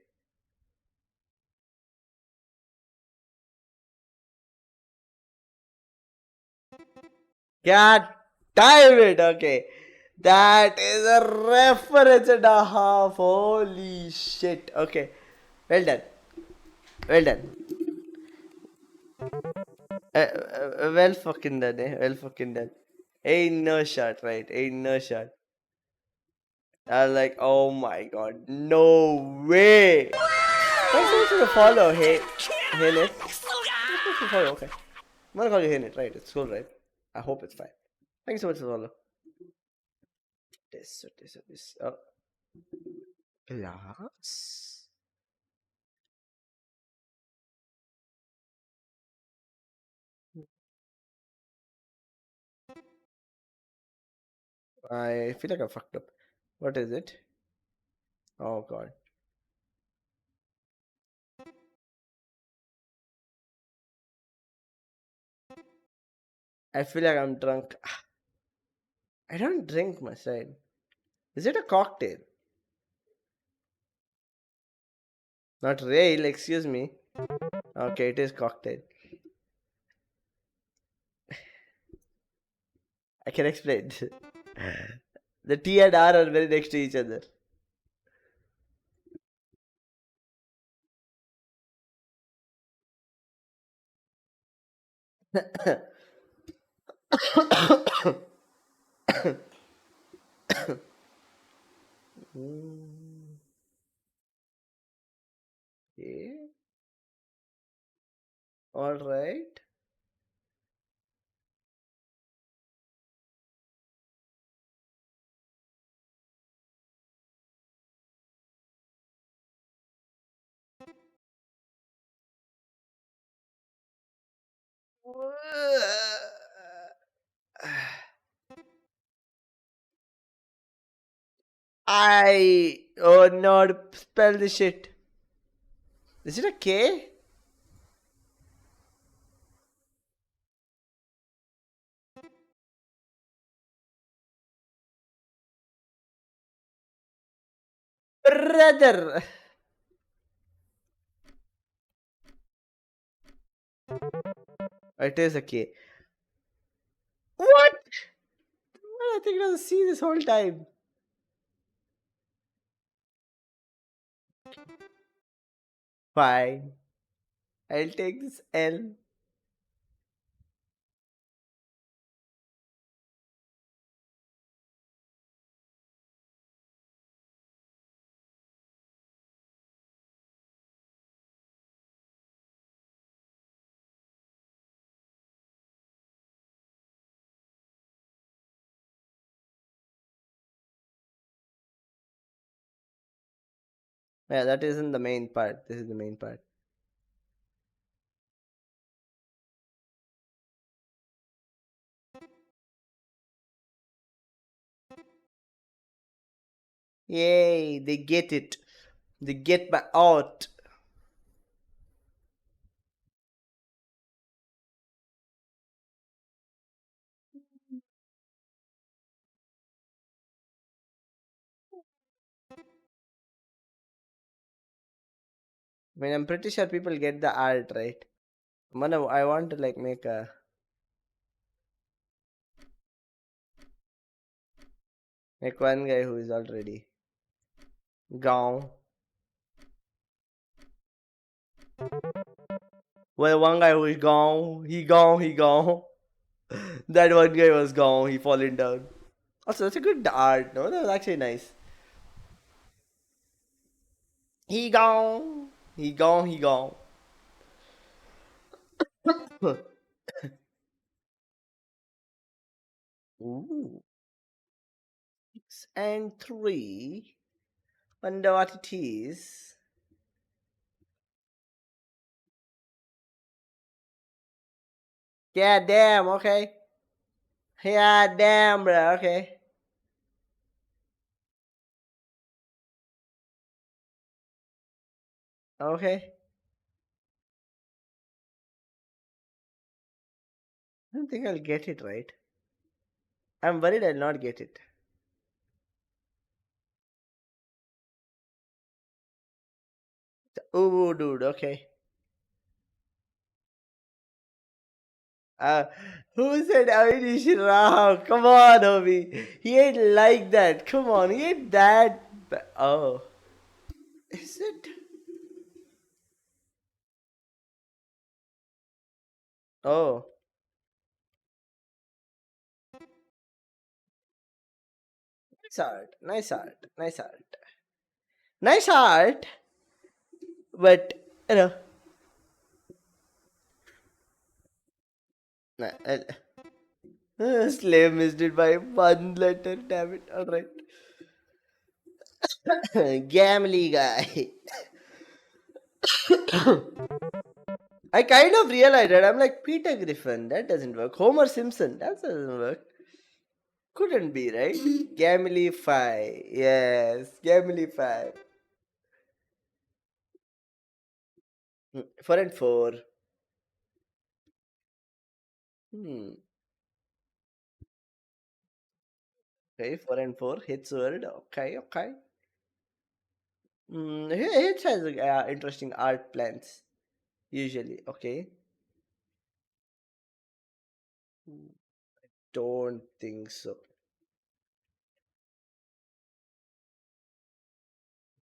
God damn it. Okay. That is a reference and a half. Holy shit. Okay. Well done. Well done. Well fucking done, eh? Well fucking done. Ain't no shot, right? Ain't no shot. I was like, oh my god, no way! Thanks so much for the follow, hey Nit. Thanks so much for the follow, okay. I'm gonna call you Hey Nit, right? It's cool, right? I hope it's fine. Thanks so much for the follow. This. Oh. Glass? I feel like I fucked up. What is it? Oh god. I feel like I'm drunk. I don't drink much, right? Is it a cocktail? Not rail, excuse me. Okay, it is cocktail. I can explain. The T and R are very next to each other. Okay. All right. Oh no, spell the shit. Is it a K? Brother. It is a K. What? I think it was a C this whole time. Fine. I'll take this L. Yeah, that isn't the main part. This is the main part. Yay, they get it. They get my art. I mean, I'm pretty sure people get the art, right? I want to like make a one guy who is already gone. Well, one guy who is gone. He gone. That one guy was gone. He fallen down. Also, that's a good art. No, that was actually nice. He gone. He gone. Ooh. 6 and 3. Wonder what it is. Yeah, damn, okay. Yeah, damn, bro, okay. Okay. I don't think I'll get it right. I'm worried I'll not get it. Oh, dude, okay. Uh, who said Avinish Rao? Come on, Obi. He ain't like that. Come on, he ain't that. Oh. Is it? Oh. Nice art. Nice art. Nice art. Nice art. But, you know. Nah, Slave missed it by 1 letter. Damn it. Alright. Gamly guy. I kind of realized that. I'm like, Peter Griffin, that doesn't work. Homer Simpson, that doesn't work. Couldn't be, right? Gamify. Yes, Gamify. 4 and 4. Hmm. Okay, 4 and 4. Hits word. Okay, okay. Hits has interesting art plans. Usually. Okay. Don't think so.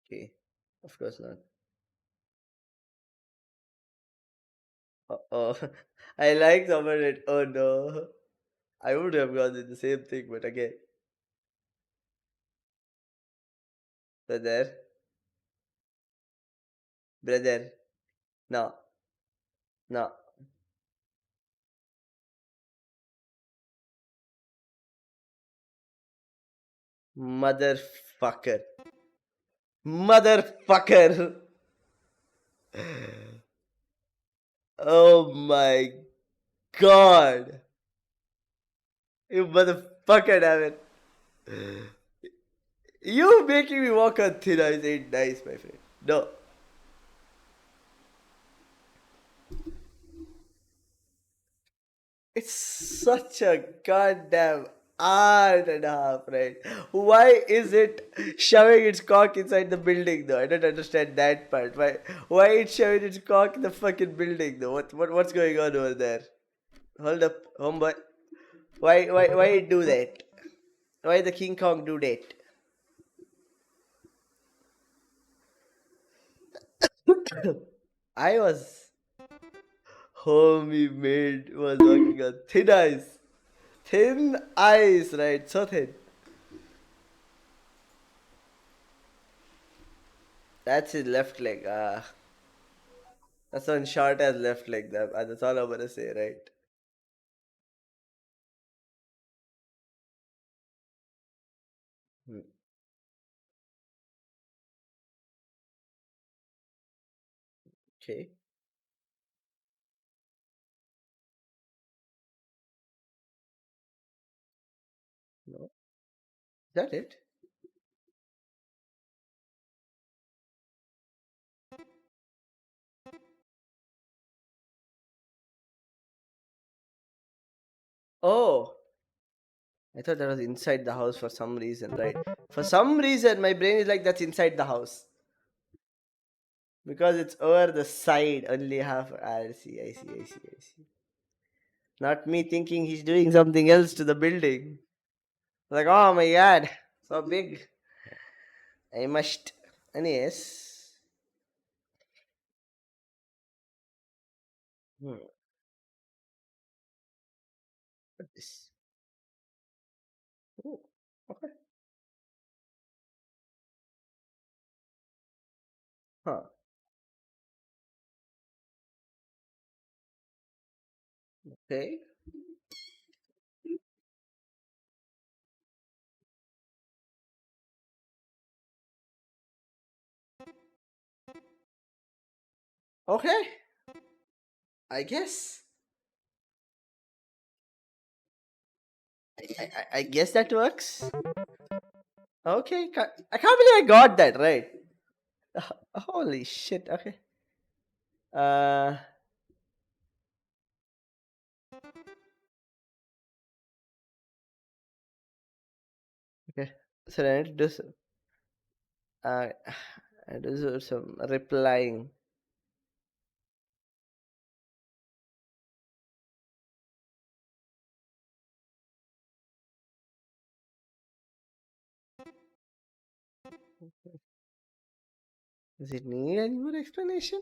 Okay. Of course not. Oh, I like someone it. Oh no. I would have gone with the same thing, but again. Brother. Brother. No. No. Motherfucker. Motherfucker. Oh my god. You motherfucker, damn it. You making me walk on thin ice ain't nice, my friend. No. It's such a goddamn art and a half, right? Why is it shoving its cock inside the building though? I don't understand that part. Why it's shoving its cock in the fucking building though? What's going on over there? Hold up, homeboy. Why it do that? Why the King Kong do that? I was homie made was walking on thin ice. Thin ice, right? So thin. That's his left leg. That's one short as left leg. That's all I'm gonna say, right? Hmm. Okay. No. Is that it? Oh, I thought that was inside the house for some reason, right? For some reason, my brain is like that's inside the house because it's over the side, only half. I see, I see, I see, I see. Not me thinking he's doing something else to the building. Like, oh my god, so big. I must. Anyways. What this? Oh, okay. Huh. Okay. Okay. I guess. I guess that works. Okay. I can't believe I got that right. Holy shit. Okay. Uh. Okay. So I need to do some. I do some replying. Does it need any more explanation?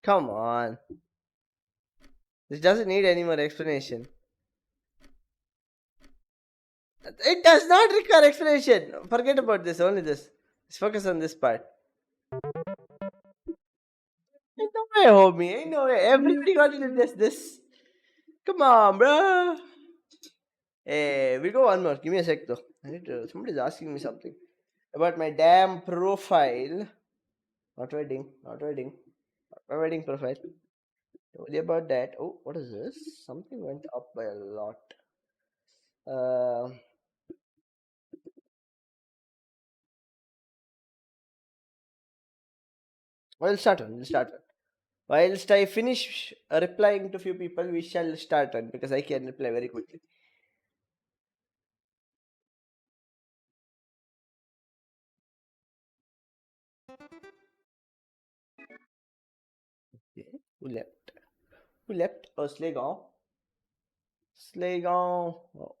Come on. This doesn't need any more explanation. It does not require explanation. Forget about this. Only this. Let's focus on this part. Ain't no way, homie. Ain't no way. Everybody got to do this. Come on, bro. Hey, we go one more. Give me a sec, though. Somebody's asking me something about my damn profile. Not wedding. Not wedding. Not my wedding profile. Told you about that. Oh, what is this? Something went up by a lot. We'll start on. We'll start on. Whilst I finish replying to few people, we shall start on because I can reply very quickly. Okay. Who left? Who left? Oh, Slaygon. Slaygon. Oh.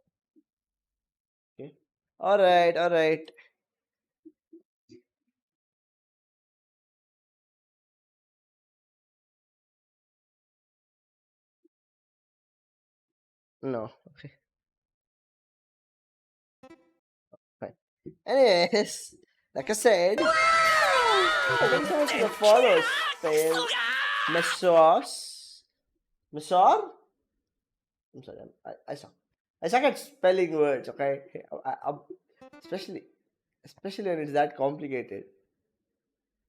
Okay. Alright, alright. No. Okay. Fine. Anyways, like I said, thanks so much for the follows. Mesos. Mesor? I'm sorry. I suck. I suck at spelling words, okay? Especially when it's that complicated.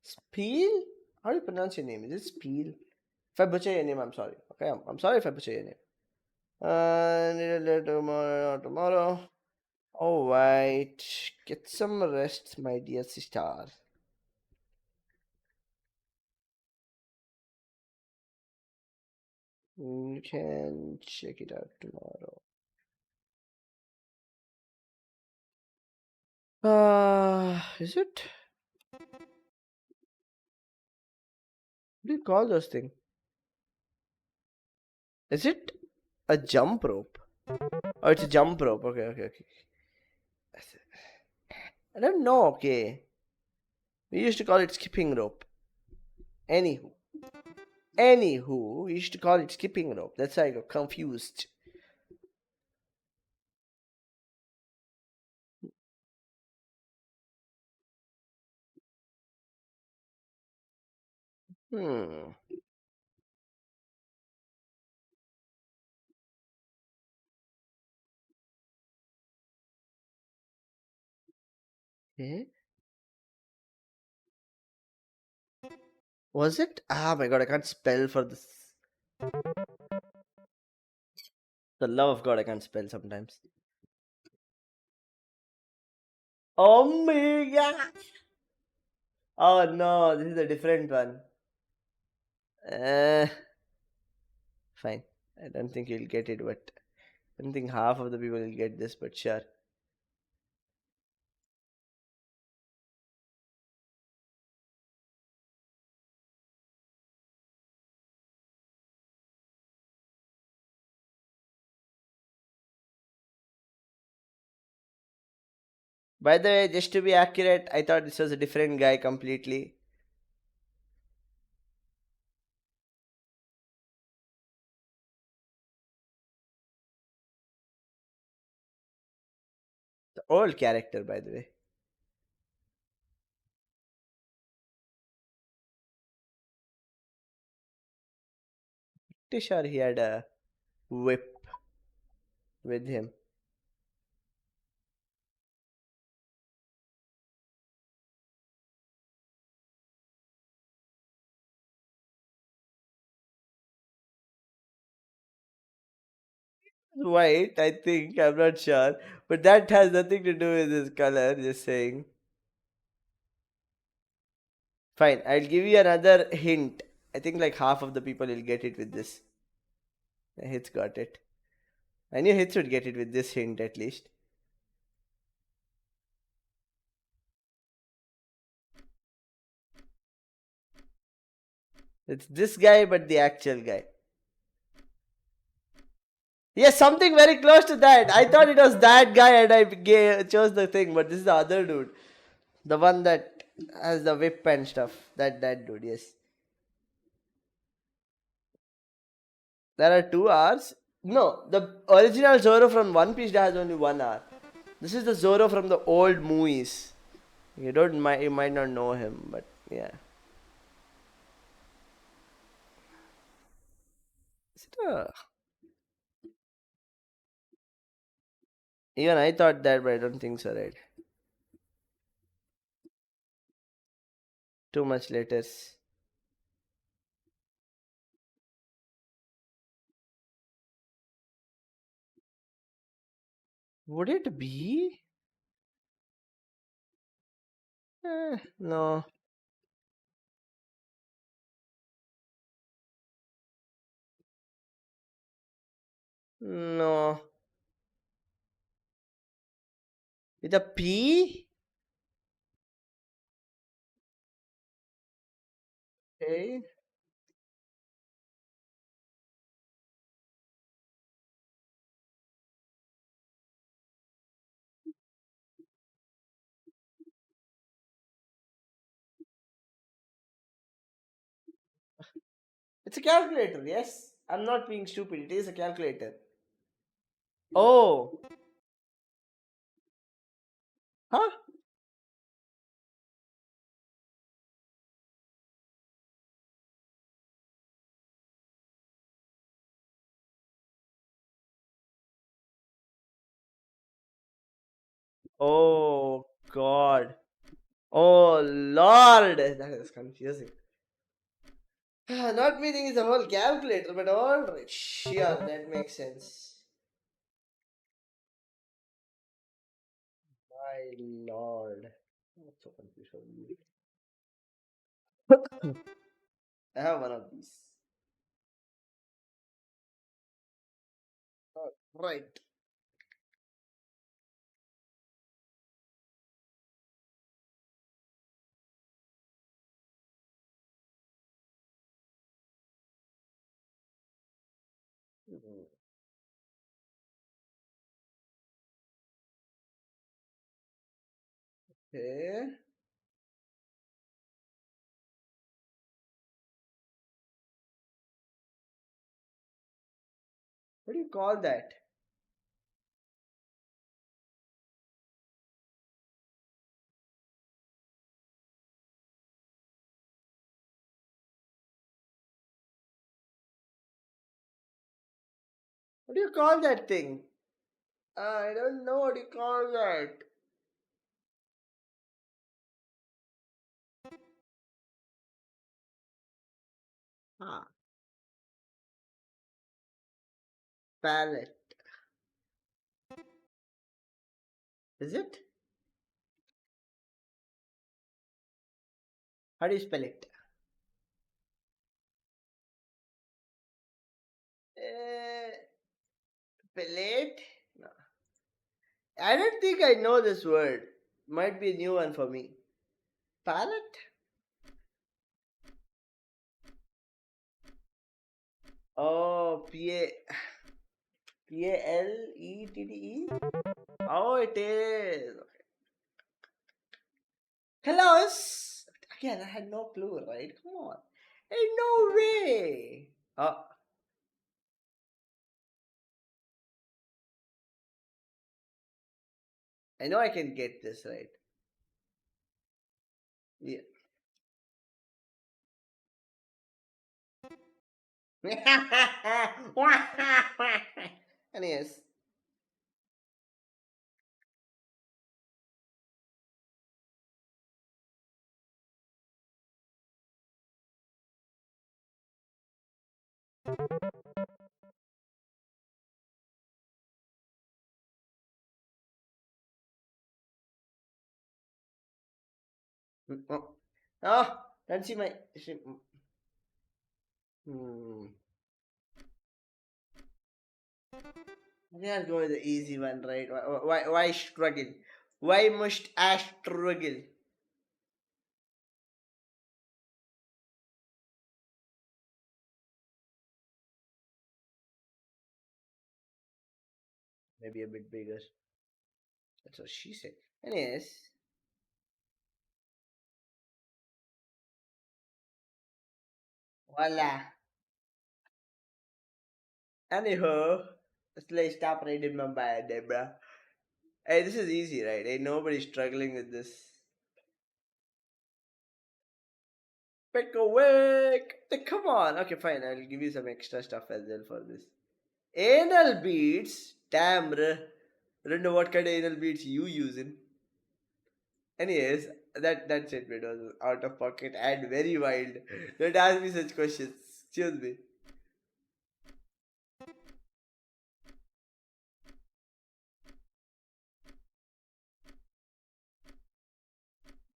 Speel? How do you pronounce your name? Is it Speel? If I butcher your name, I'm sorry. Okay, I'm sorry if I butcher your name. Need a little tomorrow. Alright. Get some rest, my dear sister. You can check it out tomorrow. Is it? What do you call those things? Is it a jump rope? Oh, it's a jump rope. Okay. I don't know, okay. We used to call it skipping rope. Anywho, we used to call it skipping rope. That's why I got confused. Okay. Was it? Ah, my god, I can't spell for this. The love of God, I can't spell sometimes. Omega. Oh no, this is a different one. Fine. I don't think you'll get it, but I don't think half of the people will get this, but sure. By the way, just to be accurate, I thought this was a different guy completely. The old character, by the way. Pretty sure he had a whip with him. White, I think. I'm not sure. But that has nothing to do with his color, just saying. Fine, I'll give you another hint. I think like half of the people will get it with this. Hits got it. I knew Hits would get it with this hint at least. It's this guy, but the actual guy. Yes, something very close to that. I thought it was that guy and I chose the thing, but this is the other dude. The one that has the whip and stuff. That dude, yes. There are 2 hours. No, the original Zoro from One Piece has only 1 hour. This is the Zoro from the old movies. You might not know him, but yeah. Is it a... Even I thought that, but I don't think so, right? Too much letters. Would it be? No. No. With a P? Okay. It's a calculator, yes. I'm not being stupid. It is a calculator. Oh. Huh? Oh, God. Oh, Lord. That is confusing. Not meaning it's a whole calculator, but alright. Sure, that makes sense. My Lord. I'm so confused. I have one of these. Right. Okay. What do you call that? What do you call that thing? I don't know what you call that. Ah. Palette. Is it? How do you spell it? Palette? No. I don't think I know this word. Might be a new one for me. Palette? Oh, P-A-L-E-T-T-E? Oh, it is. Hello. Again, I had no clue, right? Come on. Hey, no way. Oh. I know I can get this right. Yeah. And yes. Oh, oh, don't see my. Hmm. We are going the easy one, right? Why struggle? Why must I struggle? Maybe a bit bigger. That's what she said. Anyways, voila. Anyhow, let's stop reading my bad, bruh. Hey, this is easy, right? Ain't nobody struggling with this. Pick a wick. Come on. Okay, fine. I'll give you some extra stuff as well for this. Anal beads. Damn, bruh. I don't know what kind of anal beads you using. Anyways, that statement was out of pocket and very wild. Don't ask me such questions. Excuse me.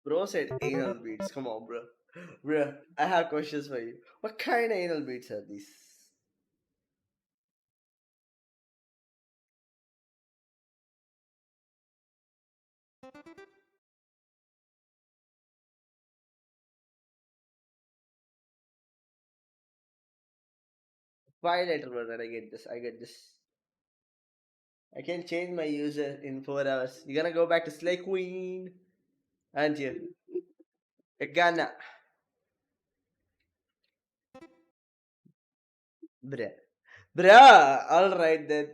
Bro said anal beads. Come on, bro. Bro, I have questions for you. What kind of anal beads are these? Why later, brother? I get this. I get this. I can change my user in 4 hours. You're gonna go back to Slay Queen, aren't you? You're gonna. Bruh. Bruh! Alright then.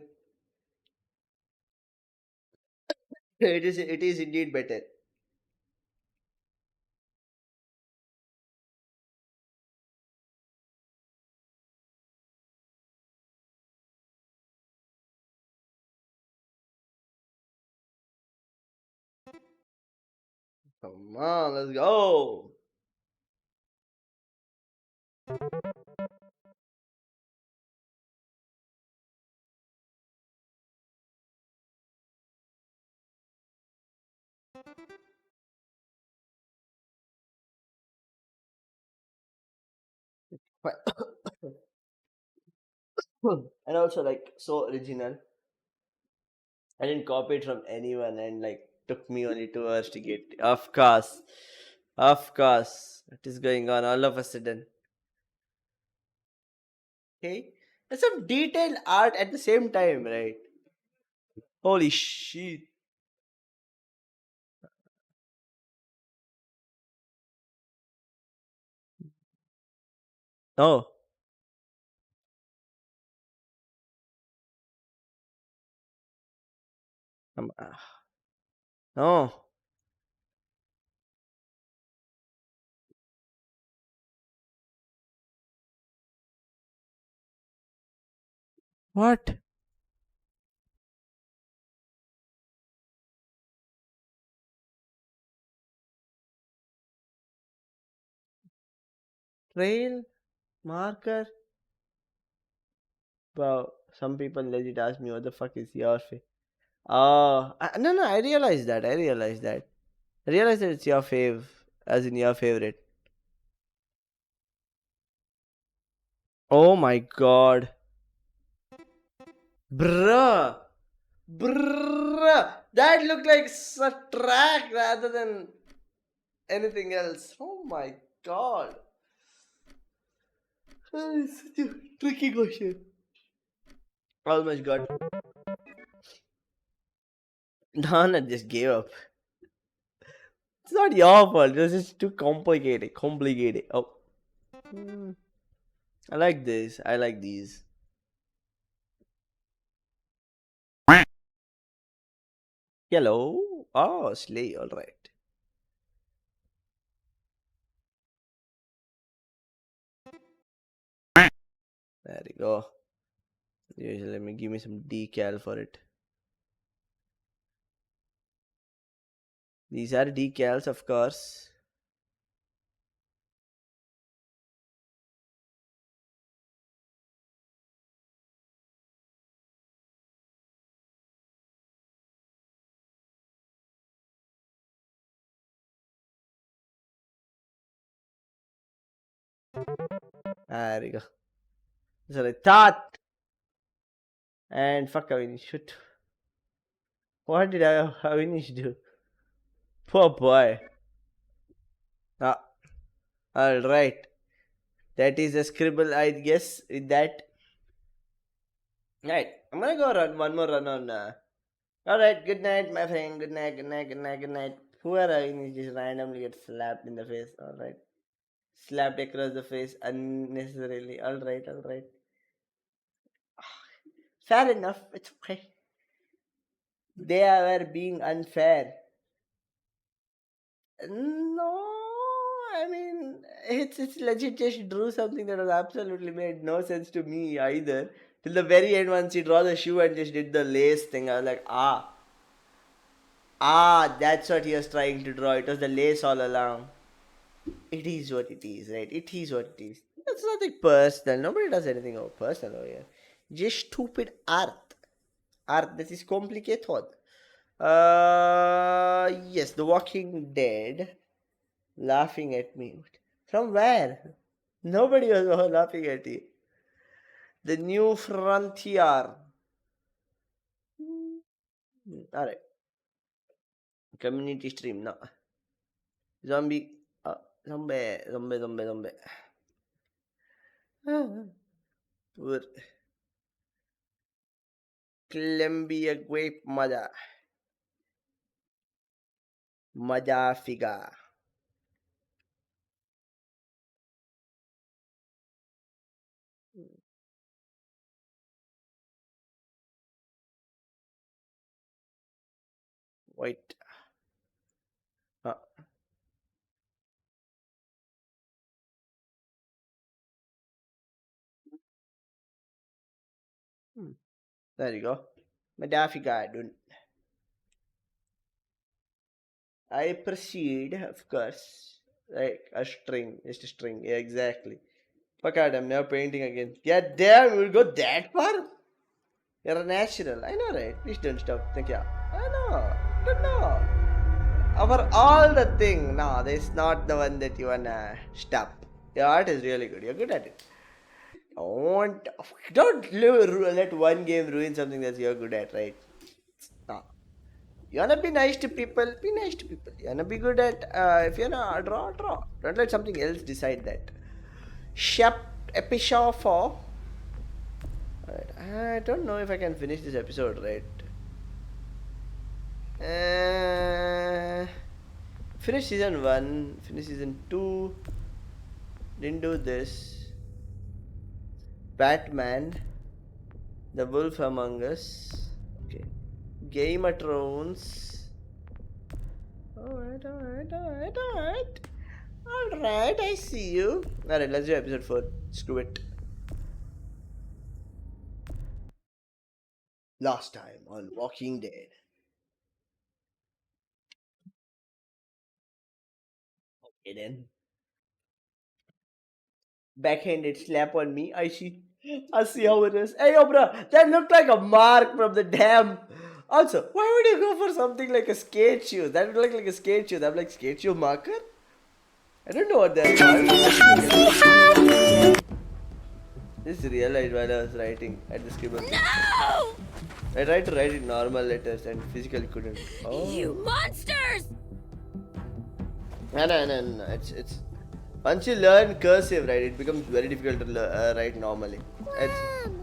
It is indeed better. Come on, let's go. And also like so original. I didn't copy it from anyone and like took me only 2 hours to get. Of course. Of course. What is going on all of a sudden? Okay. There's some detailed art at the same time, right? Holy shit. Oh. Oh. What? Trail? Marker? Wow. Some people legit ask me what the fuck is your face. Oh. No, I realized that. I realized that. I realized that it's your fave. As in your favorite. Oh my god. Bruh. Bruh. That looked like a track rather than anything else. Oh my god. It's such a tricky question. Almost got. Nana just gave up. It's not your fault. This is too complicated. Complicated. Oh. I like this. I like these. Hello. Oh, Slay, alright. There you go. Usually, let me give me some decal for it. These are decals, of course. There you go. That's what I thought. And fuck Avinish. Shoot. What did Avinish do? Poor boy. Ah. Alright. That is a scribble, I guess, with that. Right. I'm gonna go run one more run on. Alright. Good night, my friend. Good night, good night, good night, good night. Whoever Avinish just randomly gets slapped in the face. Alright. Slapped across the face unnecessarily. Alright. Fair enough. It's okay. They were being unfair. No, I mean, it's legit just drew something that was absolutely made no sense to me either. Till the very end, once he draw the shoe and just did the lace thing, I was like, that's what he was trying to draw. It was the lace all along. It is what it is, right? It is what it is. It's nothing personal. Nobody does anything personal over here. Just stupid art. Art that is complicated. Yes, The Walking Dead. Laughing at me. From where? Nobody was laughing at you. The New Frontier. Alright. Community stream, no. Zombie. Zombie. Poor. Columbia Grape Mother. Mother figure. Wait. There you go. Madafi guy, dude. I proceed, of course. Like a string. Just a string. Yeah, exactly. Fuck out, I'm never painting again. Yeah, damn, we'll go that far? You're a natural. I know, right? Please don't stop. Thank you. I know. Don't know. Over all the thing. No, this is not the one that you wanna stop. Your art is really good. You're good at it. Don't let one game ruin something that you're good at, right? No. You wanna be nice to people, be nice to people. You wanna be good at, if you wanna draw. Don't let something else decide that. Episode 4. Right. I don't know if I can finish this episode, right? Finish season 1, finish season 2. Didn't do this. Batman, The Wolf Among Us, okay. Game of Thrones. Alright, I see you. Alright, let's do episode 4. Screw it. Last time on Walking Dead. Okay then. Backhanded slap on me. I see how it is. Hey, yo, bro, that looked like a mark from the dam. Also, why would you go for something like a skate shoe? That would look like a skate shoe. That would like skate shoe marker? I don't know what that is. This realized while I was writing at the scribble. No! I tried to write in normal letters and physically couldn't. Oh. You monsters! No. It's once you learn cursive, right, it becomes very difficult to write normally.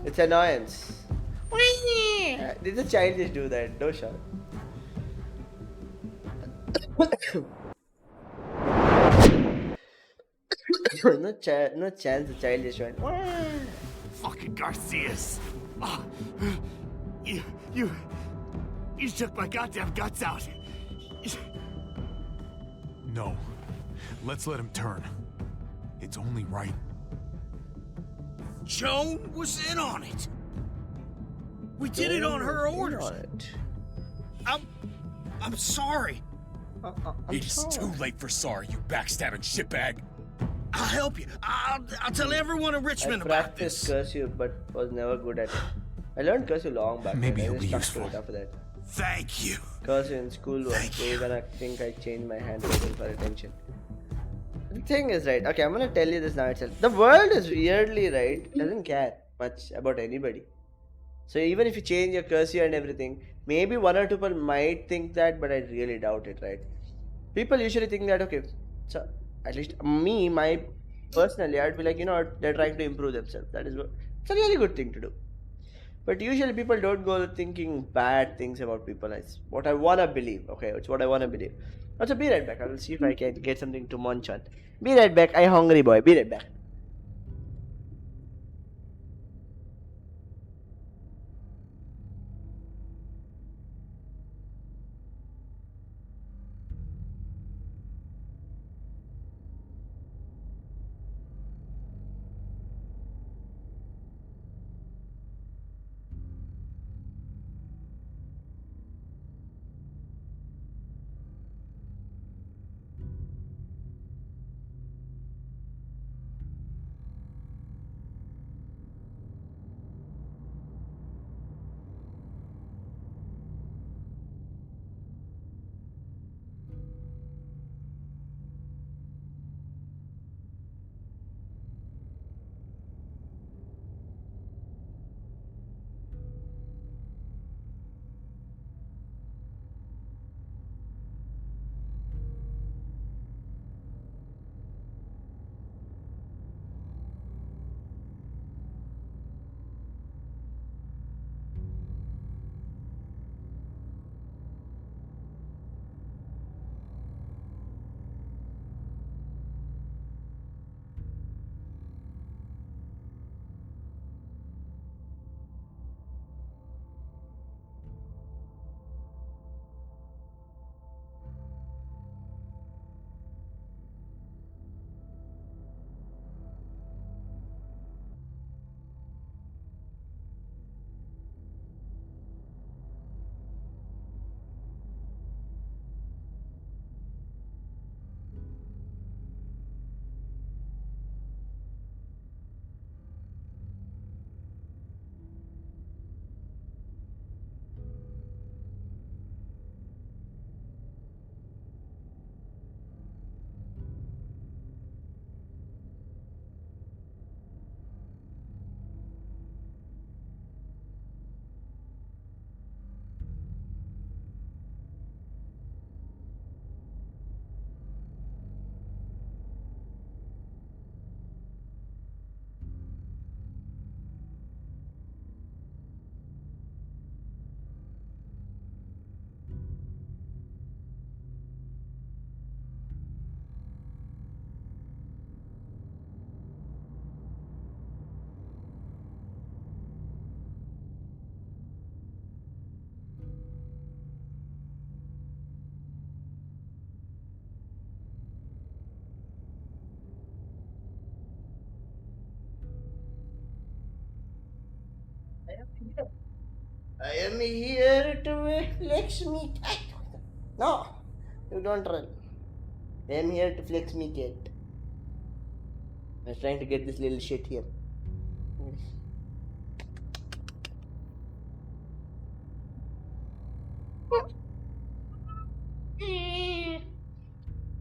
It's annoyance. Did the child just do that? No shot. no chance the child just went. Fucking Garcias! Oh, you shook my goddamn guts out. No. Let's let him turn. It's only right. Joan was in on it. We did it on her orders. I'm sorry. It's too late for sorry, you backstabbing shitbag. I'll help you. I'll tell everyone in Richmond I about practiced this. cursive but was never good at it. I learned cursive long back. Maybe then. it'll be I just stuck to useful. it after that. Thank you. Cursive in school was way when I think I changed my handwriting for attention. The thing is, right, okay, I'm gonna tell you this now itself. The world is weirdly, right, doesn't care much about anybody. So even if you change your cursive and everything, maybe one or two people might think that, but I really doubt it, right? People usually think that, okay, so at least me, personally, I'd be like, you know what, they're trying to improve themselves. That is it's a really good thing to do. But usually people don't go thinking bad things about people. It's what I wanna believe, okay, it's what I wanna believe. Also, be right back. I will see if I can get something to munch on. Be right back. I hungry boy. Be right back. I am here to flex me cat. No, you don't run. I am here to flex me cat. I was trying to get this little shit here.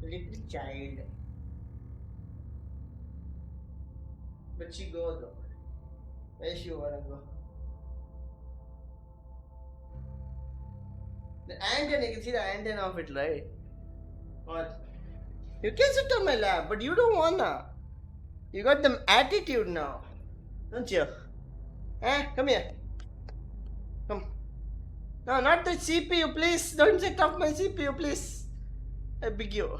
Little child. But she go though. Where she wanna go? The antenna, you can see the antenna of it, right? What? You can sit on my lap, but you don't wanna. You got the attitude now, don't you? Eh? Come here. Come. No, not the CPU, please. Don't set off my CPU, please. I beg you.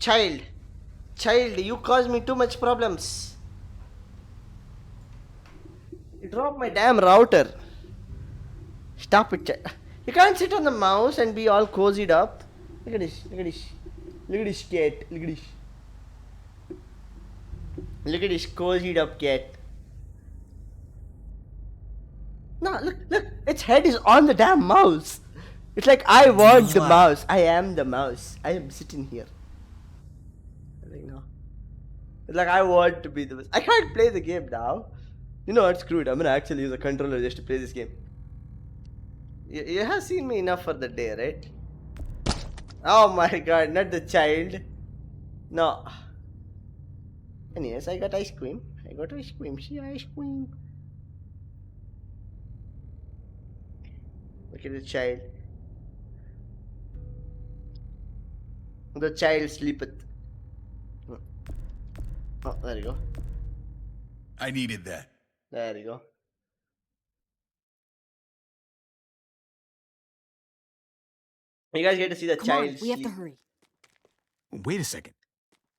Child. Child, you cause me too much problems. You dropped my damn router. Stop it, child. You can't sit on the mouse and be all cozied up. Look at this. Look at this. Look at this cat. Look at this. Look at this cozied up cat. No, look. Its head is on the damn mouse. It's like I want the mouse. I am the mouse. I am sitting here. Like, no. It's like I want to be the mouse. I can't play the game now. You know what? Screw it. I'm gonna actually use a controller just to play this game. You have seen me enough for the day, right? Oh my god, not the child. No. Anyways, I got ice cream. See, ice cream. Look at the child. The child sleepeth. Oh, there you go. I needed that. There you go. You guys get to see the Come child on, we have to sleep. hurry. Wait a second.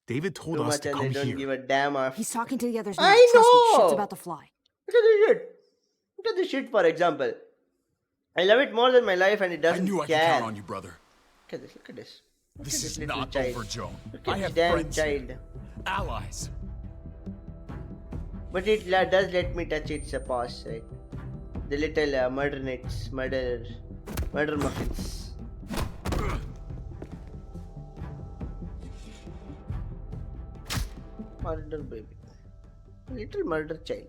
David told Too us much to and come they don't here. give a damn off. He's talking to the others now. I Trust me, know! shit's about to fly. Look at this shit. Look at this shit, for example. I love it more than my life and it doesn't I knew I could care. count on you, brother. Look at this, look at this. Look This at is little not child. over, Joan. Look I at this have damn friends here. child. Allies. But it does let me touch its paws, right? The little murder nets, murder muffins. Murder baby. Little murder child.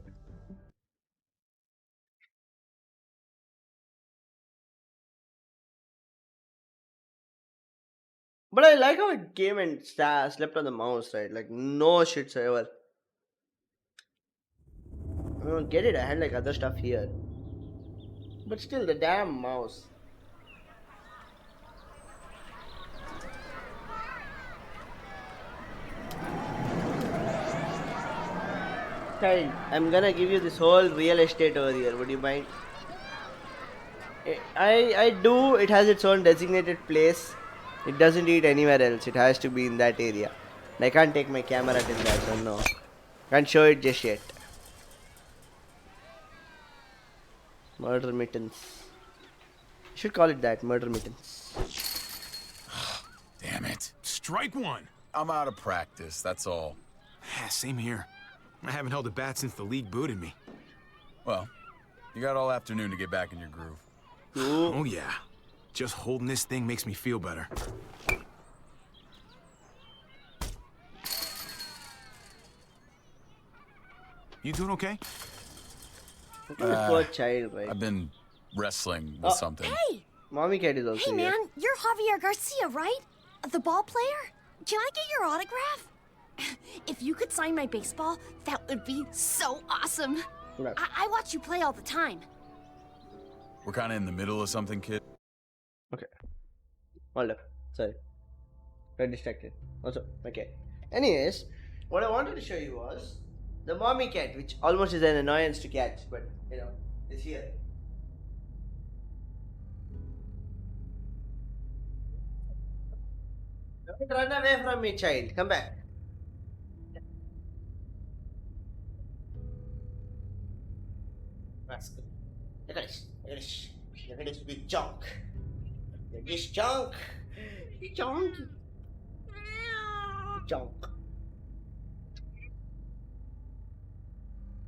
But I like how it came and slept on the mouse, right? Like, no shits ever. I don't get it. I had like other stuff here. But still, the damn mouse. Child, I'm gonna give you this whole real estate over here. Would you mind? I do. It has its own designated place. It doesn't eat anywhere else. It has to be in that area. And I can't take my camera till that, so no. Can't show it just yet. Murder mittens. Should call it that. Murder mittens. Damn it. Strike one. I'm out of practice, that's all. Same here. I haven't held a bat since the league booted me. Well, you got all afternoon to get back in your groove. Oh yeah. Just holding this thing makes me feel better. You doing okay? Look at the poor child, right? I've been wrestling with something. Hey! Mommy cat is also Hey, here. man, you're Javier Garcia, right? The ball player? Can I get your autograph? If you could sign my baseball, that would be so awesome. I watch you play all the time. We're kind of in the middle of something, kid. Okay. Hold up. Sorry. Got distracted. Also, okay. Anyways, what I wanted to show you was the mommy cat, which almost is an annoyance to cats, but you know, is here. Don't run away from me, child. Come back. Rascal. Look at this. Look at this. Look at this big junk. Look at this junk. Junk. Junk.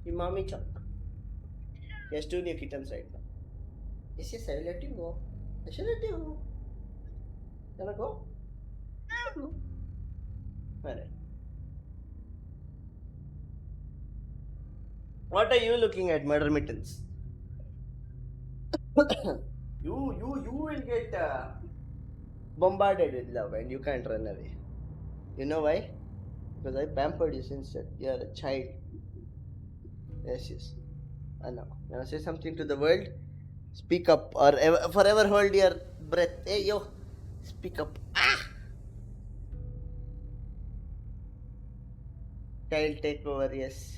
The mommy junk. He has 2 new kittens right now. Yes, I will let you go. I should let you go. Can I go? No. Alright. What are you looking at, Murder Mittens? you will get bombarded with love and you can't run away. You know why? Because I pampered you since you are a child. Yes. I know. You want to say something to the world? Speak up or forever hold your breath. Hey, yo. Speak up. Ah! Child take over, yes.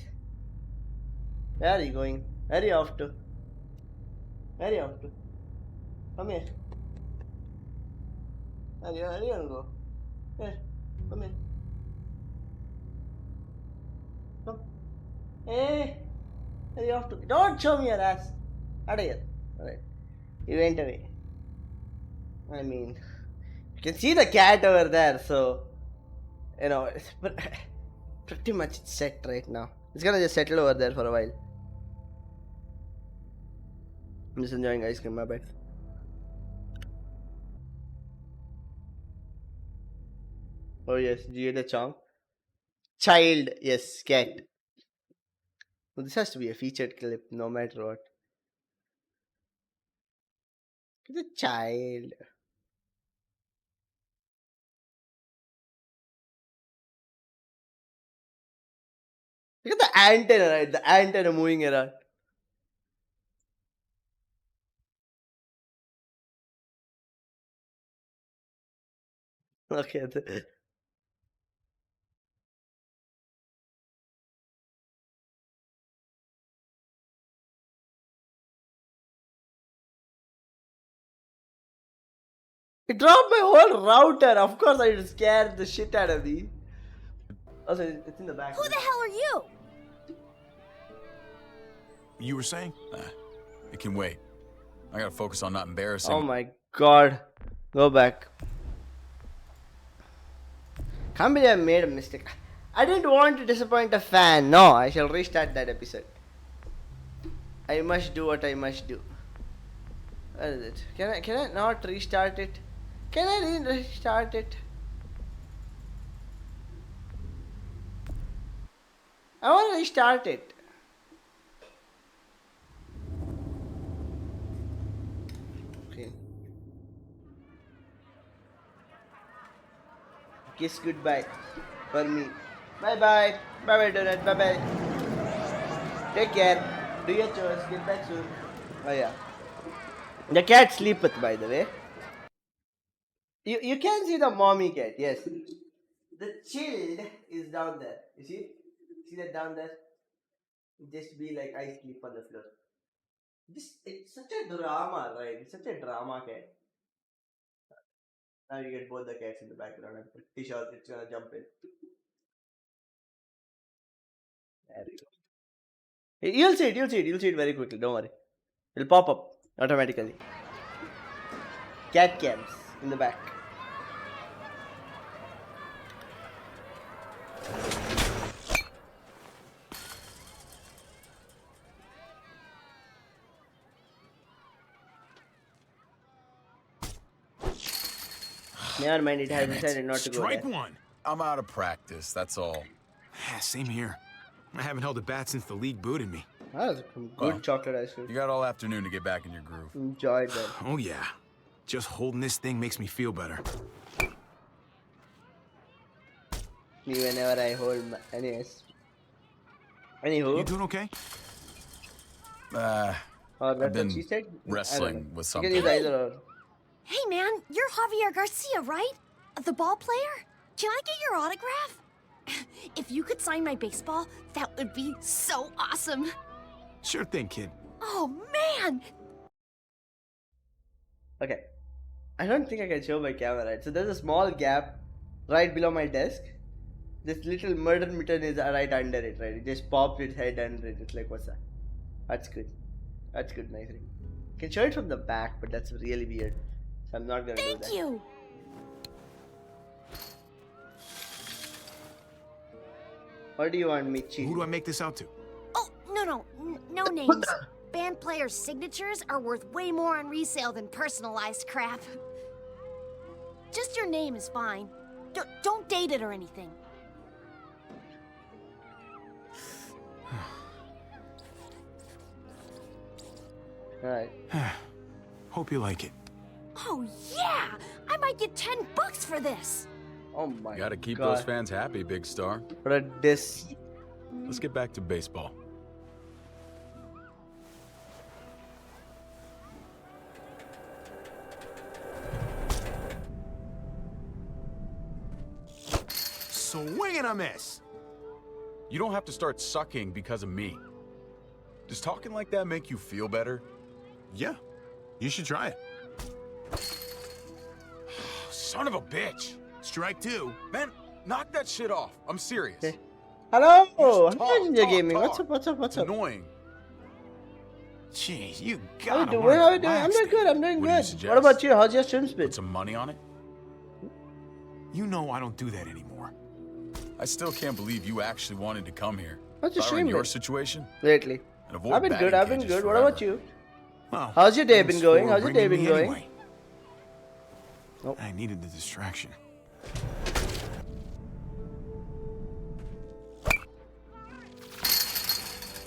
Where are you going? Where are you off to? Where are you off to? Come here. Where are you gonna go? Here. Come here. Come. Hey! Where are you off to? Don't show me your ass. Out of here. Alright. He went away. I mean, you can see the cat over there, so you know, but pretty much it's set right now. It's gonna just settle over there for a while. I'm just enjoying ice cream, my bad. Oh yes, Jada Chong. Child, yes, cat. Well, this has to be a featured clip, no matter what. The child. Look at the antenna, right? The antenna moving around. Okay. It dropped my whole router. Of course, I scared the shit out of me. Also, it's in the back. Who the hell are you? You were saying? It can wait. I gotta focus on not embarrassing. Oh my god. Go back. Can't believe I made a mistake. I didn't want to disappoint a fan. No, I shall restart that episode. I must do what I must do. Where is it? Can I not restart it? Can I restart it? I want to restart it. Okay. Kiss goodbye for me. Bye bye. Bye bye, Donut. Bye bye. Take care. Do your chores. Get back soon. Oh yeah. The cat sleepeth, by the way. You can see the mommy cat, yes. The child is down there. You see? See that down there? Just be like, I sleep on the floor. It's such a drama, right? It's such a drama cat. Now you get both the cats in the background. I'm pretty sure it's gonna jump in. There we go. You'll see it very quickly, don't worry. It'll pop up automatically. Cat cams in the back. Never mind, it has decided not to go there. Strike one. I'm out of practice, that's all. Same here. I haven't held a bat since the league booted me. That was some good chocolate ice cream. You got all afternoon to get back in your groove. Enjoyed that. Oh yeah. Just holding this thing makes me feel better. Me whenever I hold my... Anyways. Anywho. You doing okay? I've been wrestling with something. You can use either or. Hey man, you're Javier Garcia, right? The ball player? Can I get your autograph? If you could sign my baseball, that would be so awesome. Sure thing, kid. Oh man! Okay. I don't think I can show my camera, right? So there's a small gap right below my desk. This little murder mitten is right under it, right? It just popped its head under it. It's like, what's that? That's good. That's good, nice ring. I can show it from the back, but that's really weird. So I'm not gonna do that. Thank you! What do you want me to? Who do I make this out to? Oh, no names. Band players' signatures are worth way more on resale than personalized crap. Just your name is fine. Don't date it or anything. Alright. Hope you like it. Oh yeah! I might get $10 for this! Oh my god. Gotta keep those fans happy, big star. What a diss. Let's get back to baseball. Swing and a miss. You don't have to start sucking because of me. Does talking like that make you feel better? Yeah, you should try it. Son of a bitch. Strike two. Man, knock that shit off. I'm serious. Okay. Hello! Talk, Ninja Gaming. talk. What's up? It's annoying. Jeez, you How you gotta doing? learn How to you doing? I'm relax, doing good. I'm doing What do you good. suggest? What about you? How's your swim spin? Put some money on it? You know I don't do that anymore. I still can't believe you actually wanted to come here. What's If your I were in stream your then? situation, Lately. I'd avoid I've been batting good. I've been cages good. What forever. about you? Well, How's your day thanks been going? for How's your day bringing been me going? anyway. Nope. I needed the distraction.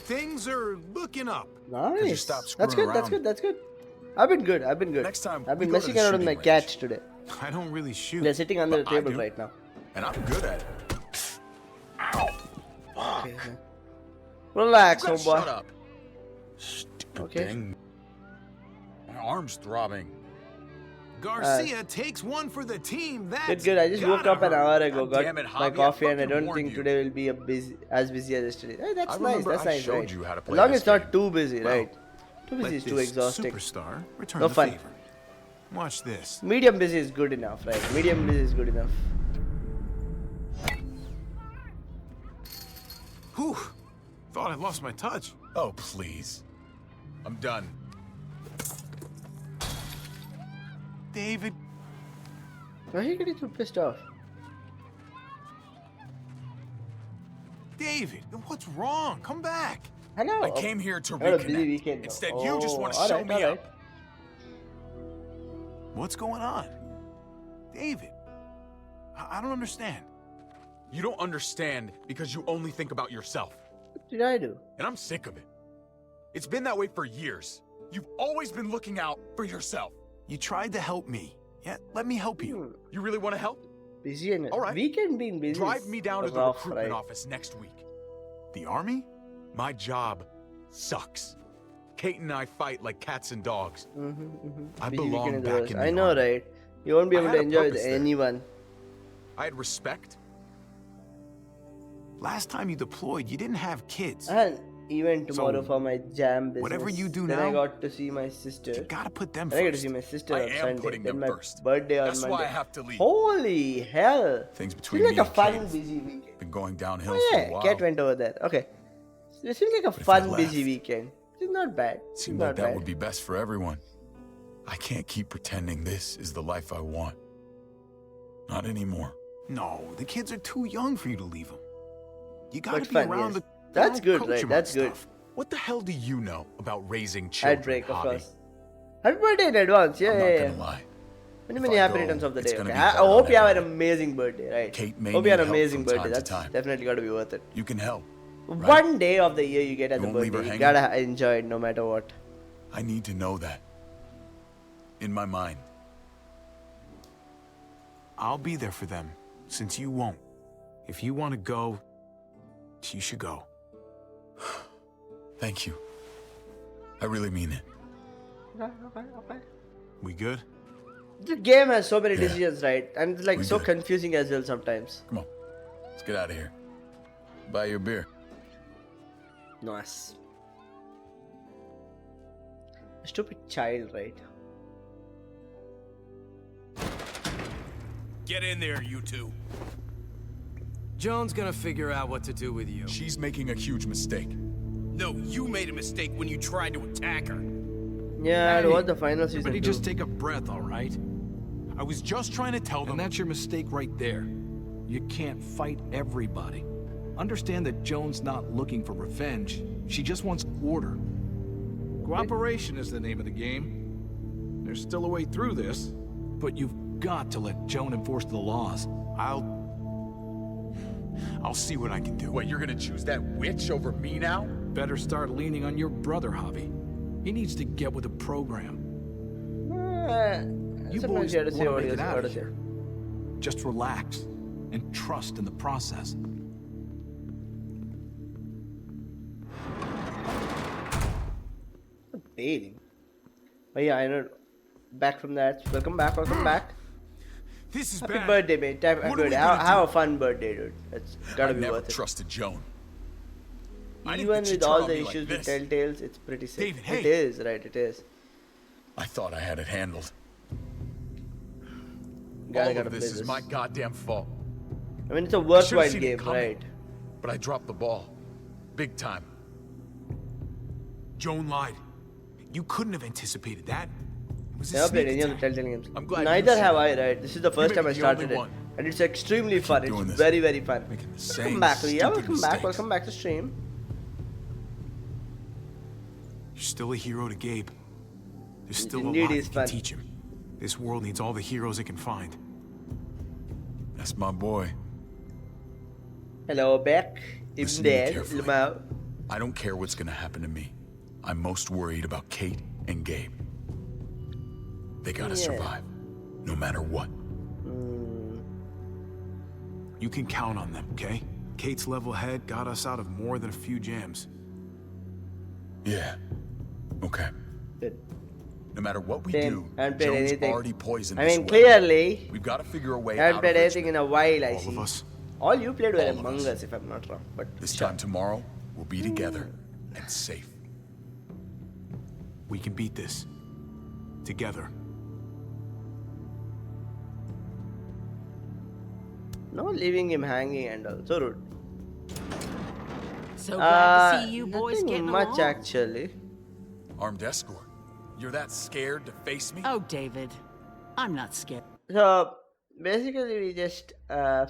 Things are looking up. Nice. stop That's screwing good. That's around? good. That's good. I've been good. I've been good. Next time, I've we been go to messing the around with my shooting cat today. I don't really shoot. They're sitting under the But I table do. right now. And I'm good at it. Okay. Relax, You gotta homeboy. shut up. Stupid Okay. thing. My arm's throbbing. Garcia takes one for the team. That's Good, good. I just woke up an hour ago, God got damn it, my Javi, I coffee, and I fucking don't warned think you. today will be as busy as yesterday. Hey, that's I nice. remember That's I nice, showed right? you how to As play long this as it's not game. too busy, Well, right? Too busy Let is too this exhausting. Superstar return No the fun. favor. Watch this. Medium busy is good enough, right? Medium busy is good enough. Whew. Thought I lost my touch. Oh, please. I'm done. David. Why are you getting so pissed off? David, what's wrong? Come back. I know. I came here to I had a busy reconnect. weekend, though. Instead, you just want to Oh, show alright, me alright. up. What's going on? David. I don't understand. You don't understand because you only think about yourself. What did I do? And I'm sick of it. It's been that way for years. You've always been looking out for yourself. You tried to help me. Yeah, let me help you. You really want to help? Busy and All right. weekend being busy. Drive is me down to the rough, recruitment right? office next week. The army? My job sucks. Kate and I fight like cats and dogs. I Busy belong weekend is back worse. in the I know, army. right? You won't be I able had to a enjoy with purpose there. anyone. I had respect. Last time you deployed, you didn't have kids. I had an event tomorrow So, for my jam business. whatever you do then I now, got to see my sister. You gotta put them Then I got to first. see my sister I on am Sunday. putting Then them my first. birthday on That's Monday. why I have to leave. Holy hell! Things between Seems me like a and fun, Kate busy weekend. been going downhill Oh for a yeah, while. Cat went over there. Okay. So it seems like a But if I fun, left, busy weekend. It's not bad. It's Seemed not like that bad. would be best for everyone. I can't keep pretending this is the life I want. Not anymore. No, the kids are too young for you to leave them. You gotta But be fun, around yes. the. That's good, coach right? 'em That's on good. stuff. What the hell do you know about raising children, Ad break, of Javi? course. Happy birthday in advance. Yeah, I'm yeah, not yeah. gonna lie. Many, If many I happy go, returns of the it's day. gonna Okay. be I hard hope on you have an everyone. amazing birthday, right? Kate may Hope you need have an help amazing from birthday. time to That's time. definitely got to be worth it. You can help. One day of the year you get as You a won't leave her birthday. You hanging? gotta enjoy it no matter what. I need to know that. In my mind. I'll be there for them, since you won't. If you want to go, you should go. Thank you. I really mean it. Okay. We good? The game has so many Yeah. decisions, right? And it's like We so good. confusing as well sometimes. Come on. Let's get out of here. Buy you a beer. Nice. A stupid child, right? Get in there, you two. Joan's gonna figure out what to do with you. She's making a huge mistake. No, you made a mistake when you tried to attack her. Yeah, Hey, I watched the final season. Everybody too. just take a breath, all right? I was just trying to tell them. And that's your mistake right there. You can't fight everybody. Understand that Joan's not looking for revenge. She just wants order. Cooperation is the name of the game. There's still a way through this, but you've got to let Joan enforce the laws. I'll see what I can do. What, you're gonna choose that witch over me now? Better start leaning on your brother, Javi. He needs to get with the program. You Sometimes boys you have to say want what to you make it out gotta of say. here. Just relax and trust in the process. Bathing. But yeah, I know. Back from that. Welcome back. Welcome back. This is Happy bad. birthday, mate. Happy What are we birthday. gonna Have do? a fun birthday, dude. It's gotta I be never worth it. trusted Joan. I didn't Even think she'd with all turn on the me like issues with this. Telltales, it's pretty safe. David, hey. It is, right? It is. I thought I had it handled. Gotta All of play this is my goddamn fault. I mean, it's a I should've worthwhile seen it game, coming, right? But I dropped the ball. Big time. Joan lied. You couldn't have anticipated that. It was a Never played sneak any of the attack. Telltale games. I'm glad Neither you have said I, it. right? This is the first You time I may be the only started it. one. And it's extremely fun. It's doing this. very, very fun. Making the Welcome same back, Leah. stupid Welcome back. mistakes. Welcome back to stream. You're still a hero to Gabe. There's still a Indeed lot you is can fun. teach him. This world needs all the heroes it can find. That's my boy. Hello, Beck. Listen Ibn to me Dad. carefully. Lamau. I don't care what's gonna happen to me. I'm most worried about Kate and Gabe. They gotta Yeah. survive, no matter what. You can count on them, okay? Kate's level head got us out of more than a few jams. Yeah. Okay. Good. No matter what we Same. do, Haven't played Jones anything. already poisoned I this mean, well. clearly, We've got to figure a way I haven't out played of anything Richmond. in a while, I All see. of us. All you played were All of Among us. Us, if I'm not wrong. But This sure. time tomorrow, we'll be together and safe. We can beat this. Together. No leaving him hanging and all. So rude. So glad to see you boys nothing getting much along. actually. Armed escort. You're that scared to face me? Oh, David, I'm not scared. So basically, we just. I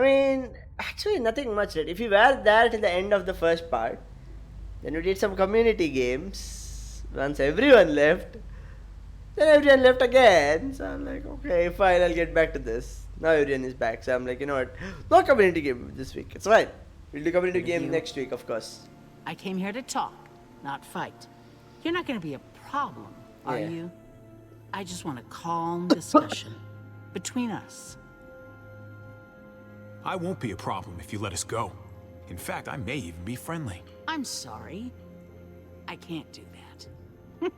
mean, actually, nothing much. Right? If you were there till the end of the first part, then we did some community games. Once everyone left, then everyone left again. So I'm like, okay, fine, I'll get back to this. Now everyone is back. So I'm like, you know what? No community game this week. It's fine. We'll do community Good of game you. next week, of course. I came here to talk, not fight. You're not going to be a problem, are Yeah. you? I just want a calm discussion between us. I won't be a problem if you let us go. In fact, I may even be friendly. I'm sorry. I can't do that.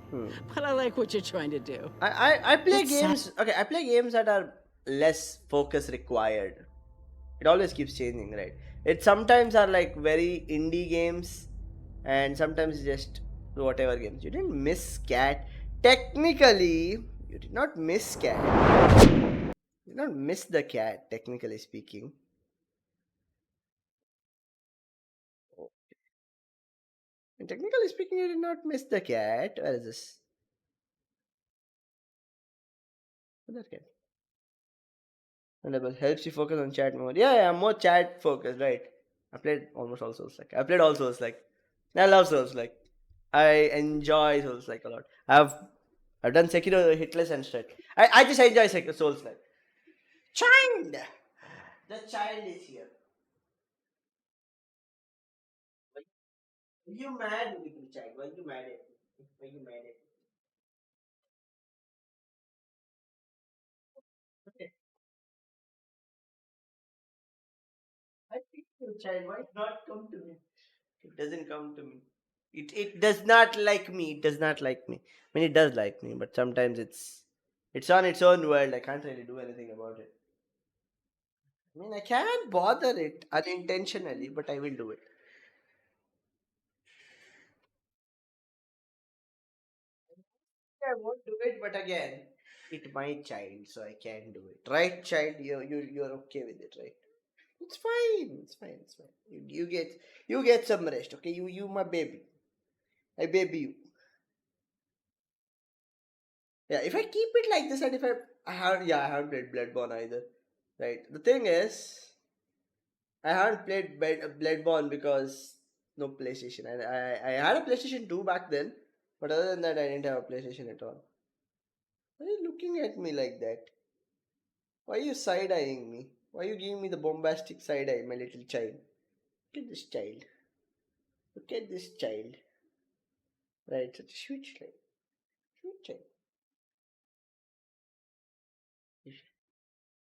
But I like what you're trying to do. I play It's games. Okay, I play games that are less focus required. It always keeps changing, right? It sometimes are like very indie games, and sometimes just whatever games. You didn't miss Cat. Technically, you did not miss Cat. You did not miss the cat, technically speaking. And technically speaking, you did not miss the cat. Where is this? Where's that cat? Enable helps you focus on chat more. Yeah, I'm more chat focused, right? I played almost all Souls like. I played all Souls like. I love Souls like. I enjoy Souls like a lot. I've done Sekiro, Hitless and straight. I just enjoy Souls like. Child, the child is here. Were you mad with the child? Were you mad at me? Were you mad at me? Okay. I think your child might not come to me. It doesn't come to me. It does not like me. It does not like me. I mean, it does like me, but sometimes it's on its own world. I can't really do anything about it. I mean, I can't bother it unintentionally, but I will do it. I won't do it, but again, it's my child, so I can do it. Right, child? You're okay with it, right? It's fine. It's fine. It's fine. You get some rest, okay? You my baby. I baby you. Yeah, if I keep it like this, and if I haven't played Bloodborne either, right? The thing is, I haven't played Bloodborne because no PlayStation, and I had a PlayStation 2 back then, but other than that, I didn't have a PlayStation at all. Why are you looking at me like that? Why are you side eyeing me? Why are you giving me the bombastic side eye, my little child? Look at this child. Look at this child. Right, such a sweet child. Sweet child.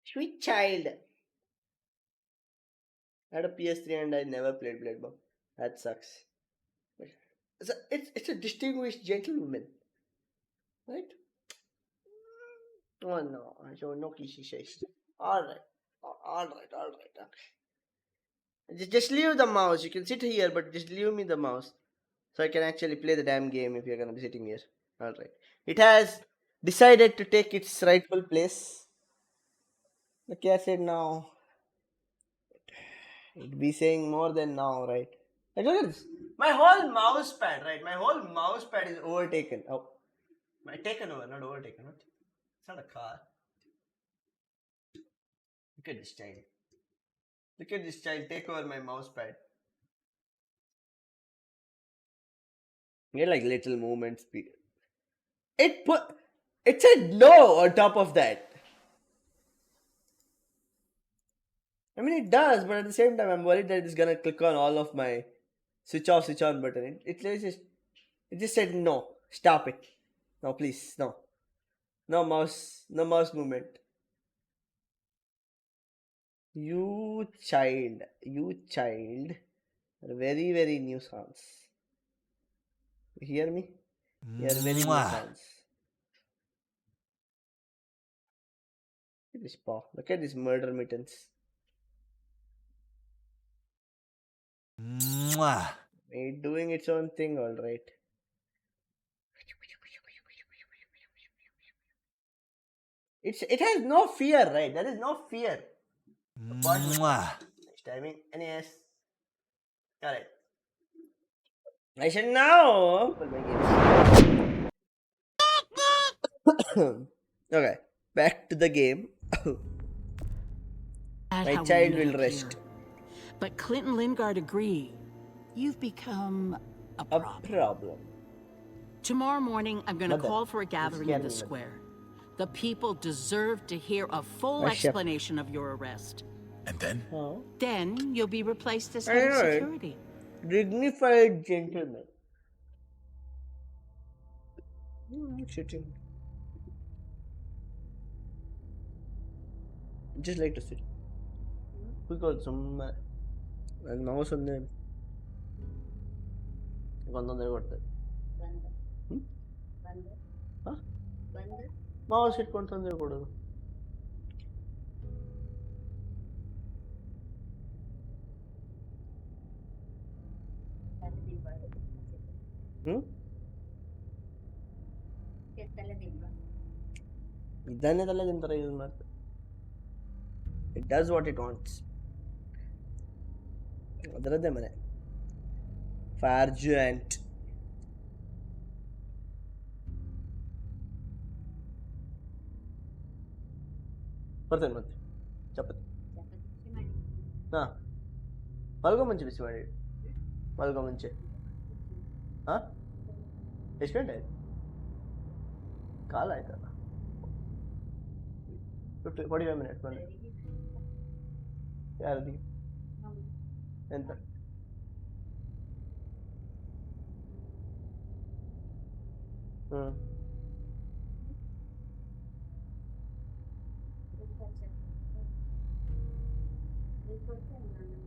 Sweet child. I had a PS3 and I never played Bloodborne. That sucks. It's a distinguished gentlewoman. Right? Oh no, I don't know kissy says. Alright. Okay. Just leave the mouse. You can sit here, but just leave me the mouse. So I can actually play the damn game if you're gonna be sitting here. Alright. It has decided to take its rightful place. The cat said now. It'd be saying more than now, right? Like, look at this. My whole mouse pad, right? My whole mouse pad is overtaken. Oh, taken over, not overtaken. What? It's not a car. Look at this child. Look at this child take over my mouse pad. Get like little movements. It said no on top of that. I mean, it does, but at the same time, I'm worried that it's gonna click on all of my switch off, switch on button. It just said no. Stop it. No, please, no. No mouse movement. You child, are very, very nuisance. You hear me? You are very nuisance. Look at this paw. Look at this murder mittens. It's doing its own thing, alright. It has no fear, right? There is no fear. Nice timing. NES. Alright. I should now put my game. Okay. Back to the game. My child will rest. But Clint and Lingard agree. You've become a problem. Tomorrow morning, I'm going to call for a gathering in the square. The people deserve to hear a full explanation of your arrest. And then? Then you'll be replaced as head of security. Dignified gentleman. Sitting. Just like to sit. Because some mouse on them. Mouse ಇಟ್ಕೊಂಡು ತೊಂದರೆ ಕೊಡೋದು. ಇದನ್ನೇ ತಲೆದಿನ ಥರ use ಮಾಡ್ತಾರೆ. It does what it wants. ಅದರದ್ದೇ ಮನೆ. Fire giant. ಬರ್ತೇನೆ ಮತ್ತೆ ಚಪಾತಿ ಹಾಂ ಮಲ್ಗೋ ಮುಂಚೆ ಬಿಸಿ ಮಾಡಿ ಮಲ್ಗೋ ಮುಂಚೆ ಹಾಂ ಎಷ್ಟು ಗಂಟೆ ಆಯ್ತು ಕಾಲ ಆಯ್ತಲ್ಲ 45 ಮಿನಿಟ್ಸ್ ಬಂದೆ ಯಾರದಿಗೆ ಎಂತ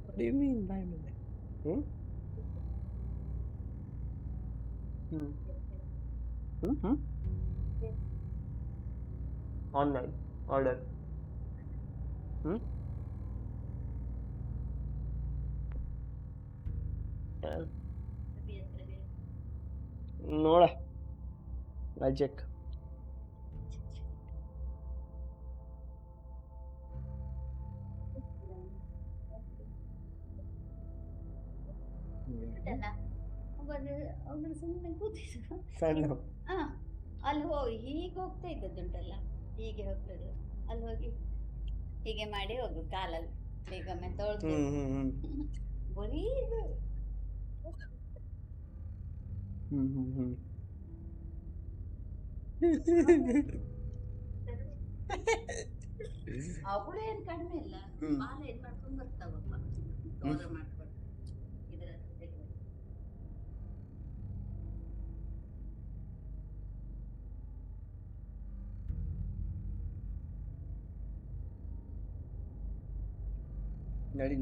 What do you mean by minute? Online order. ನೋಡ ಮ್ಯಾಜಿಕ್ ಸುಮ್ಮನೆ ಕೂತಿದ್ರು ಸಣ್ಣ ಅಲ್ಲಿ ಹೋಗಿ ಹೀಗೆ ಹೋಗ್ತಾ ಇದ್ದದ್ದುಂಟಲ್ಲ ಹೀಗೆ ಹೋಗ್ತದೆ ಅಲ್ಲಿ ಹೋಗಿ ಹೀಗೆ ಮಾಡಿ ಹೋಗು ಕಾಲಲ್ಲಿ ಬೇಗೊಮ್ಮೆ ತೊಳ್ದು ಬರೀ ಇದು ಅವಳು ಏನು ಕಡಿಮೆ ಇಲ್ಲ ಬಾಲ ಇದು ಮಾಡ್ಕೊಂಡು ಬರ್ತಾವಪ್ಪ ಗೌರವ ಮಾಡ್ಕೊಂಡು ಇದರ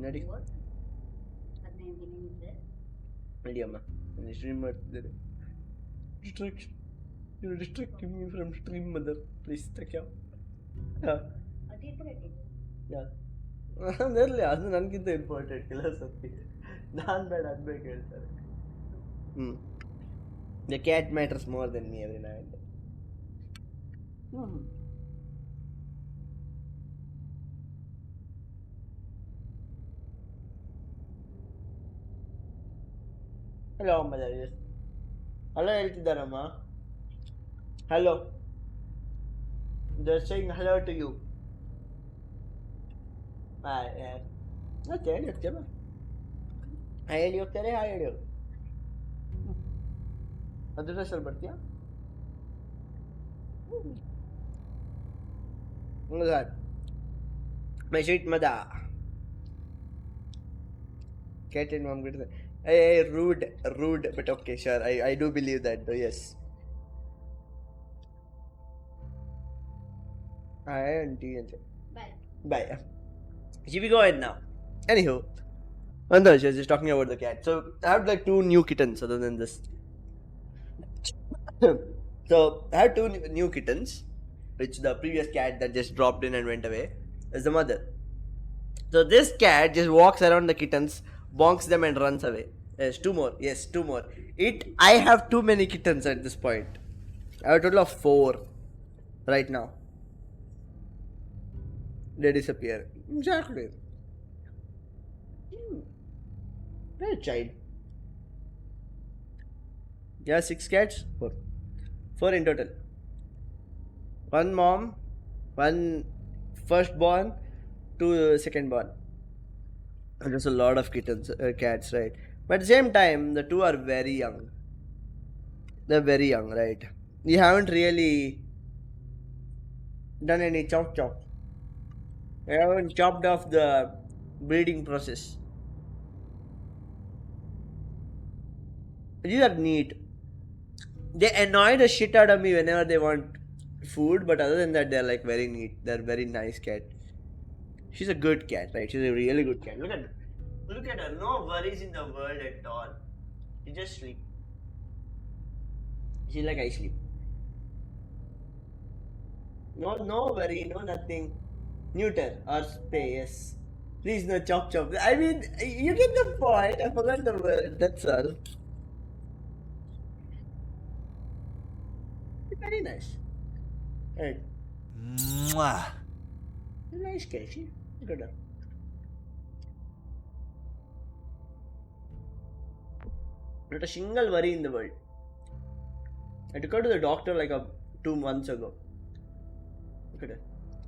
ನಡಿ 15 ದಿನದಿಂದ ನಡಿಯಮ್ಮ ನಾನು ಸ್ಟ್ರೀಮ್ ಮಾಡ್ತಿದ್ದೇನೆ distracting me from stream mother please take care ಅದಿರಲಿ ಅದು ನನಗಿಂತ ಇಂಪಾರ್ಟೆಂಟ್ ಫಿಲಾಸಫಿ ನಾನು ಬೇಡ ಅದು ಬೇಕು ಹೇಳ್ತಾರೆ the cat matters more than me every night Hello, mother. Yes. Hello, ಹೇಳ್ತಿದ್ದಾರಮ್ಮ. Hello. They're saying hello to you. Yeah. ಮತ್ತೆ ಹೇಳಿ ಹೋಗ್ತೇವೆ. ಹೇಳಿ ಹೋಗ್ತಾರೆ, ಹೇಳಿ ಹೋಗಿ. ಅದ್ರ ಡ್ರೆಸ್ಸಲ್ಲಿ ಬರ್ತೀಯಾ? ಹೌದಾ? My sweet mother. Cat and mom get hey, rude, but okay, sure. I do believe that though, yes. Auntie. Bye. She be going now. Anywho, no, she was just talking about the cat. So I have like 2 new kittens other than this. So I have 2 new kittens, which the previous cat that just dropped in and went away is the mother. So this cat just walks around the kittens, bonks them and runs away. Yes, 2 more. Yes, 2 more. I have too many kittens at this point. I have a total of 4 right now. They disappear. Exactly. Very child. Yeah, 6 cats? 4. 4 in total. 1 mom, 1 firstborn, 2 secondborn. And there's a lot of kittens, cats, right? But at the same time, the 2 are very young. They're very young, right? You haven't really done any chop. You haven't chopped off the breeding process. These are neat. They annoy the shit out of me whenever they want food, but other than that, they're like very neat. They're very nice cat. She's a good cat, right? She's a really good cat. Look at her. No worries in the world at all. She just sleep. She's like, I sleep. No worry, no nothing. Neuter or spay, yes. Please no chop. I mean, you get the point. I forgot the word. That's all. Very nice. Right. Mwah. Nice cat. Look at her. Not a single worry in the world. I took her to the doctor like 2 months ago. Look at her.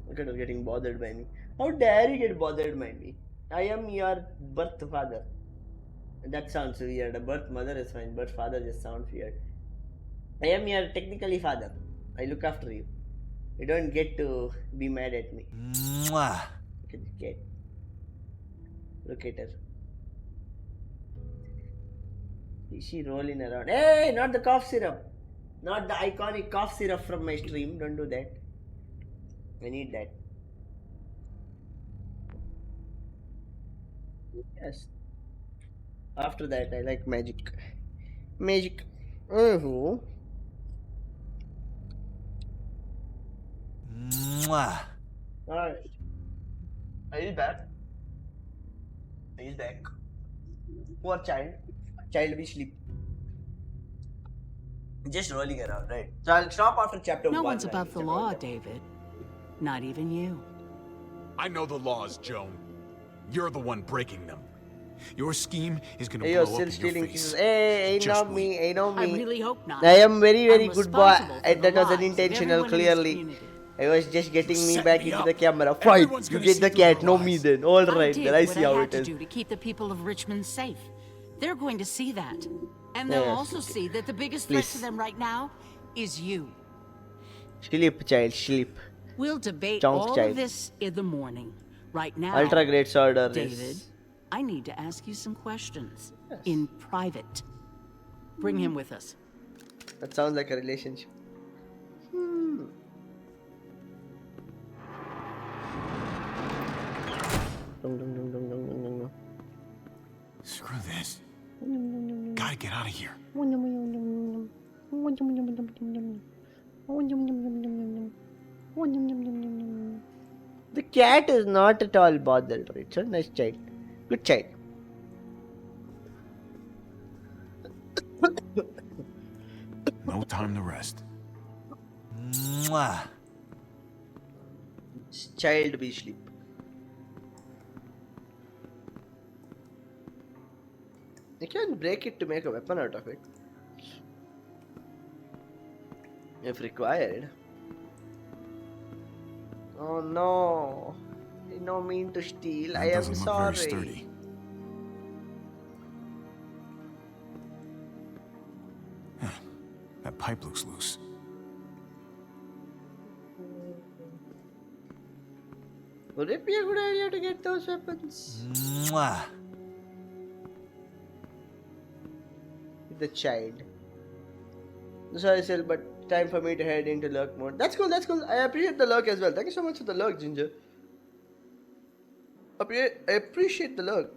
Look at her getting bothered by me. How dare you get bothered by me? I am your birth father. That sounds weird. A birth mother is fine. Birth father just sounds weird. I am your technically father. I look after you. You don't get to be mad at me. Mwah. Look at the cat. Look at her. Is she rolling around? Hey, not the cough syrup. Not the iconic cough syrup from my stream. Don't do that. I need that. Yes. After that, I like magic. Magic. Oh. Mwah. Alright. He's back. He's back. Poor child. Child will sleep. Just rolling around, right? So I'll stop after chapter 1. No one's above the law, David. Not even you. I know the laws, Joan. You're the one breaking them. Your scheme is gonna Hey, blow you're up still in stealing your face. kisses. Hey, Just not me. Hey, not me. I really hope not. I am very, very I'm good boy. responsible for the That was lives of unintentional, everyone in this clearly. community. I was just getting me set back me into up. the camera. Fine. Everyone's You gonna get see the through cat, your no lies. me then. All I right, did then I what see I how had it to is. do to keep the people of Richmond safe. They're going to see that. And they'll Yes, also okay. see that the biggest threat to Please. them right now is you. Sleep, child, sleep. We'll debate Chonk all child. of this in the morning. Right now, Ultra great sword David, I need to ask you some questions in private. Bring him with us. That sounds like a relationship. Screw this. Gotta get out of here. The cat is not at all bothered. It's a nice child. Good child. No time to rest. Mwah. Child be sleep. You can break it to make a weapon out of it. If required. Oh no. I no mean to steal. That I am doesn't look sorry. very sturdy. Huh. That pipe looks loose. Would it be a good idea to get those weapons? Mwah. The child. Sorry, Sil, but time for me to head into lurk mode. That's cool, that's cool. I appreciate the lurk as well. Thank you so much for the lurk, Ginger. I appreciate the lurk.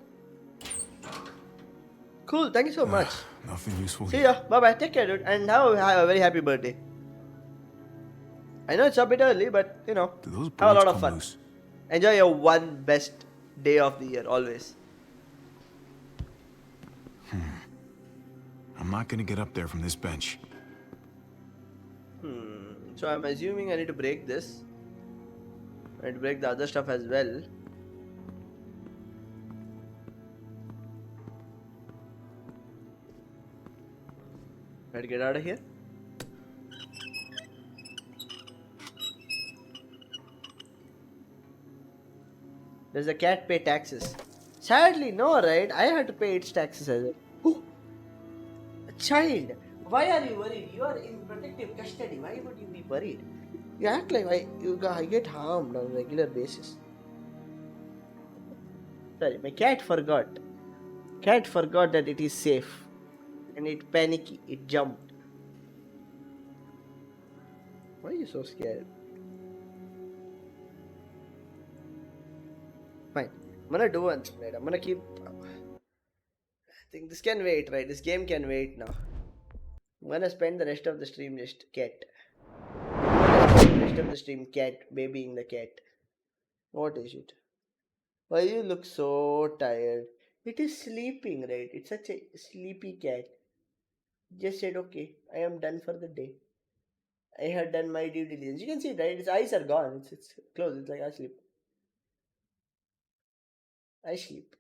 Cool, thank you so much. Nothing useful. See ya. Bye bye. Take care, dude. And have a very happy birthday. I know it's a bit early, but you know, have a lot of fun. Loose? Enjoy your one best day of the year, always. I'm not gonna get up there from this bench. So I'm assuming I need to break this. I need to break the other stuff as well. Let's get out of here. Does the cat pay taxes? Sadly, no, right? I had to pay its taxes as well. Ooh. A child. Why are you worried? You are in protective custody. Why would you be worried? You act like I get harmed on a regular basis. Sorry, my cat forgot. Cat forgot that it is safe. And it panicky. It jumped. Why are you so scared? Fine. I'm gonna do one, right? I'm gonna keep. I think this can wait, right? This game can wait now. I'm gonna spend the rest of the stream just cat. The rest of the stream cat, babying the cat. What is it? Why you look so tired? It is sleeping, right? It's such a sleepy cat. Just said, okay, I am done for the day. I have done my due diligence. You can see, right? Its eyes are gone. It's closed. It's like I sleep. I sleep.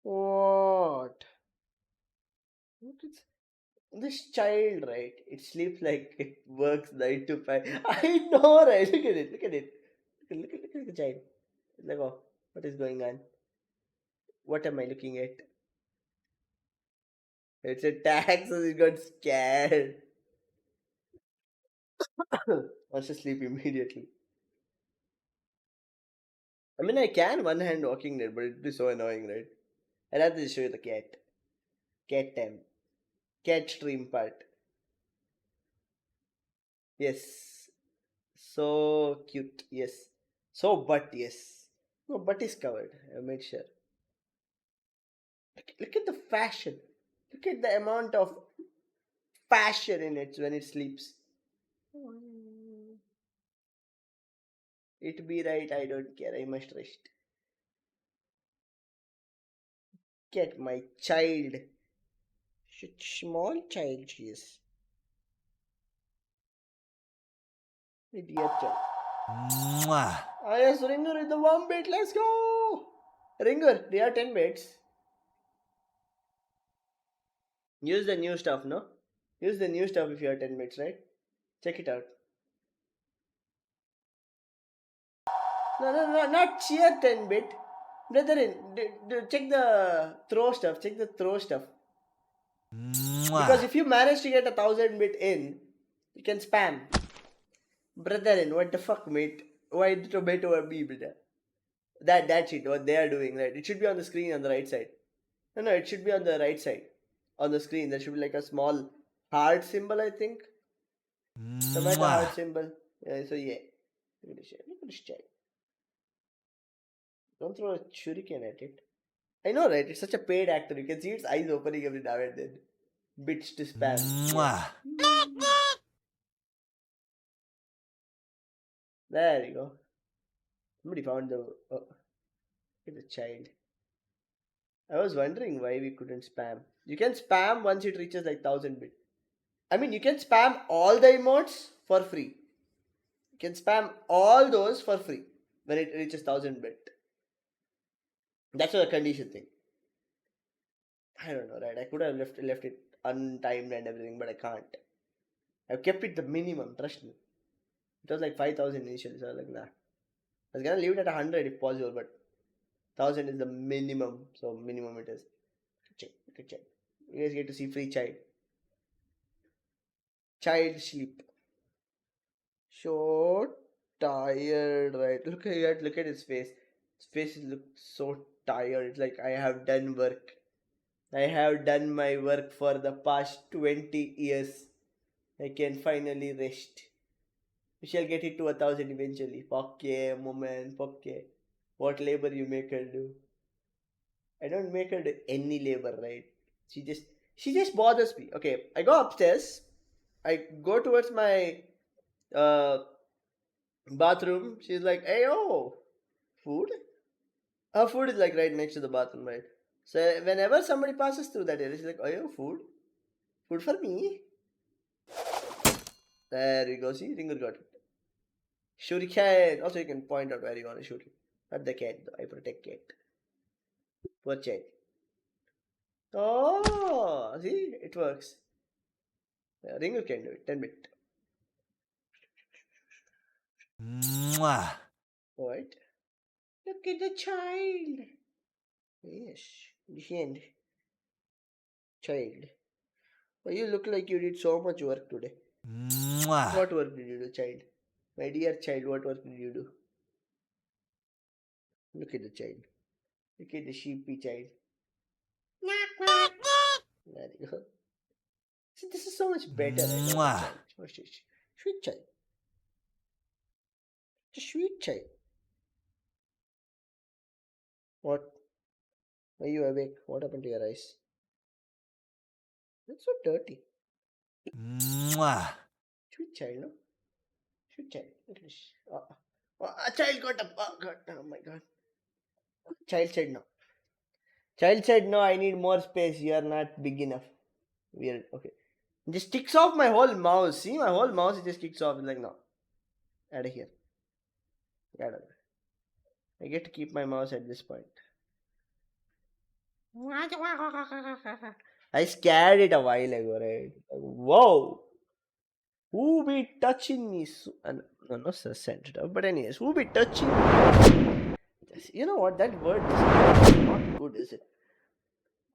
What? What is this child, right? It sleeps like it works 9 to 5. I know, right? Look at it. Look at it. Look at the child. Like, oh, what is going on? What am I looking at? It's a tax, so it got scared. Wants to sleep immediately. I mean, I can one hand Walking Dead, but it'd be so annoying, right? I'd have to show you the cat. Cat time. Cat stream part. Yes. So cute. Yes. So butt, yes. No, butt is covered. I made sure. Look at the fashion. Look at the amount of fashion in it when it sleeps. It be right, I don't care. I must rest. Get my child. Small child she is. My dear child. Mwah. Ah yes, Ringer with the 1 bit. Let's go. Ringer, they are 10 bits. Use the new stuff, no? Use the new stuff if you are 10 bits, right? Check it out. No, not cheer 10 bit. Brethren, check the throw stuff. Check the throw stuff. Mwah. Because if you manage to get 1000 bit in, you can spam. Brethren, what the fuck, mate? Why did you bet over me, brother? That's it, what they are doing, right? It should be on the screen on the right side. No, it should be on the right side. On the screen, there should be like a small heart symbol, I think. Tomato heart symbol. Yeah, so yeah. Look at this child. Don't throw a shuriken at it. I know, right? It's such a paid actor. You can see its eyes opening every now and then. Bits to spam. Mwah. There you go. Somebody found the... Oh, look at the child. I was wondering why we couldn't spam. You can spam once it reaches like 1000 bit. I mean, you can spam all the emotes for free. You can spam all those for free when it reaches 1000 bit. That's a condition thing. I don't know, right? I could have left it untimed and everything, but I can't. I've kept it the minimum, trust me. It was like 5,000 initially, so I was like, nah. I was gonna leave it at 100 if possible, but 1,000 is the minimum, so minimum it is. Check. You guys get to see free child. Child sleep. So tired, right? Look at his face. His face looks so tired. It's like I have done work. I have done my work for the past 20 years. I can finally rest. We shall get it to 1,000 eventually. Fuck yeah, moment. Fuck yeah. What labor you make her do? I don't make her do any labor, right? She just bothers me. Okay, I go upstairs. I go towards my bathroom. She's like, hey, oh, food? Her food is like right next to the bathroom, right? So whenever somebody passes through that area, she's like, oh, yo, food? Food for me? There we go. See, Ringer got it. Shuriken. Also, you can point out where you want to shoot it. Not the cat, though. I protect cat. Poor child. Oh, see, it works. Yeah, Ringer can do it. 10-bit. Mwah. What? Look at the child. Yes, the hand. Child. Well, you look like you did so much work today. Mwah. What work did you do, child? My dear child, what work did you do? Look at the child. Look at the sheepy child. There you go. See, this is so much better. Mwah. Sweet child. It's a sweet child. What? Are you awake? What happened to your eyes? That's so dirty. Mwah. Sweet child, no? Sweet child. Look at this. A child got up. Oh, God. Oh, my God. Child said no. Child said no, I need more space. You are not big enough. Weird. Okay. It just kicks off my whole mouse. See, my whole mouse, it just kicks off. It's like, no. Out of here. Get out of there. I get to keep my mouse at this point. I scared it a while ago, right? Like, whoa! Who be touching me? No, not so sensitive. But anyways, who be touching me? You know what? That word is not good, is it?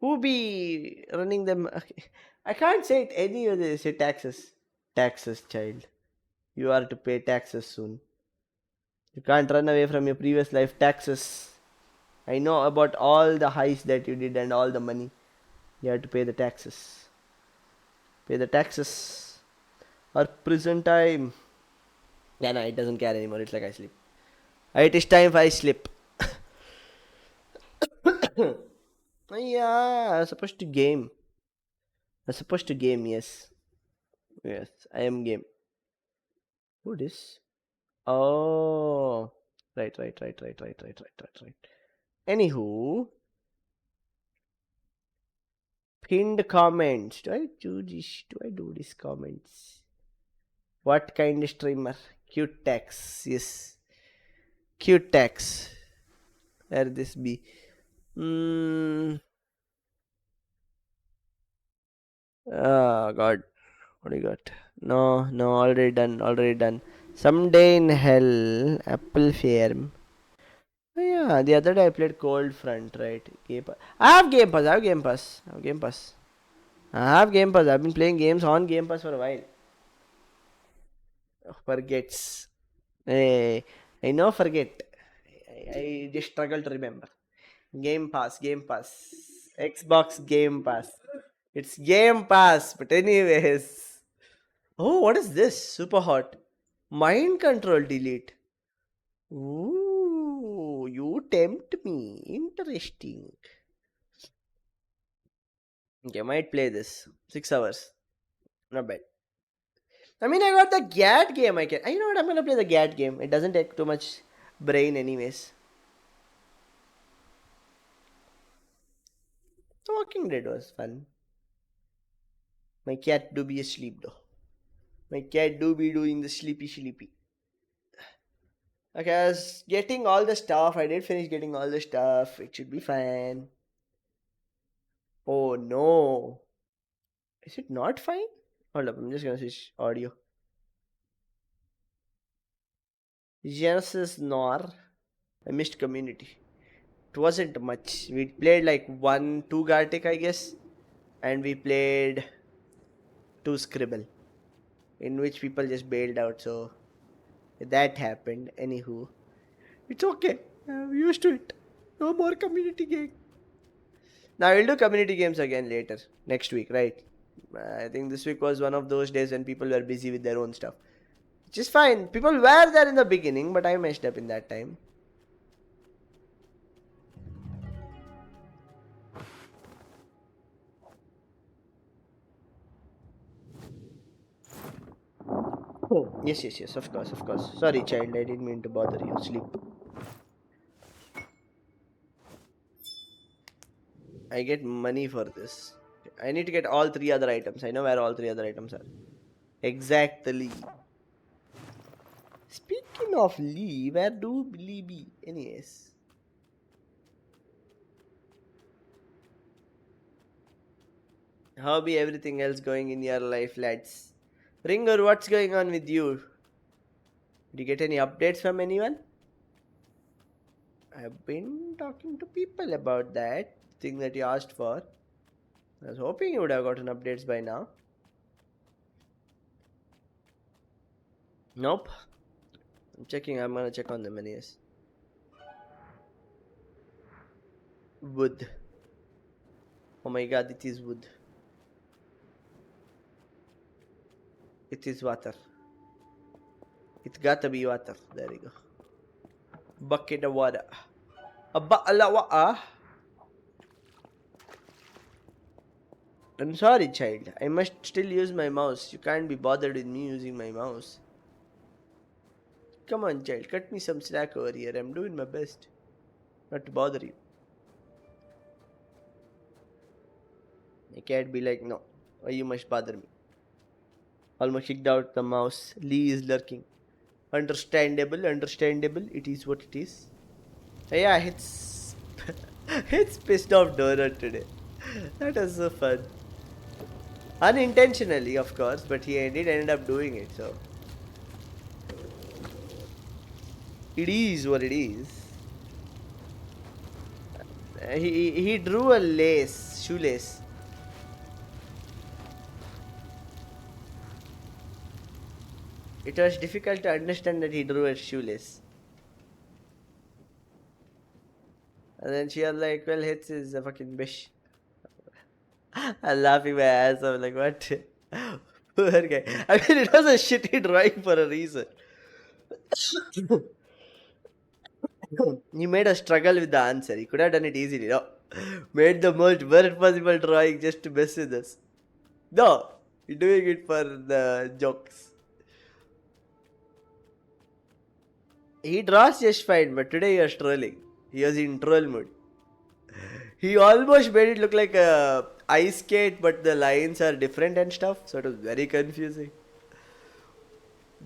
Who be running them? Okay. I can't say it any other. Say taxes. Taxes, child. You are to pay taxes soon. You can't run away from your previous life. Taxes. I know about all the highs that you did and all the money. You have to pay the taxes. Pay the taxes. Or prison time. Yeah, no, it doesn't care anymore. It's like I sleep. It is time for I sleep. Yeah, I was supposed to game. Yes. Yes, I am game. Who this? Oh. Right. Anywho. Pinned comments. Do I do this comments? What kind of streamer? Cute tax. Yes. Cute tax. Where this be? Oh God. What do you got? No, already done. Someday in hell, Apple Farm. Oh yeah, the other day I played Cold Front, right? I have Game Pass. I've been playing games on Game Pass for a while. Forgets. Hey, I know forget. I just struggle to remember. Game Pass. Xbox Game Pass. It's Game Pass. But anyways. Oh, what is this? Super hot. Mind control delete. Ooh, you tempt me. Interesting. Okay, I might play this. 6 hours. Not bad. I mean, I got the GAT game. You know what? I'm gonna play the GAT game. It doesn't take too much brain, anyways. The Walking Dead was fun. My cat do be asleep though. My cat do be doing the sleepy. Okay, I was getting all the stuff. I did finish getting all the stuff. It should be fine. Oh no. Is it not fine? Hold up, I'm just gonna switch audio. Genesis Nor. I missed community. It wasn't much. We played like 2 Gartic, I guess. And we played 2 Scribble. In which people just bailed out, so that happened. Anywho. It's okay. I'm used to it. No more community game. Now we'll do community games again later. Next week, right? I think this week was one of those days when people were busy with their own stuff. Which is fine. People were there in the beginning, but I messed up in that time. Oh, yes, of course. Sorry, child, I didn't mean to bother you. Sleep. I get money for this. I need to get all 3 other items. I know where all 3 other items are. Exactly. Speaking of Lee, where do Lee be? Anyways. How be everything else going in your life, lads? Ringer, what's going on with you? Did you get any updates from anyone? I've been talking to people about that thing that you asked for. I was hoping you would have gotten updates by now. Nope. I'm checking. I'm gonna check on them anyways. Wood. Oh my god, it is wood. It is water. It gotta be water. There you go. Bucket of water. I'm sorry, child. I must still use my mouse. You can't be bothered with me using my mouse. Come on, child. Cut me some slack over here. I'm doing my best not to bother you. I can't be like, no, or you must bother me. Almost kicked out the mouse. Lee is lurking. Understandable. It is what it is. Yeah, it's it's pissed off Donut today. That was so fun. Unintentionally, of course, but he did end up doing it, so it is what it is. He drew a shoelace. It was difficult to understand that he drew a shoelace. And then she was like, well, Hitz is a fucking bish. I'm laughing my ass off, like, what? Poor guy. I mean, it was a shitty drawing for a reason. He made us struggle with the answer. He could have done it easily, no? Made the most worst possible drawing just to mess with us. No, you're doing it for the jokes. He draws just fine, but today he was trolling. He was in troll mode. He almost made it look like a ice skate, but the lines are different and stuff, so it was very confusing.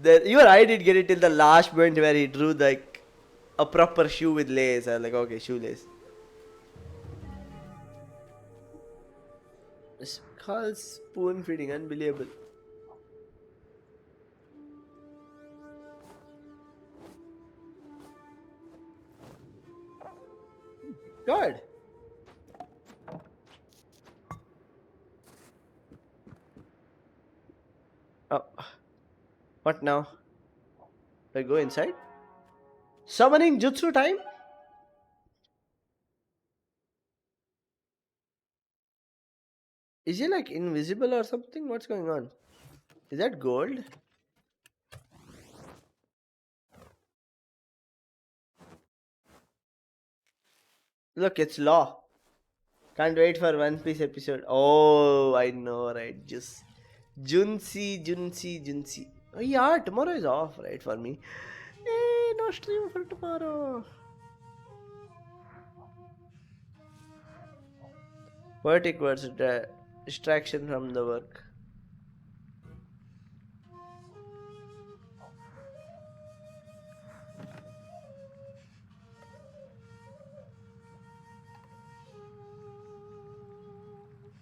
Even I did get it till the last moment where he drew like a proper shoe with lace. I was like, okay, shoelace. It's called spoon feeding, unbelievable. Good. Oh. What now? Do I go inside? Summoning jutsu time? Is he like invisible or something? What's going on? Is that gold? Look, it's Law. Can't wait for One Piece episode. Oh, I know, right? Just Junsi. Oh yeah, tomorrow is off, right, for me. Hey, no stream for tomorrow. Poetic words, distraction from the work.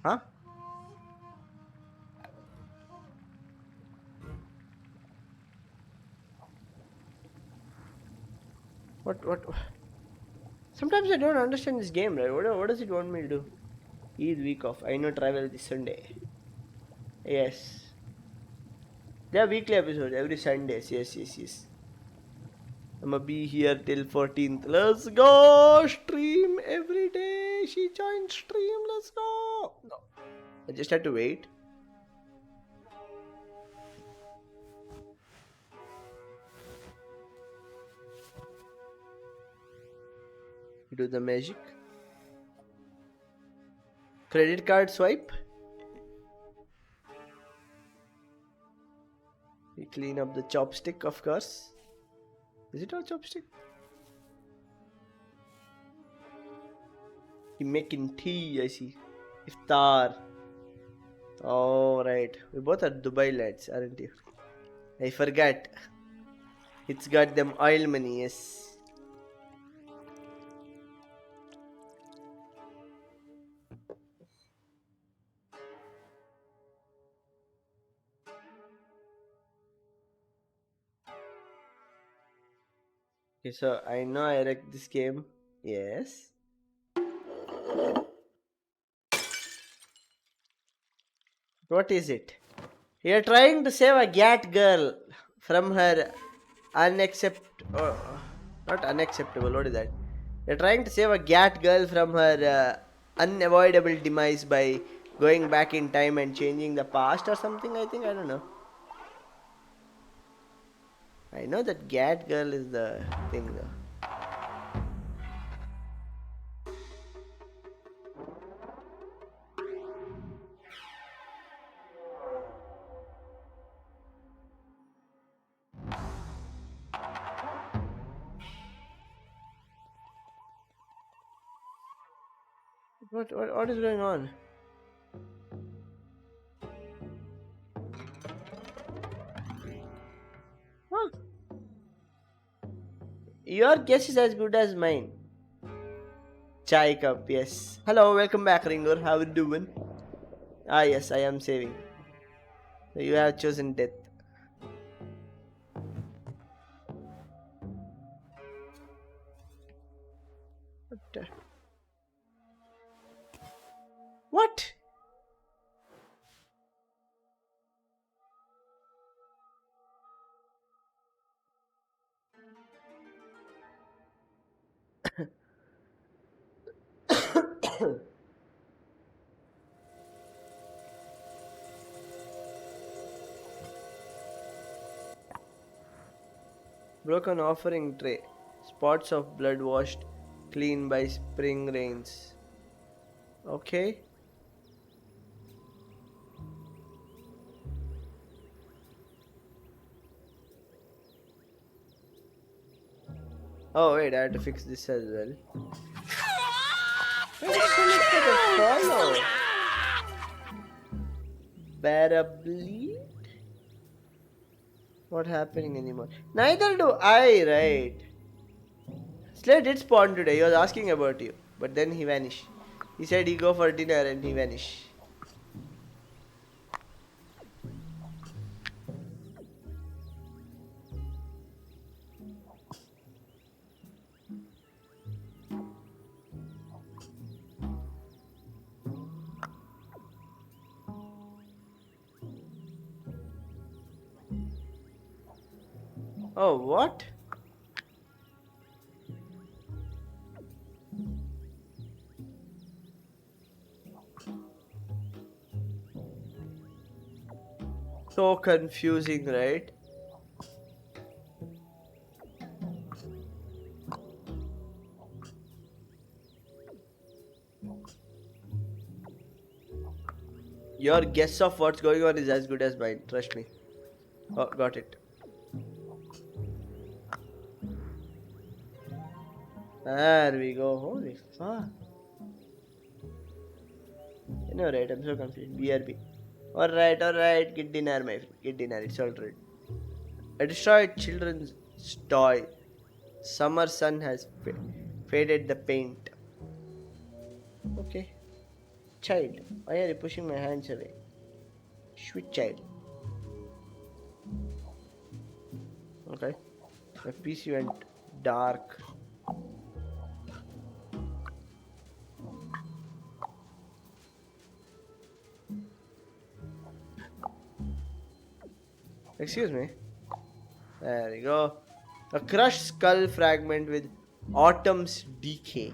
Huh? What? Sometimes I don't understand this game, right? What does it want me to do? Eid week off. I know travel this Sunday. Yes. There are weekly episodes every Sundays. Yes. I'ma be here till 14th. Let's go! Stream every day. She joined stream. Let's go! No. I just had to wait. Do the magic. Credit card swipe. We clean up the chopstick, of course. Is it all chopstick? You're making tea, I see. Iftar. Oh, right. We both are Dubai lads, aren't you? I forgot. It's got them oil money, yes. Okay, so I know I wrecked this game. Yes. What is it? You're trying to save a gat girl from her not unacceptable. What is that? You're trying to save a gat girl from her unavoidable demise by going back in time and changing the past or something. I don't know. I know that Gat Girl is the thing though. What is going on? Huh? Your guess is as good as mine. Chai cup, yes. Hello, welcome back, Ringo. How are you doing? Ah, yes, I am saving. So you have chosen death. What? Broken offering tray. Spots of blood washed clean by spring rains. Okay. Oh wait, I have to fix this as well. Follow. Better bleed? Not happening anymore. Neither do I, right? Slade did spawn today. He was asking about you. But then he vanished. He said he go for dinner and he vanished. Oh, what? So confusing, right? Your guess of what's going on is as good as mine, trust me. Oh, got it. There we go. Holy fuck. You know, right? I'm so confused. BRB. Alright. Get dinner, my friend. Get dinner. It's alright. I destroyed children's toy. Summer sun has faded the paint. Okay. child. Why are you pushing my hands away? Sweet child. Okay. My PC went dark. Excuse me. There we go. A crushed skull fragment with Autumn's decay.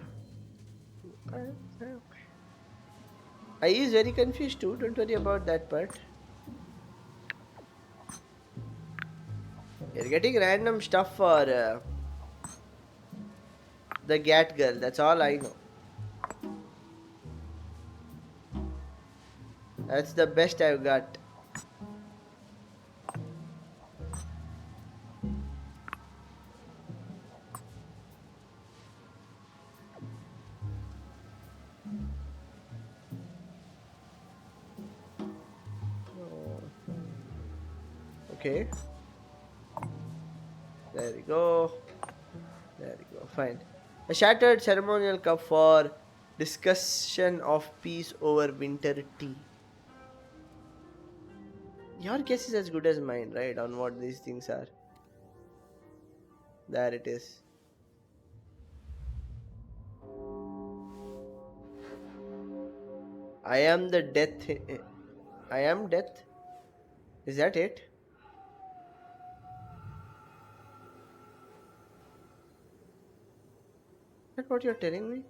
I is very confused too. Don't worry about that part. You're getting random stuff for the Gat Girl. That's all I know. That's the best I've got. Okay. There we go. There we go. Fine. A shattered ceremonial cup for discussion of peace over winter tea. Your guess is as good as mine, right? On what these things are. There it is. I am the death. I am death. Is that it? Is that what you're telling me?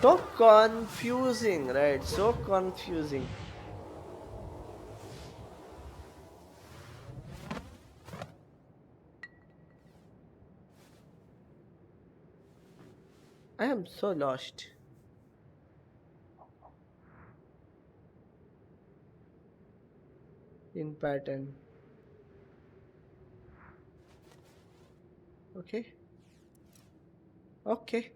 So confusing, right? So confusing. I am so lost. In pattern. Okay. Okay.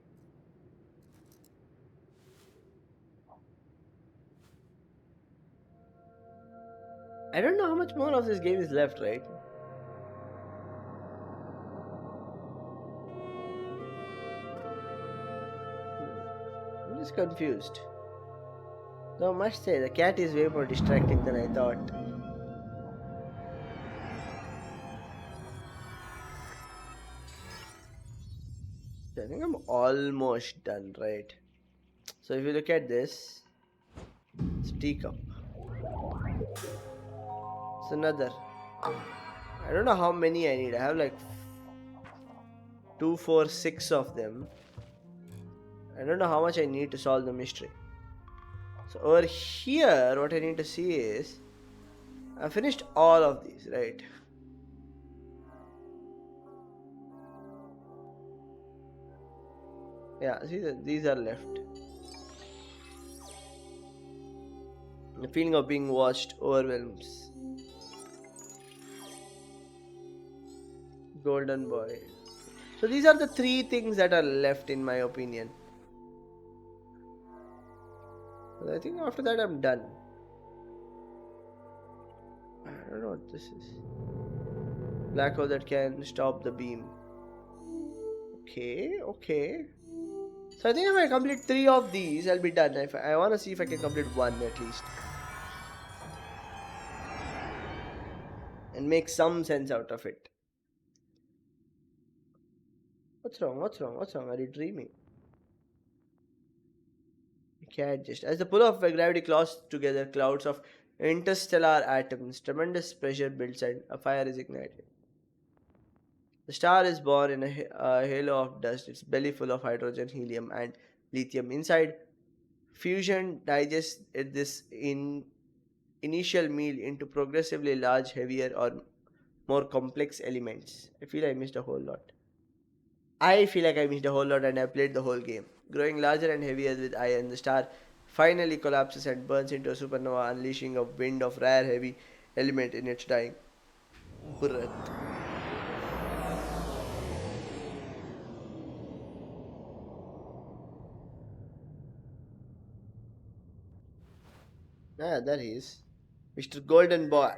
I don't know how much more of this game is left, right? I'm just confused. Though I must say, the cat is way more distracting than I thought. I think I'm almost done, right? So if you look at this, it's teacup. It's another. I don't know how many I need. I have like 2, 4, 6 of them. I don't know how much I need to solve the mystery. So over here, what I need to see is I finished all of these, right? Yeah, see, these are left. The feeling of being watched overwhelms. Golden boy. So these are the 3 things that are left in my opinion. I think after that I'm done. I don't know what this is. Black hole that can stop the beam. Okay, okay. So I think if I complete 3 of these, I'll be done. If I want to see if I can complete 1 at least. And make some sense out of it. What's wrong? What's wrong? What's wrong? Are you dreaming? Cat just as the pull of gravity claws together clouds of interstellar atoms, tremendous pressure builds and a fire is ignited. The star is born in a halo of dust, its belly full of hydrogen, helium, and lithium. Inside, fusion digests this initial meal into progressively large, heavier, or more complex elements. I feel I missed a whole lot. I feel like I missed a whole lot and I played the whole game. Growing larger and heavier with iron, the star finally collapses and burns into a supernova, unleashing a wind of rare heavy element in its dying breath. Ah, there he is. Mr. Golden Boy.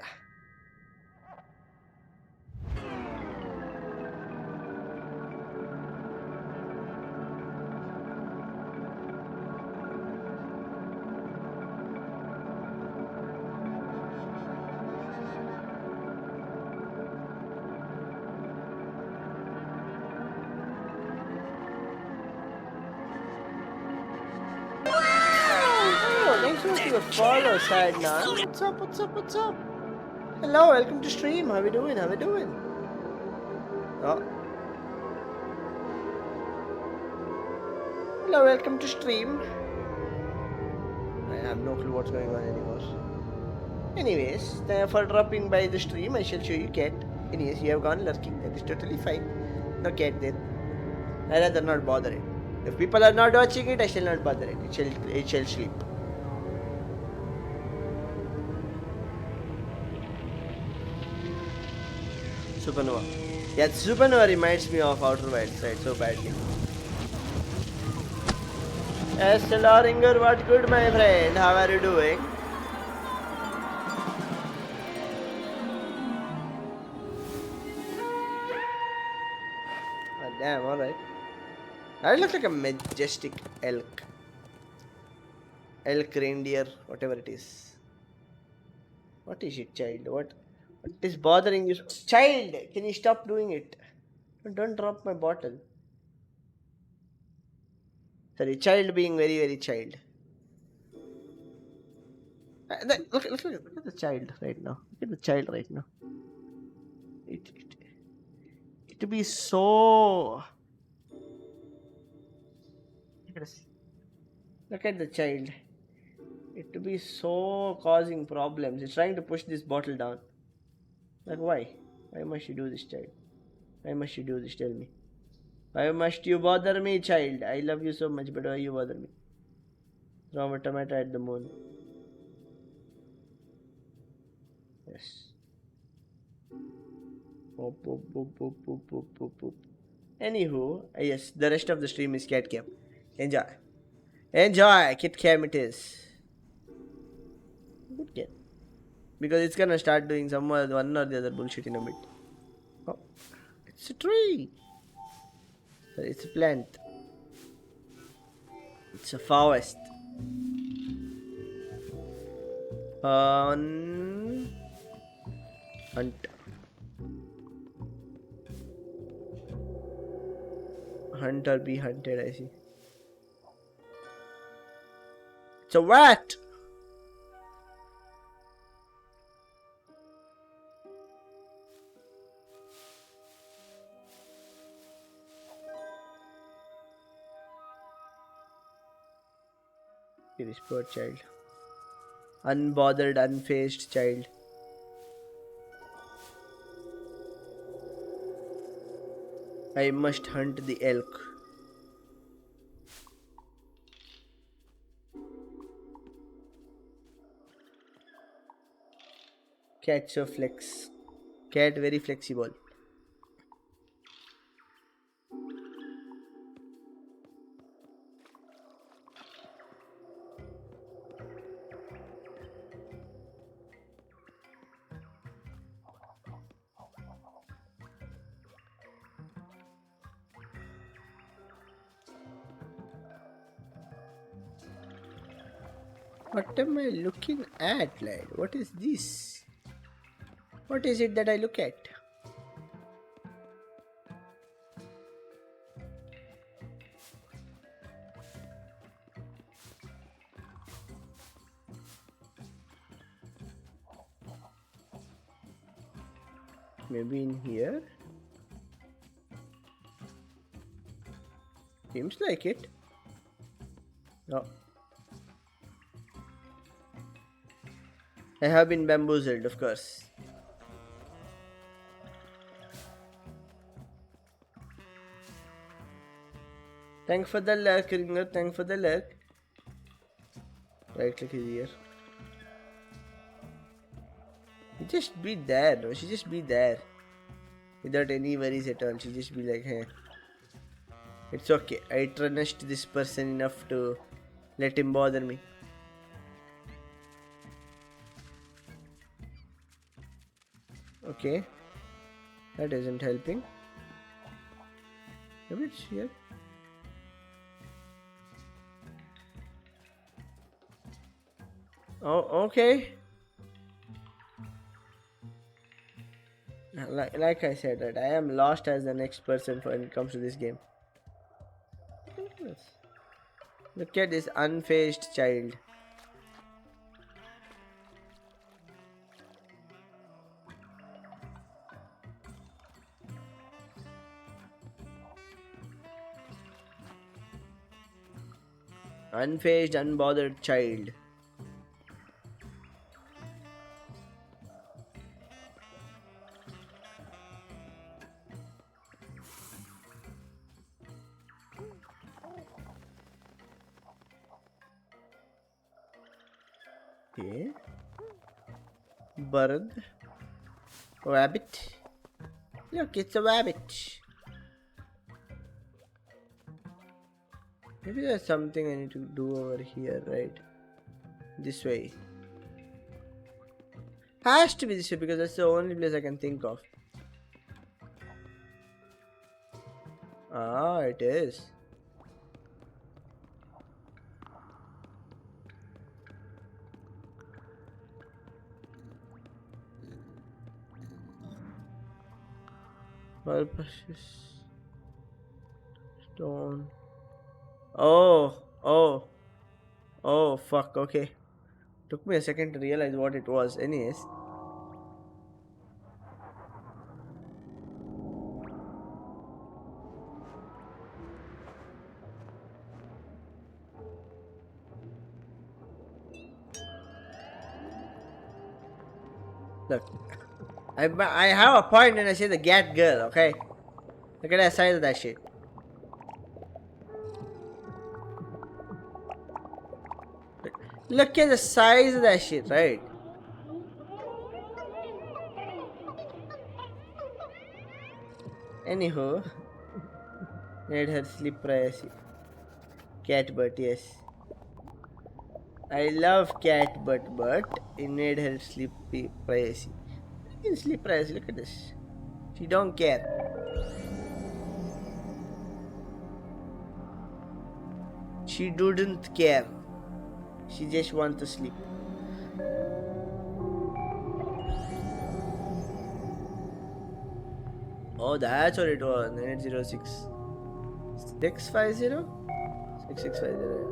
you a follow, Sadna. What's up, what's up, what's up? Hello, welcome to stream. How we doing? How we doing? Oh. Hello, welcome to stream. I have no clue what's going on anymore. Anyways, for dropping by the stream, I shall show you cat. Anyways, you have gone lurking. That is totally fine. No cat there. I rather not bother it. If people are not watching it, I shall not bother it. It shall sleep. Supernova. Yeah, Supernova reminds me of Outer Wilds right so badly. Yes, Ringer, what good, my friend? How are you doing? Oh, damn, alright. I look like a majestic elk. Elk, reindeer, whatever it is. What is it, child? What is bothering you? Child, can you stop doing it? Don't drop my bottle. Sorry, child being very, very child. Look at the child right now. Look at the child right now. It be so. Look at the child. It to be so causing problems. It's trying to push this bottle down. Like why? Why must you do this, child? Why must you do this? Tell me. Why must you bother me, child? I love you so much, but why you bother me? Throw a tomato at the moon. Yes. Boop, boop, boop, boop, boop, boop, boop, boop. Anywho, yes, the rest of the stream is cat cam. Enjoy. Enjoy, Kit Cam it is. Good cat. Because it's gonna start doing one or the other bullshit in a bit. Oh, it's a tree. Sorry, it's a plant. It's a forest. Hunt. Hunt or be hunted, I see. It's a rat! This poor child. Unbothered, unfazed child. I must hunt the elk. Cat so flex. Cat very flexible. What am I looking at, lad? What is this? What is it that I look at? Maybe in here? Seems like it. No. I have been bamboozled, of course. Thank for the lurk, Ringer. Thank for the lurk. Right click is here. You just be there, no? She just be there. Without any worries at all. She just be like, hey. It's okay. I trust this person enough to let him bother me. Okay. That isn't helping. A bit here. Oh, okay. Like I said, that I am lost as the next person when it comes to this game. Look at this unfazed child. Unfazed, unbothered child. Okay. Bird. Rabbit. Look, it's a rabbit. Maybe there's something I need to do over here, right? This way. Has to be this way because that's the only place I can think of. Ah, it is. Purposes. Stone. Oh, fuck, okay. Took me a second to realize what it was. Anyways. Look. I have a point when I say the Gat girl, okay? Look at the size of that shit. Look at the size of that shit, right? Anywho, made her sleep privacy. Cat butt, yes. I love cat butt, but it made her sleep privacy. In sleep privacy, look at this. She don't care. She didn't care. She just wants to sleep. Oh, that's what it was. 9806 650 6650.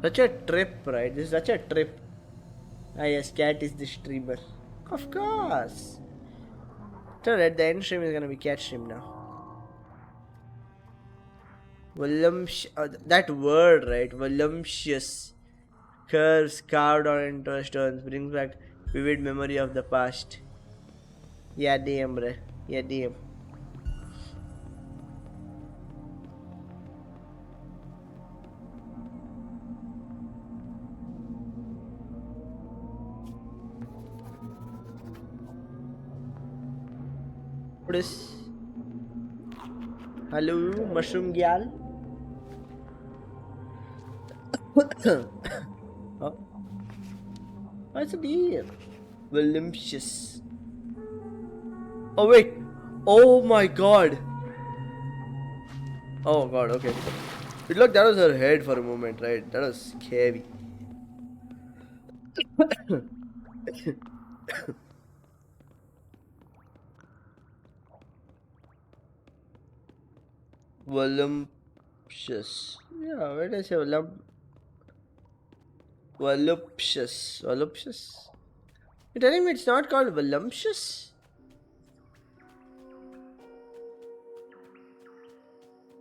Such a trip, right? This is such a trip. Ah yes, Cat is the streamer. Of course. So at the end stream is gonna be Cat stream now. That word, right? Voluptuous. Curves carved on into stones brings back vivid memory of the past. Yeah, damn, bruh. Yeah, damn. What is? Hello, mushroom gyal. Oh, what's the deal? Voluptuous. Oh wait. Oh my god. Oh god. Okay. It looked that was her head for a moment, right? That was scary. Voluptuous. Yeah, where does it say voluptuous? Voluptuous? You're telling me it's not called voluptuous?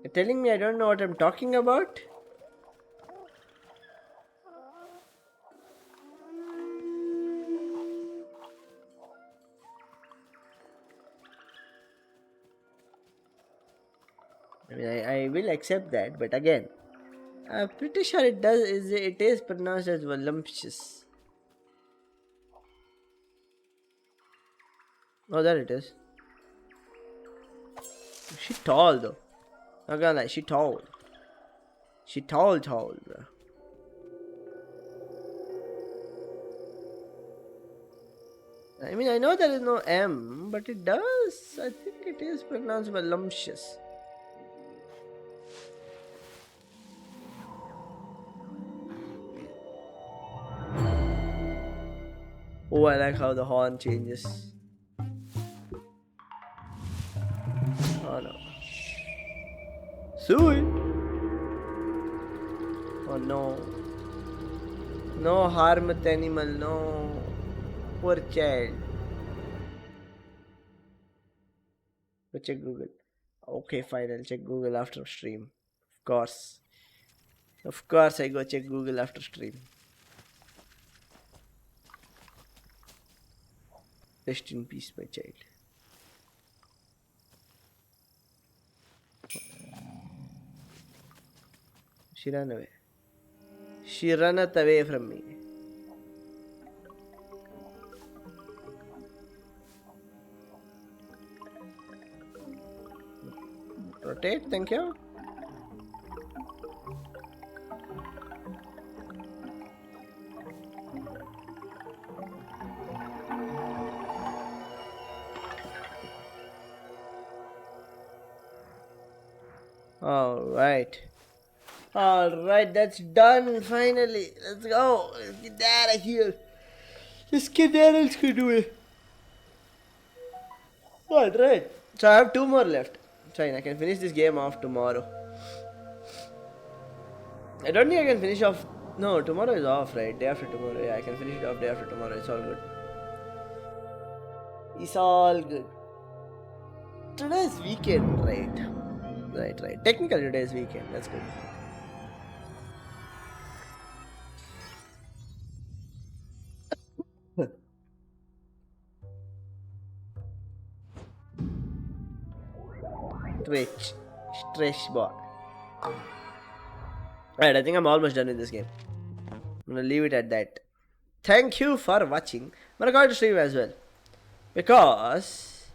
You're telling me I don't know what I'm talking about? I mean, I will accept that, but again, I'm pretty sure it is pronounced as voluptuous. Oh, there it is. She tall though. Not gonna lie, she tall. She tall, bro. I mean, I know there is no M, but it does. I think it is pronounced voluptuous. Oh, I like how the horn changes. Oh no. Sue! Oh No. No harm with animal. No. Poor child. Go check Google. Okay, fine. I'll check Google after stream. Of course. Of course, I go check Google after stream. Rest in peace, my child. She ran away. She runneth away from me. Rotate, thank you. Alright, that's done finally. Let's go. Let's get out of here. Let's get out of here. Alright. So I have 2 more left. Fine, I can finish this game off tomorrow. I don't think I can finish off. No, tomorrow is off, right? Day after tomorrow. Yeah, I can finish it off day after tomorrow. It's all good. It's all good. Today's weekend, right? Right. Technically, today's weekend. That's good. Stretch ball. Alright, I think I'm almost done with this game. I'm gonna leave it at that. Thank you for watching. I'm gonna go to stream as well, because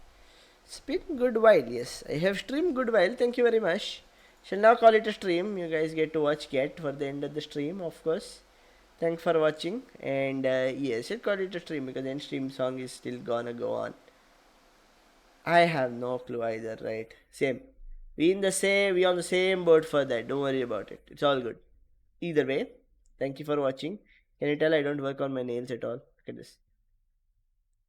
it's been good while. Yes, I have streamed good while. Thank you very much. Shall now call it a stream. You guys get to watch Get for the end of the stream, of course. Thanks for watching, and yes, I'll call it a stream because the end stream song is still gonna go on. I have no clue either, right? Same. We on the same boat for that. Don't worry about it. It's all good. Either way, thank you for watching. Can you tell I don't work on my nails at all? Look at this.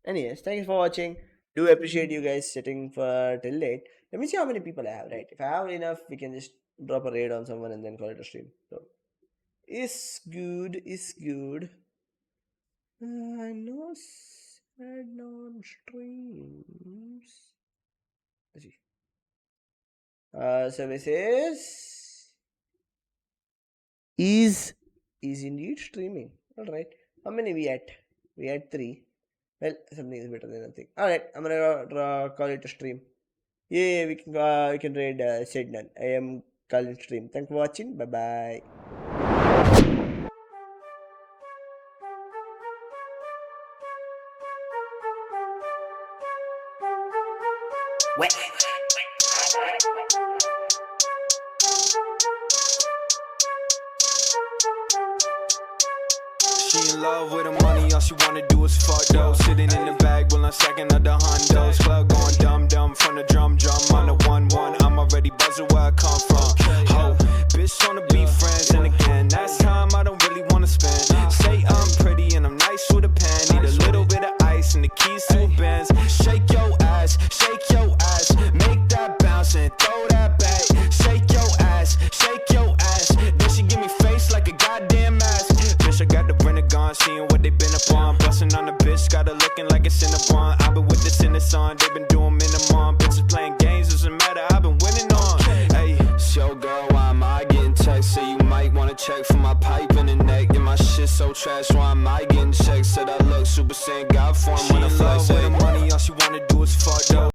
Anyways, thank you for watching. Do appreciate you guys sitting for till late. Let me see how many people I have, right? If I have enough, we can just drop a raid on someone and then call it a stream. So, it's good. I know sad non-streams. Let's see. Services is indeed streaming. Alright. How many we at? We had 3. Well, something is better than nothing. Alright, I'm gonna call it a stream. Yeah, we can raid said none. I am calling stream. Thanks for watching. Bye bye. Wet. She in love with the money, all she wanna do is fuck though. Sitting in the bag while I'm stacking up the hundos. Club going dumb from the drum on the 1-1. I'm already buzzing where I come from. Ho, bitch wanna be friends, and again, that's time I don't really wanna spend. Say I'm pretty and I'm nice with a pen. Need a little bit of ice and the keys to a Benz. Shake your ass, make that bounce and throw that back. Shake your ass. Then she give me face like a goddamn mask. Bitch, I got the Renegon, seeing what they been up on. Bustin' on the bitch, got her looking like it's in a bond. I've been with this in the sun, they been doing minimum. Bitches playing games, doesn't matter, I've been winning on. Hey, show girl, why am I getting texts? Say you might wanna check for my pipe in the neck. Yeah, my shit so trash, why am I getting checks? Said I look Super Saiyan God form when I flex. She in love with the money, all she wanna do is fuck though.